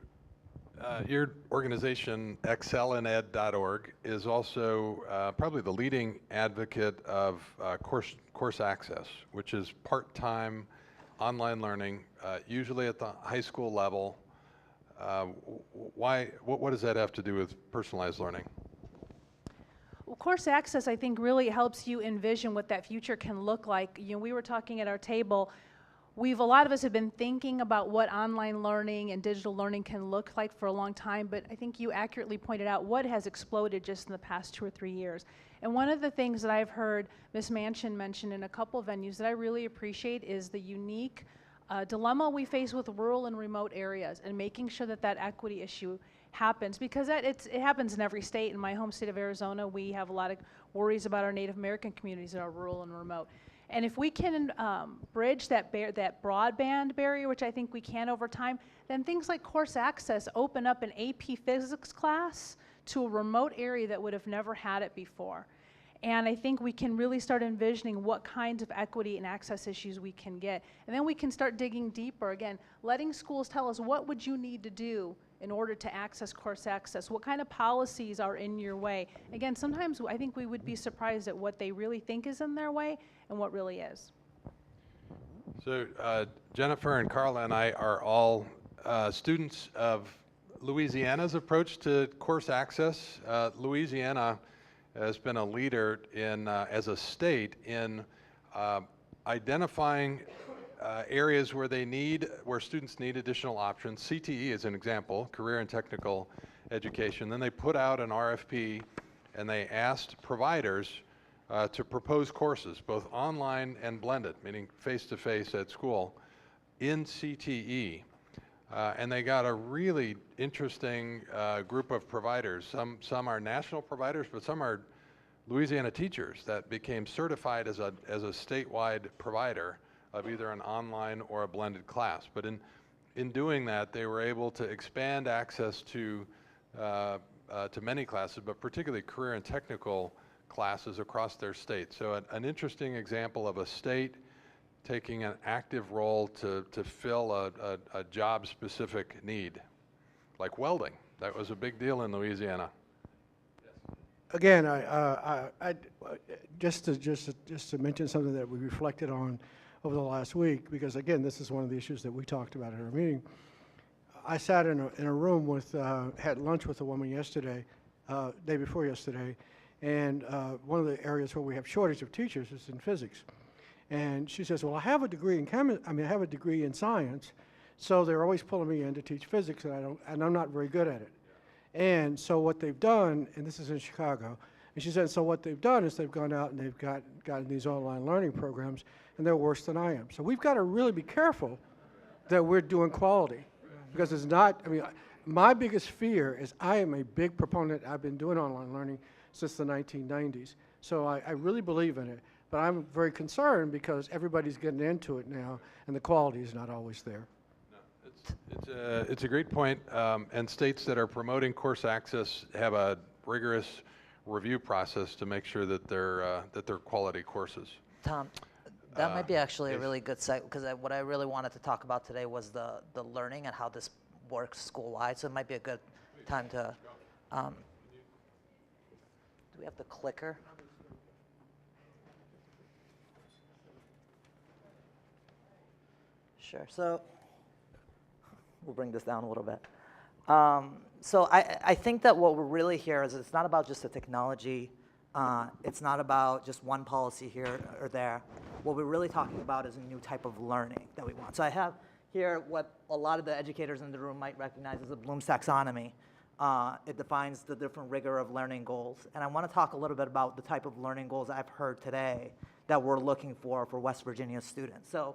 your organization, excelined.org, is also probably the leading advocate of course access, which is part-time online learning, usually at the high school level. What does that have to do with personalized learning? Well, course access, I think, really helps you envision what that future can look like. We were talking at our table. A lot of us have been thinking about what online learning and digital learning can look like for a long time, but I think you accurately pointed out what has exploded just in the past 2 or 3 years. And one of the things that I've heard Ms. Manchin mention in a couple of venues that I really appreciate is the unique dilemma we face with rural and remote areas and making sure that that equity issue happens, because it happens in every state. In my home state of Arizona, we have a lot of worries about our Native American communities that are rural and remote. And if we can bridge that broadband barrier, which I think we can over time, then things like course access open up an AP physics class to a remote area that would have never had it before. And I think we can really start envisioning what kinds of equity and access issues we can get. And then we can start digging deeper, again, letting schools tell us what would you need to do in order to access course access? What kind of policies are in your way? Again, sometimes I think we would be surprised at what they really think is in their way and what really is. So Jennifer and Carla and I are all students of Louisiana's approach to course access. Louisiana has been a leader in, as a state, in identifying areas where students need additional options. CTE is an example, career and technical education. Then they put out an RFP and they asked providers to propose courses, both online and blended, meaning face-to-face at school, in CTE. And they got a really interesting group of providers. Some are national providers, but some are Louisiana teachers that became certified as a statewide provider of either an online or a blended class. But in doing that, they were able to expand access to to many classes, but particularly career and technical classes across their state. So an interesting example of a state taking an active role to fill a job-specific need, like welding. That was a big deal in Louisiana. Again, just to mention something that we reflected on over the last week, because again, this is one of the issues that we talked about at our meeting. I sat in a room with, had lunch with a woman yesterday, day before yesterday, and one of the areas where we have shortage of teachers is in physics. And she says, well, I have a degree in I have a degree in science, so they're always pulling me in to teach physics, and I'm not very good at it. And so what they've done, and this is in Chicago, and she said, so what they've done is they've gone out and they've gotten these online learning programs, and they're worse than I am. So we've got to really be careful that we're doing quality, because it's not, I mean, my biggest fear is I am a big proponent. I've been doing online learning since the 1990s, so I really believe in it. But I'm very concerned because everybody's getting into it now, and the quality is not always there. It's a great point, and states that are promoting course access have a rigorous review process to make sure that they're quality courses. Tom, that might be actually a really good site, because what I really wanted to talk about today was the learning and how this works school-wide, so it might be a good time to, do we have the clicker? Sure, so we'll bring this down a little bit. So I think that what we're really here is it's not about just the technology. It's not about just one policy here or there. What we're really talking about is a new type of learning that we want. So I have here what a lot of the educators in the room might recognize as the Bloom's taxonomy. It defines the different rigor of learning goals. And I want to talk a little bit about the type of learning goals I've heard today that we're looking for West Virginia students. So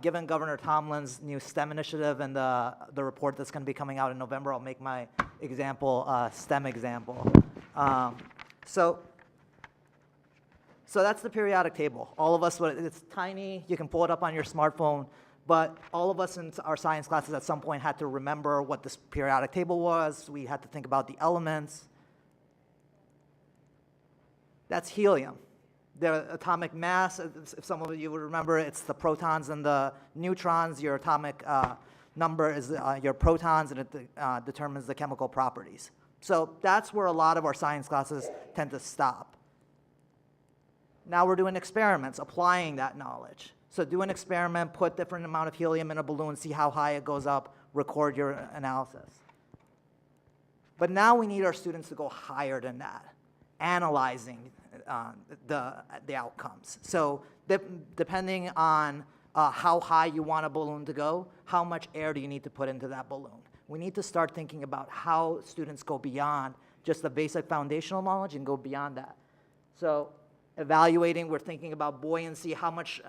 given Governor Tomblin's new STEM initiative and the report that's going to be coming out in November, I'll make my example STEM example. So that's the periodic table. All of us, it's tiny, you can pull it up on your smartphone, but all of us in our science classes at some point had to remember what this periodic table was. We had to think about the elements. That's helium. The atomic mass, if some of you would remember, it's the protons and the neutrons. Your atomic number is your protons, and it determines the chemical properties. So that's where a lot of our science classes tend to stop. Now we're doing experiments, applying that knowledge. So do an experiment, put different amount of helium in a balloon, see how high it goes up, record your analysis. But now we need our students to go higher than that, analyzing the outcomes. So depending on how high you want a balloon to go, how much air do you need to put into that balloon? We need to start thinking about how students go beyond just the basic foundational knowledge and go beyond that. So evaluating, we're thinking about buoyancy, how much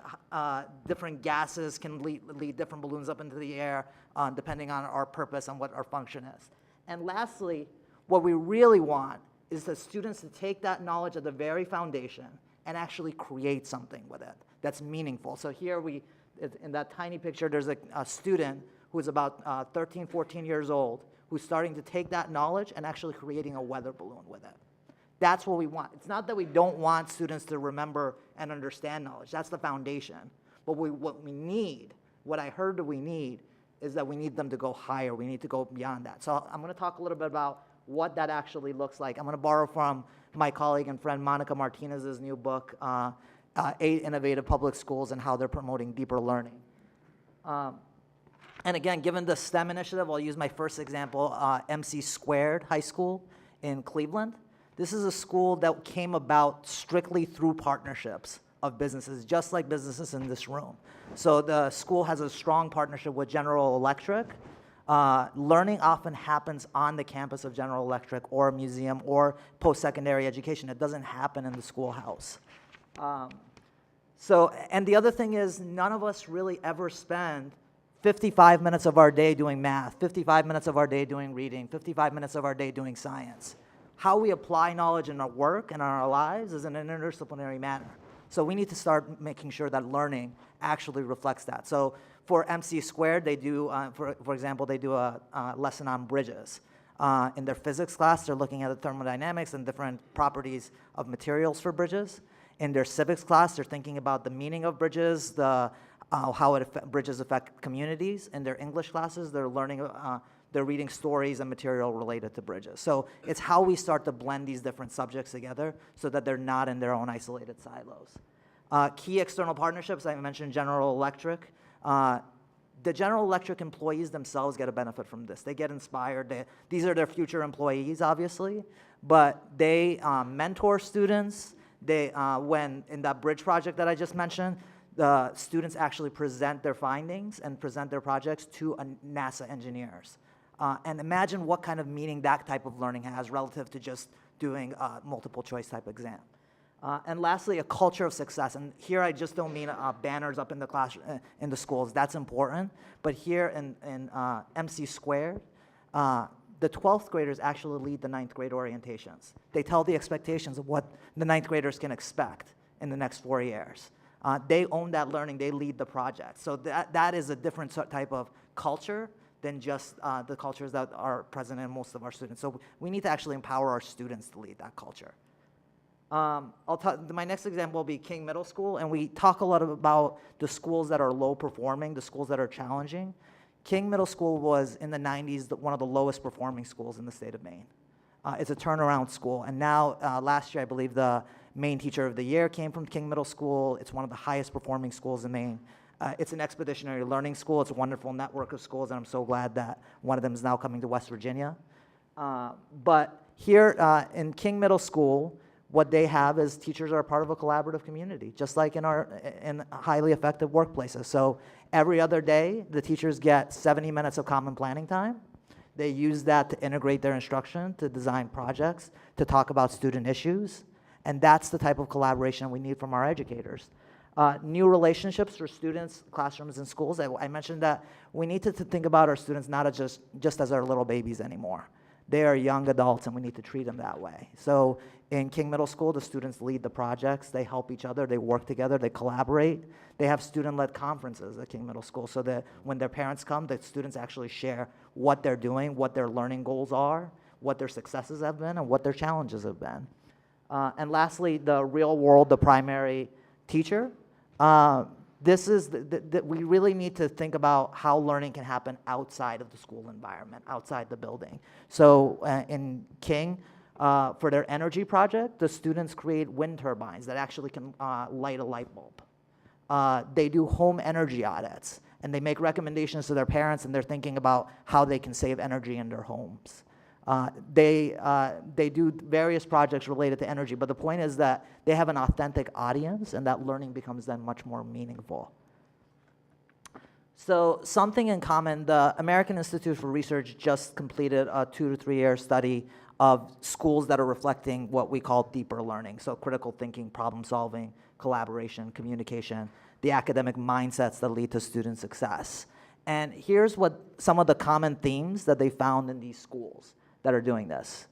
different gases can lead different balloons up into the air, depending on our purpose and what our function is. And lastly, what we really want is the students to take that knowledge at the very foundation and actually create something with it that's meaningful. So here in that tiny picture, there's a student who's about 13, 14 years old, who's starting to take that knowledge and actually creating a weather balloon with it. That's what we want. It's not that we don't want students to remember and understand knowledge. That's the foundation. But what we need, what I heard that we need, is that we need them to go higher. We need to go beyond that. So I'm going to talk a little bit about what that actually looks like. I'm going to borrow from my colleague and friend Monica Martinez's new book, 8 Innovative Public Schools and How They're Promoting Deeper Learning. And again, given the STEM initiative, I'll use my first example, MC Squared High School in Cleveland. This is a school that came about strictly through partnerships of businesses, just like businesses in this room. So the school has a strong partnership with General Electric. Learning often happens on the campus of General Electric or a museum or post-secondary education. It doesn't happen in the schoolhouse. And the other thing is, none of us really ever spend 55 minutes of our day doing math, 55 minutes of our day doing reading, 55 minutes of our day doing science. How we apply knowledge in our work and in our lives is in an interdisciplinary manner. So we need to start making sure that learning actually reflects that. So for MC Squared, they do, for example, they do a lesson on bridges. In their physics class, they're looking at the thermodynamics and different properties of materials for bridges. In their civics class, they're thinking about the meaning of bridges, how bridges affect communities. In their English classes, they're learning, they're reading stories and material related to bridges. So it's how we start to blend these different subjects together so that they're not in their own isolated silos. Key external partnerships, I mentioned General Electric. The General Electric employees themselves get a benefit from this. They get inspired. These are their future employees, obviously, but they mentor students. When in that bridge project that I just mentioned, the students actually present their findings and present their projects to NASA engineers. And imagine what kind of meaning that type of learning has relative to just doing a multiple choice type exam. And lastly, a culture of success. And here I just don't mean banners up in the class, in the schools. That's important. But here in MC Squared, the 12th graders actually lead the 9th grade orientations. They tell the expectations of what the 9th graders can expect in the next 4 years. They own that learning. They lead the project. So that is a different type of culture than just the cultures that are present in most of our students. So we need to actually empower our students to lead that culture. My next example will be King Middle School, and we talk a lot about the schools that are low performing, the schools that are challenging. King Middle School was, in the 90s, one of the lowest performing schools in the state of Maine. It's a turnaround school, and now, last year, I believe the Maine Teacher of the Year came from King Middle School. It's one of the highest performing schools in Maine. It's an expeditionary learning school. It's a wonderful network of schools, and I'm so glad that one of them is now coming to West Virginia. But here in King Middle School, what they have is teachers are a part of a collaborative community, just like in highly effective workplaces. So every other day, the teachers get 70 minutes of common planning time. They use that to integrate their instruction, to design projects, to talk about student issues. And that's the type of collaboration we need from our educators. New relationships for students, classrooms, and schools. I mentioned that we need to think about our students not as just as our little babies anymore. They are young adults, and we need to treat them that way. So in King Middle School, the students lead the projects. They help each other. They work together. They collaborate. They have student-led conferences at King Middle School so that when their parents come, the students actually share what they're doing, what their learning goals are, what their successes have been, and what their challenges have been. And lastly, the real world, the primary teacher. This is we really need to think about how learning can happen outside of the school environment, outside the building. So in King, for their energy project, the students create wind turbines that actually can light a light bulb. They do home energy audits, and they make recommendations to their parents, and they're thinking about how they can save energy in their homes. They do various projects related to energy, but the point is that they have an authentic audience, and that learning becomes then much more meaningful. So something in common, the American Institute for Research just completed a 2 to 3 year study of schools that are reflecting what we call deeper learning. So critical thinking, problem solving, collaboration, communication, the academic mindsets that lead to student success. And here's what some of the common themes that they found in these schools that are doing this.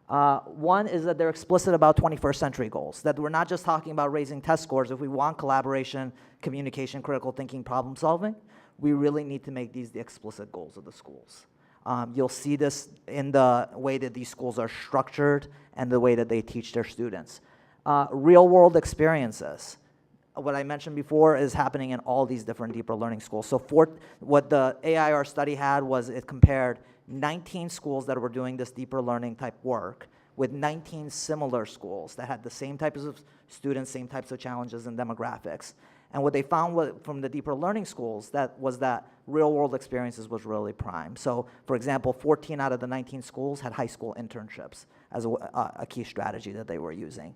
One is that they're explicit about 21st century goals, that we're not just talking about raising test scores. If we want collaboration, communication, critical thinking, problem solving, we really need to make these the explicit goals of the schools. You'll see this in the way that these schools are structured and the way that they teach their students. Real world experiences. What I mentioned before is happening in all these different deeper learning schools. So what the AIR study had was it compared 19 schools that were doing this deeper learning type work with 19 similar schools that had the same types of students, same types of challenges and demographics. And what they found from the deeper learning schools was that real world experiences was really prime. So for example, 14 out of the 19 schools had high school internships as a key strategy that they were using.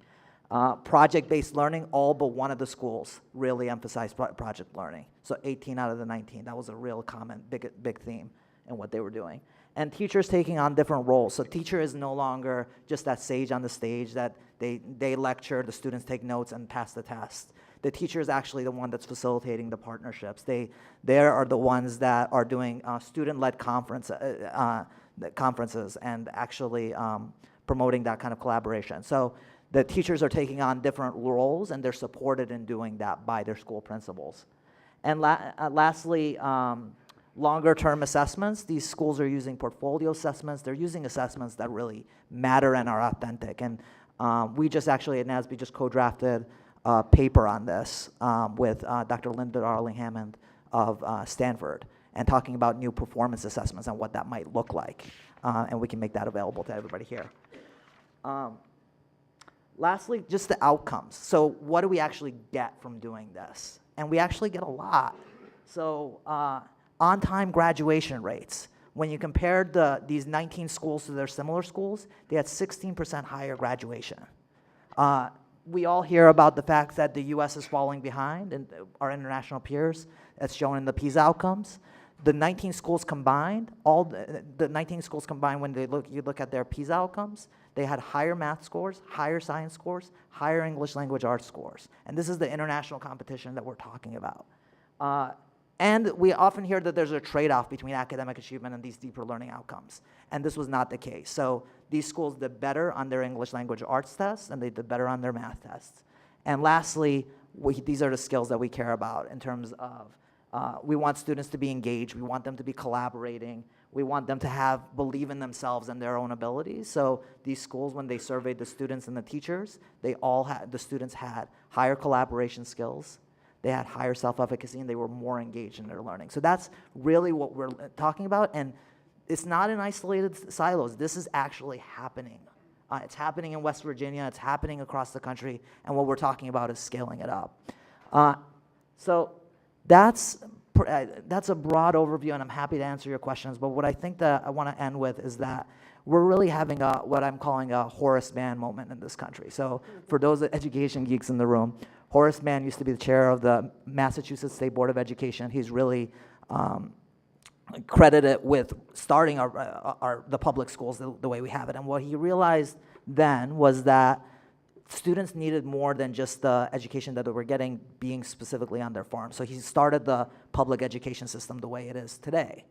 Project-based learning, all but one of the schools really emphasized project learning. So 18 out of the 19, that was a real common big theme in what they were doing. And teachers taking on different roles. So teacher is no longer just that sage on the stage that they lecture, the students take notes and pass the test. The teacher is actually the one that's facilitating the partnerships. They are the ones that are doing student-led conferences and actually promoting that kind of collaboration. So the teachers are taking on different roles, and they're supported in doing that by their school principals. And lastly, longer term assessments. These schools are using portfolio assessments. They're using assessments that really matter and are authentic. And we just actually at NASB just co-drafted a paper on this with Dr. Linda Darling-Hammond of Stanford, and talking about new performance assessments and what that might look like. And we can make that available to everybody here. Lastly, just the outcomes. So what do we actually get from doing this? And we actually get a lot. So on-time graduation rates. When you compared these 19 schools to their similar schools, they had 16% higher graduation. We all hear about the fact that the U.S. is falling behind and our international peers. That's shown in the PISA outcomes. The 19 schools combined, the 19 schools combined, when you look at their PISA outcomes, they had higher math scores, higher science scores, higher English language arts scores. And this is the international competition that we're talking about. And we often hear that there's a trade-off between academic achievement and these deeper learning outcomes. And this was not the case. So these schools did better on their English language arts tests, and they did better on their math tests. And lastly, these are the skills that we care about in terms of we want students to be engaged. We want them to be collaborating. We want them to believe in themselves and their own abilities. So these schools, when they surveyed the students and the teachers, the students had higher collaboration skills. They had higher self-efficacy, and they were more engaged in their learning. So that's really what we're talking about. And it's not in isolated silos. This is actually happening. It's happening in West Virginia. It's happening across the country. And what we're talking about is scaling it up. So that's a broad overview, and I'm happy to answer your questions. But what I think that I want to end with is that we're really having what I'm calling a Horace Mann moment in this country. So for those education geeks in the room, Horace Mann used to be the chair of the Massachusetts State Board of Education. He's really credited with starting the public schools the way we have it. And what he realized then was that students needed more than just the education that they were getting being specifically on their farm. So he started the public education system the way it is today.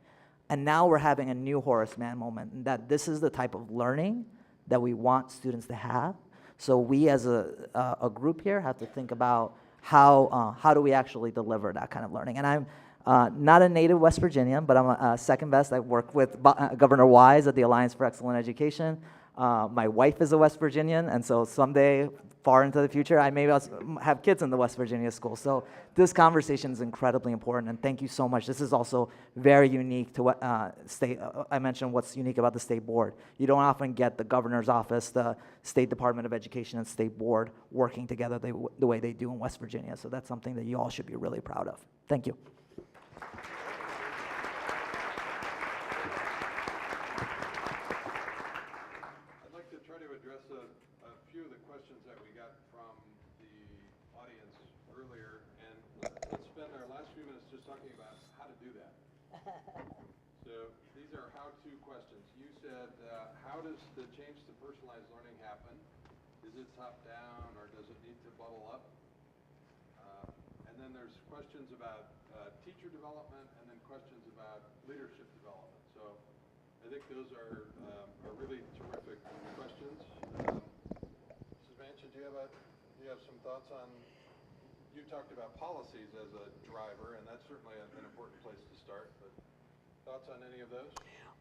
And now we're having a new Horace Mann moment, and that this is the type of learning that we want students to have. So we as a group here have to think about how do we actually deliver that kind of learning. And I'm not a native West Virginian, but I'm second best. I work with Governor Wise at the Alliance for Excellent Education. My wife is a West Virginian, and so someday, far into the future, I may have kids in the West Virginia school. So this conversation is incredibly important, and thank you so much. This is also very unique to what I mentioned what's unique about the State Board. You don't often get the governor's office, the State Department of Education, and State Board working together the way they do in West Virginia. So that's something that you all should be really proud of. Thank you. How does the change to personalized learning happen? Is it top-down, or does it need to bubble up? And then there's questions about teacher development, and then questions about leadership development. So I think those are really terrific questions. Mrs. Manchin, do you have some thoughts on? You talked about policies as a driver, and that's certainly an important place to start. But thoughts on any of those?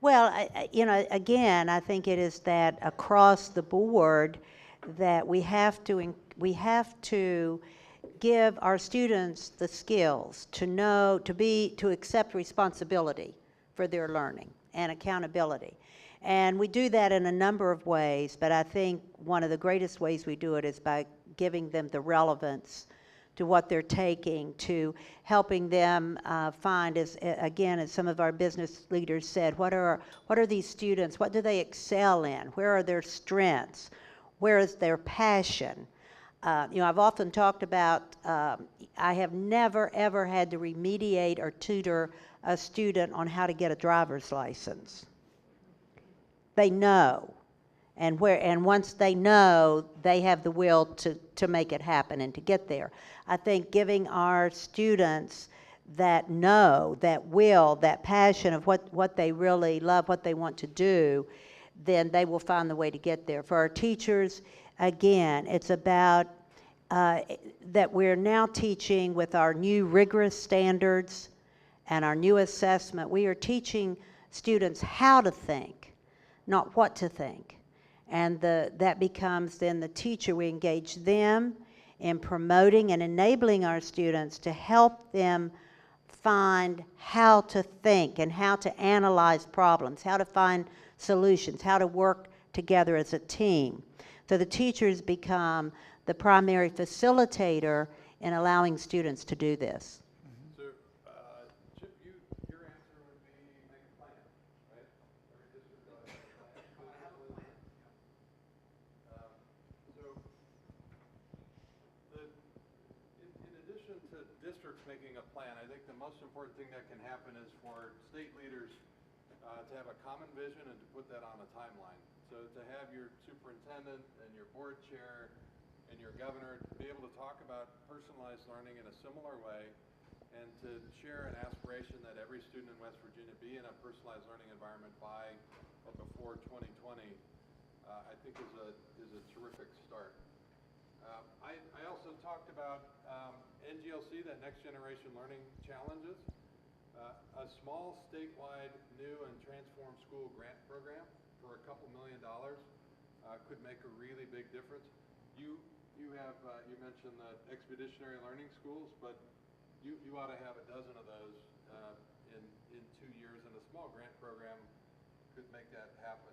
Well, again, I think it is that across the board that we have to give our students the skills to know, to accept responsibility for their learning and accountability. And we do that in a number of ways, but I think one of the greatest ways we do it is by giving them the relevance to what they're taking, to helping them find, as some of our business leaders said, what are these students, what do they excel in, where are their strengths, where is their passion? I've often talked about, I have never ever had to remediate or tutor a student on how to get a driver's license. They know. And once they know, they have the will to make it happen and to get there. I think giving our students that know, that will, that passion of what they really love, what they want to do, then they will find the way to get there. For our teachers, again, it's about that we're now teaching with our new rigorous standards and our new assessment, we are teaching students how to think, not what to think. And that becomes then the teacher. We engage them in promoting and enabling our students to help them find how to think and how to analyze problems, how to find solutions, how to work together as a team. So the teachers become the primary facilitator in allowing students to do this. So, Chip, your answer would be make a plan, right? Every district ought to have a plan. In addition to districts making a plan, I think the most important thing that can happen is for state leaders to have a common vision and to put that on a timeline. So to have your superintendent and your board chair and your governor to be able to talk about personalized learning in a similar way and to share an aspiration that every student in West Virginia be in a personalized learning environment by or before 2020, I think is a terrific start. I also talked about NGLC, that Next Generation Learning Challenges, a small statewide new and transformed school grant program for a couple $1 million could make a really big difference. You mentioned the expeditionary learning schools, but you ought to have a dozen of those in 2 years, and a small grant program could make that happen.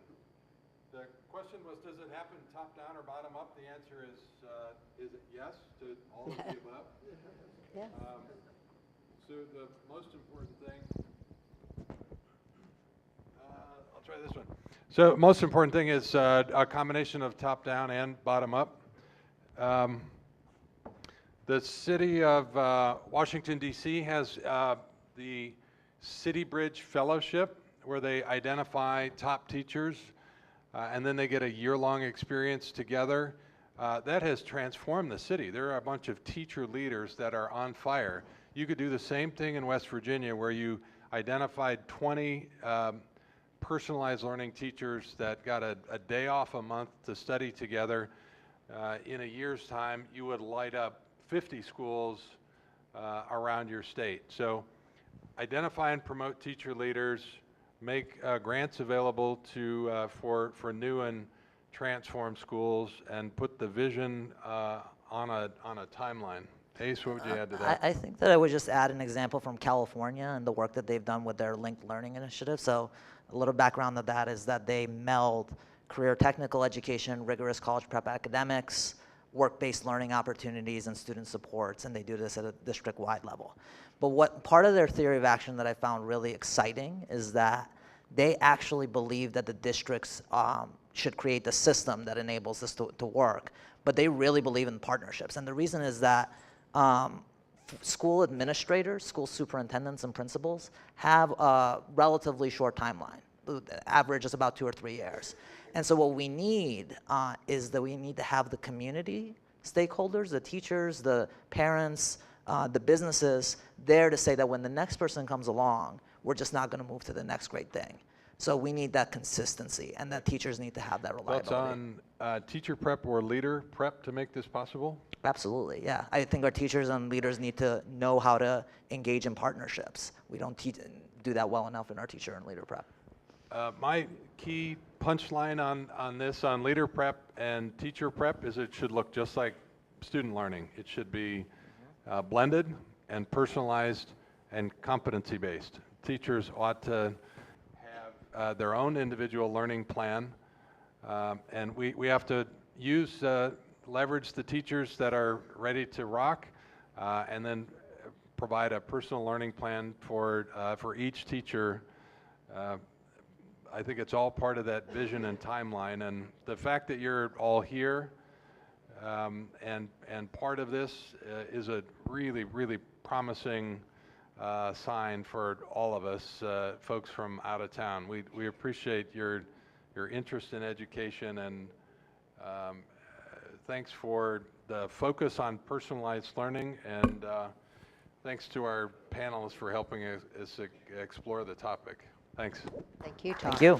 The question was, does it happen top down or bottom up? The answer is it yes to all of the above? Yeah. So the most important thing, I'll try this one. So most important thing is a combination of top down and bottom up. The city of Washington, D.C. has the City Bridge Fellowship, where they identify top teachers and then they get a year-long experience together. That has transformed the city. There are a bunch of teacher leaders that are on fire. You could do the same thing in West Virginia, where you identified 20 personalized learning teachers that got a day off a month to study together. In a year's time, you would light up 50 schools around your state. So identify and promote teacher leaders, make grants available to for new and transformed schools, and put the vision on a timeline. Ace, what would you add to that? I think that I would just add an example from California and the work that they've done with their linked learning initiative. So a little background of that is that they meld career technical education, rigorous college prep academics, work-based learning opportunities, and student supports, and they do this at a district-wide level. But what part of their theory of action that I found really exciting is that they actually believe that the districts should create the system that enables this to work, but they really believe in partnerships. And the reason is that school administrators, school superintendents, and principals have a relatively short timeline. The average is about 2 or 3 years. And so what we need is that we need to have the community stakeholders, the teachers, the parents, the businesses there to say that when the next person comes along, we're just not going to move to the next great thing. So we need that consistency, and that teachers need to have that reliability. Thoughts on teacher prep or leader prep to make this possible? Absolutely, yeah. I think our teachers and leaders need to know how to engage in partnerships. We don't do that well enough in our teacher and leader prep. My key punchline on this, on leader prep and teacher prep, is it should look just like student learning. It should be blended and personalized and competency-based. Teachers ought to have their own individual learning plan, and we have to leverage the teachers that are ready to rock, and then provide a personal learning plan for each teacher. I think it's all part of that vision and timeline, and the fact that you're all here and part of this is a really, really promising sign for all of us, folks from out of town. We appreciate your interest in education, and thanks for the focus on personalized learning, and thanks to our panelists for helping us explore the topic. Thanks. Thank you, Tom. Thank you.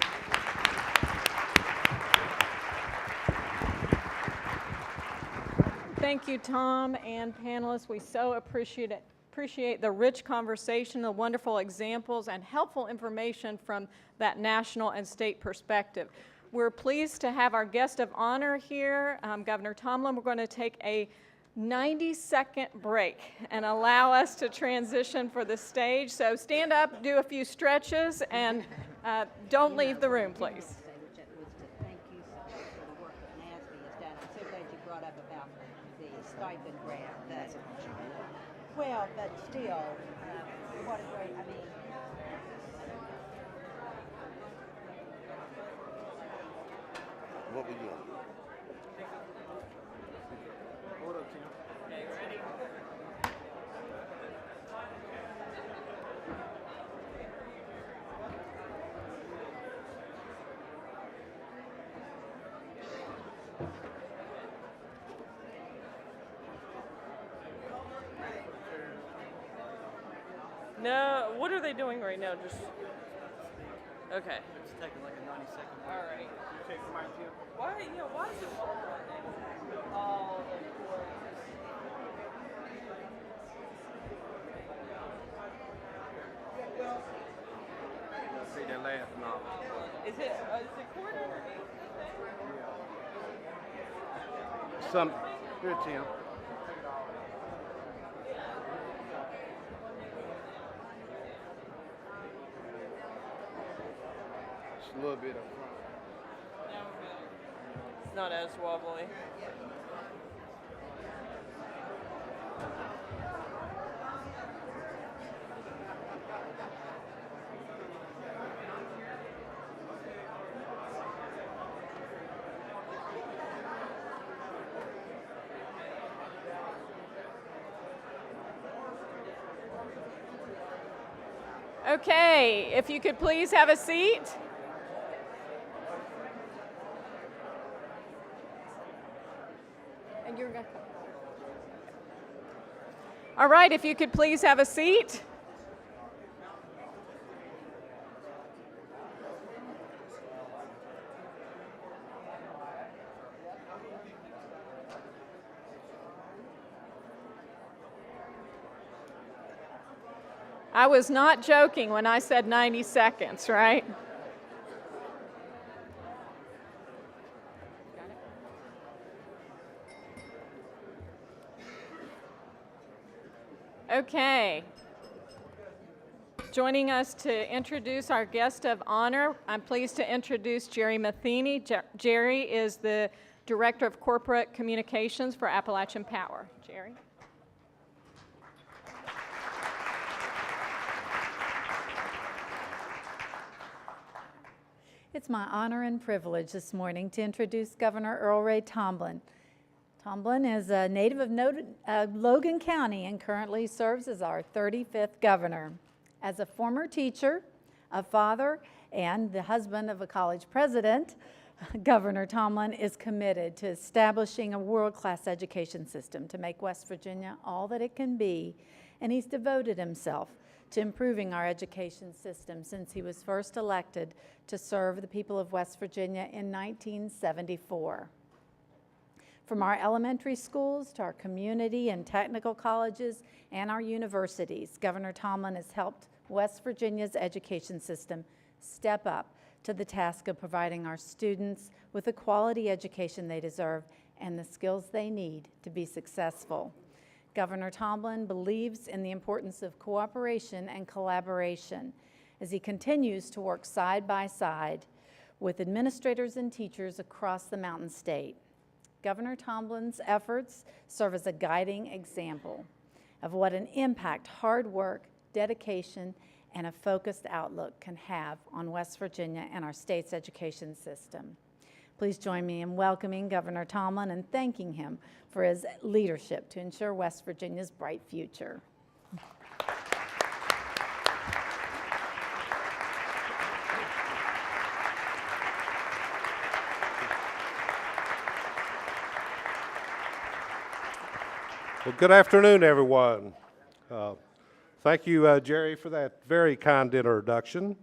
Thank you, Tom and panelists. We so appreciate appreciate the rich conversation, the wonderful examples, and helpful information from that national and state perspective. We're pleased to have our guest of honor here, Governor Tomblin. We're going to take a 90-second break and allow us to transition for the stage. So stand up, do a few stretches, and don't leave the room, please. Thank you so much for the work that NASB has done. I'm so glad you brought up about the stipend grant. Well, but still, what a great, I mean, what we doing? Hold up, Tim. Okay, ready? No, what are they doing right now? Just okay. It's taking like a 90-second. All right. Take my view. Why? Yeah. Why is it all running? Oh, of course. See that last now. Is it quarter? Some here, Tim. Just a little bit up front. It's not as wobbly. Okay, if you could please have a seat. And you're going to come. All right, if you could please have a seat. I was not joking when I said 90 seconds, right? Okay. Joining us to introduce our guest of honor, I'm pleased to introduce Jerry Matheny. Jerry is the Director of Corporate Communications for Appalachian Power. Jerry. It's my honor and privilege this morning to introduce Governor Earl Ray Tomblin. Tomblin is a native of Logan County and currently serves as our 35th governor. As a former teacher, a father, and the husband of a college president, Governor Tomblin is committed to establishing a world-class education system to make West Virginia all that it can be, and he's devoted himself to improving our education system since he was first elected to serve the people of West Virginia in 1974. From our elementary schools to our community and technical colleges and our universities, Governor Tomblin has helped West Virginia's education system step up to the task of providing our students with the quality education they deserve and the skills they need to be successful. Governor Tomblin believes in the importance of cooperation and collaboration as he continues to work side by side with administrators and teachers across the Mountain State. Governor Tomblin's efforts serve as a guiding example of what an impact hard work, dedication, and a focused outlook can have on West Virginia and our state's education system. Please join me in welcoming Governor Tomblin and thanking him for his leadership to ensure West Virginia's bright future. Well, good afternoon, everyone. Thank you, Jerry, for that very kind introduction.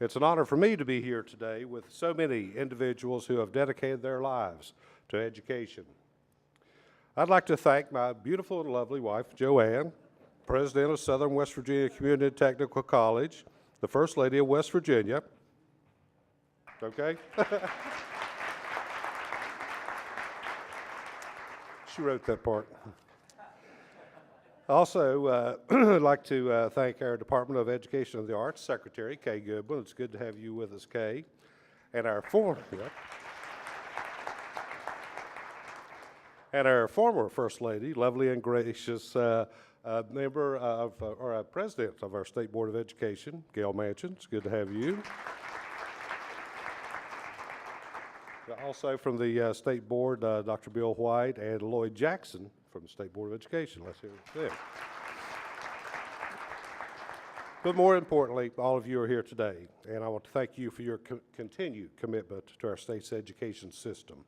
It's an honor for me to be here today with so many individuals who have dedicated their lives to education. I'd like to thank my beautiful and lovely wife, Joanne, President of Southern West Virginia Community and Technical College, the First Lady of West Virginia. Okay? She wrote that part. Also, I'd like to thank our Department of Education and the Arts Secretary, Kay Goodwin. It's good to have you with us, Kay. And our former First Lady, lovely and gracious member of, or President of our State Board of Education, Gail Manchin. It's good to have you. Also from the State Board, Dr. Bill White and Lloyd Jackson from the State Board of Education. Let's hear them. But more importantly, all of you are here today, and I want to thank you for your continued commitment to our state's education system.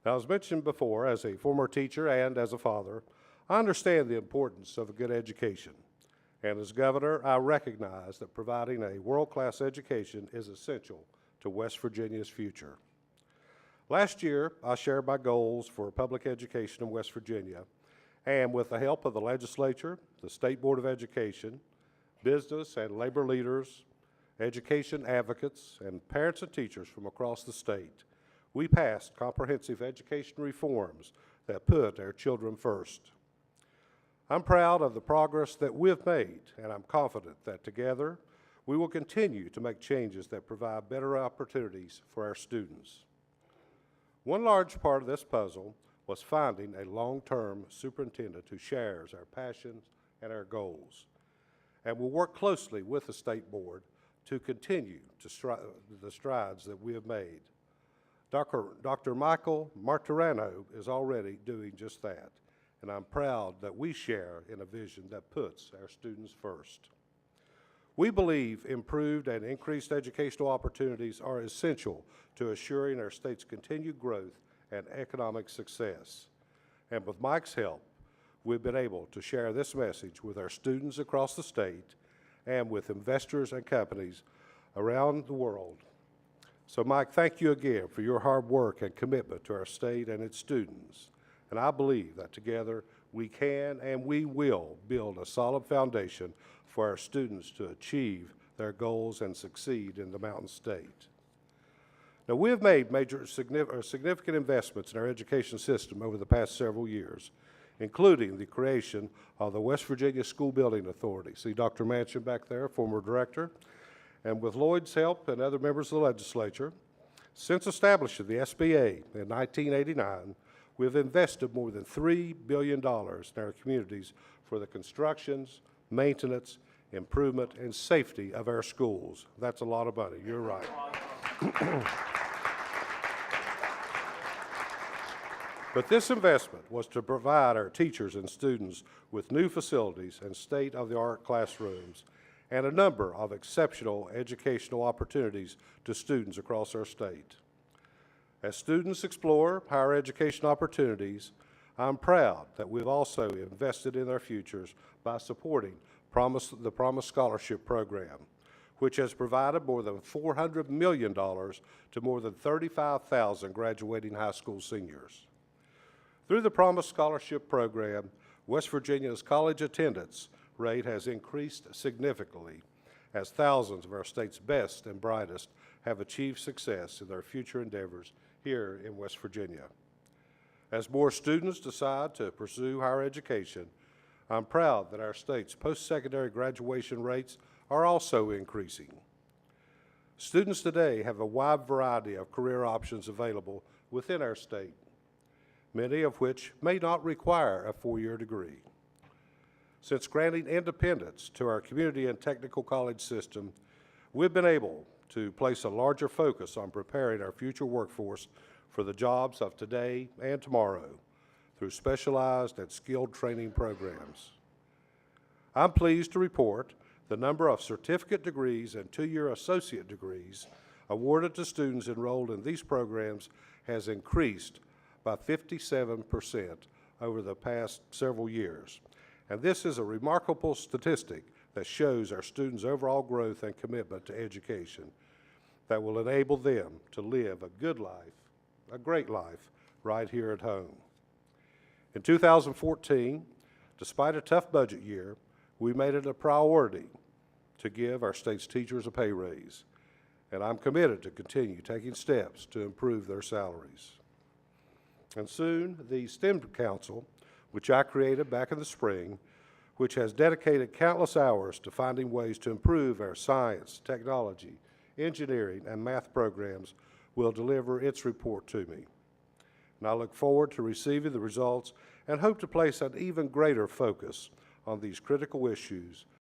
Now, as mentioned before, as a former teacher and as a father, I understand the importance of a good education. And as governor, I recognize that providing a world-class education is essential to West Virginia's future. Last year, I shared my goals for public education in West Virginia, and with the help of the legislature, the State Board of Education, business and labor leaders, education advocates, and parents and teachers from across the state, we passed comprehensive education reforms that put our children first. I'm proud of the progress that we've made, and I'm confident that together we will continue to make changes that provide better opportunities for our students. One large part of this puzzle was finding a long-term superintendent who shares our passions and our goals, and will work closely with the State Board to continue the strides that we have made. Dr. Michael Martirano is already doing just that, and I'm proud that we share in a vision that puts our students first. We believe improved and increased educational opportunities are essential to assuring our state's continued growth and economic success. And with Mike's help, we've been able to share this message with our students across the state and with investors and companies around the world. So Mike, thank you again for your hard work and commitment to our state and its students. And I believe that together we can and we will build a solid foundation for our students to achieve their goals and succeed in the Mountain State. Now, we have made major significant investments in our education system over the past several years, including the creation of the West Virginia School Building Authority. See Dr. Manchin back there, former director. And with Lloyd's help and other members of the legislature, since establishing the SBA in 1989, we have invested more than $3 billion in our communities for the constructions, maintenance, improvement, and safety of our schools. That's a lot of money. You're right. But this investment was to provide our teachers and students with new facilities and state-of-the-art classrooms and a number of exceptional educational opportunities to students across our state. As students explore higher education opportunities, I'm proud that we've also invested in their futures by supporting the Promise Scholarship Program, which has provided more than $400 million to more than 35,000 graduating high school seniors. Through the Promise Scholarship Program, West Virginia's college attendance rate has increased significantly as thousands of our state's best and brightest have achieved success in their future endeavors here in West Virginia. As more students decide to pursue higher education, I'm proud that our state's post-secondary graduation rates are also increasing. Students today have a wide variety of career options available within our state, many of which may not require a four-year degree. Since granting independence to our community and technical college system, we've been able to place a larger focus on preparing our future workforce for the jobs of today and tomorrow through specialized and skilled training programs. I'm pleased to report the number of certificate degrees and two-year associate degrees awarded to students enrolled in these programs has increased by 57% over the past several years. And this is a remarkable statistic that shows our students' overall growth and commitment to education that will enable them to live a good life, a great life, right here at home. In 2014, Despite a tough budget year, we made it a priority to give our state's teachers a pay raise, and I'm committed to continue taking steps to improve their salaries. And soon, the STEM Council, which I created back in the spring, which has dedicated countless hours to finding ways to improve our science, technology, engineering, and math programs, will deliver its report to me. And I look forward to receiving the results and hope to place an even greater focus on these critical issues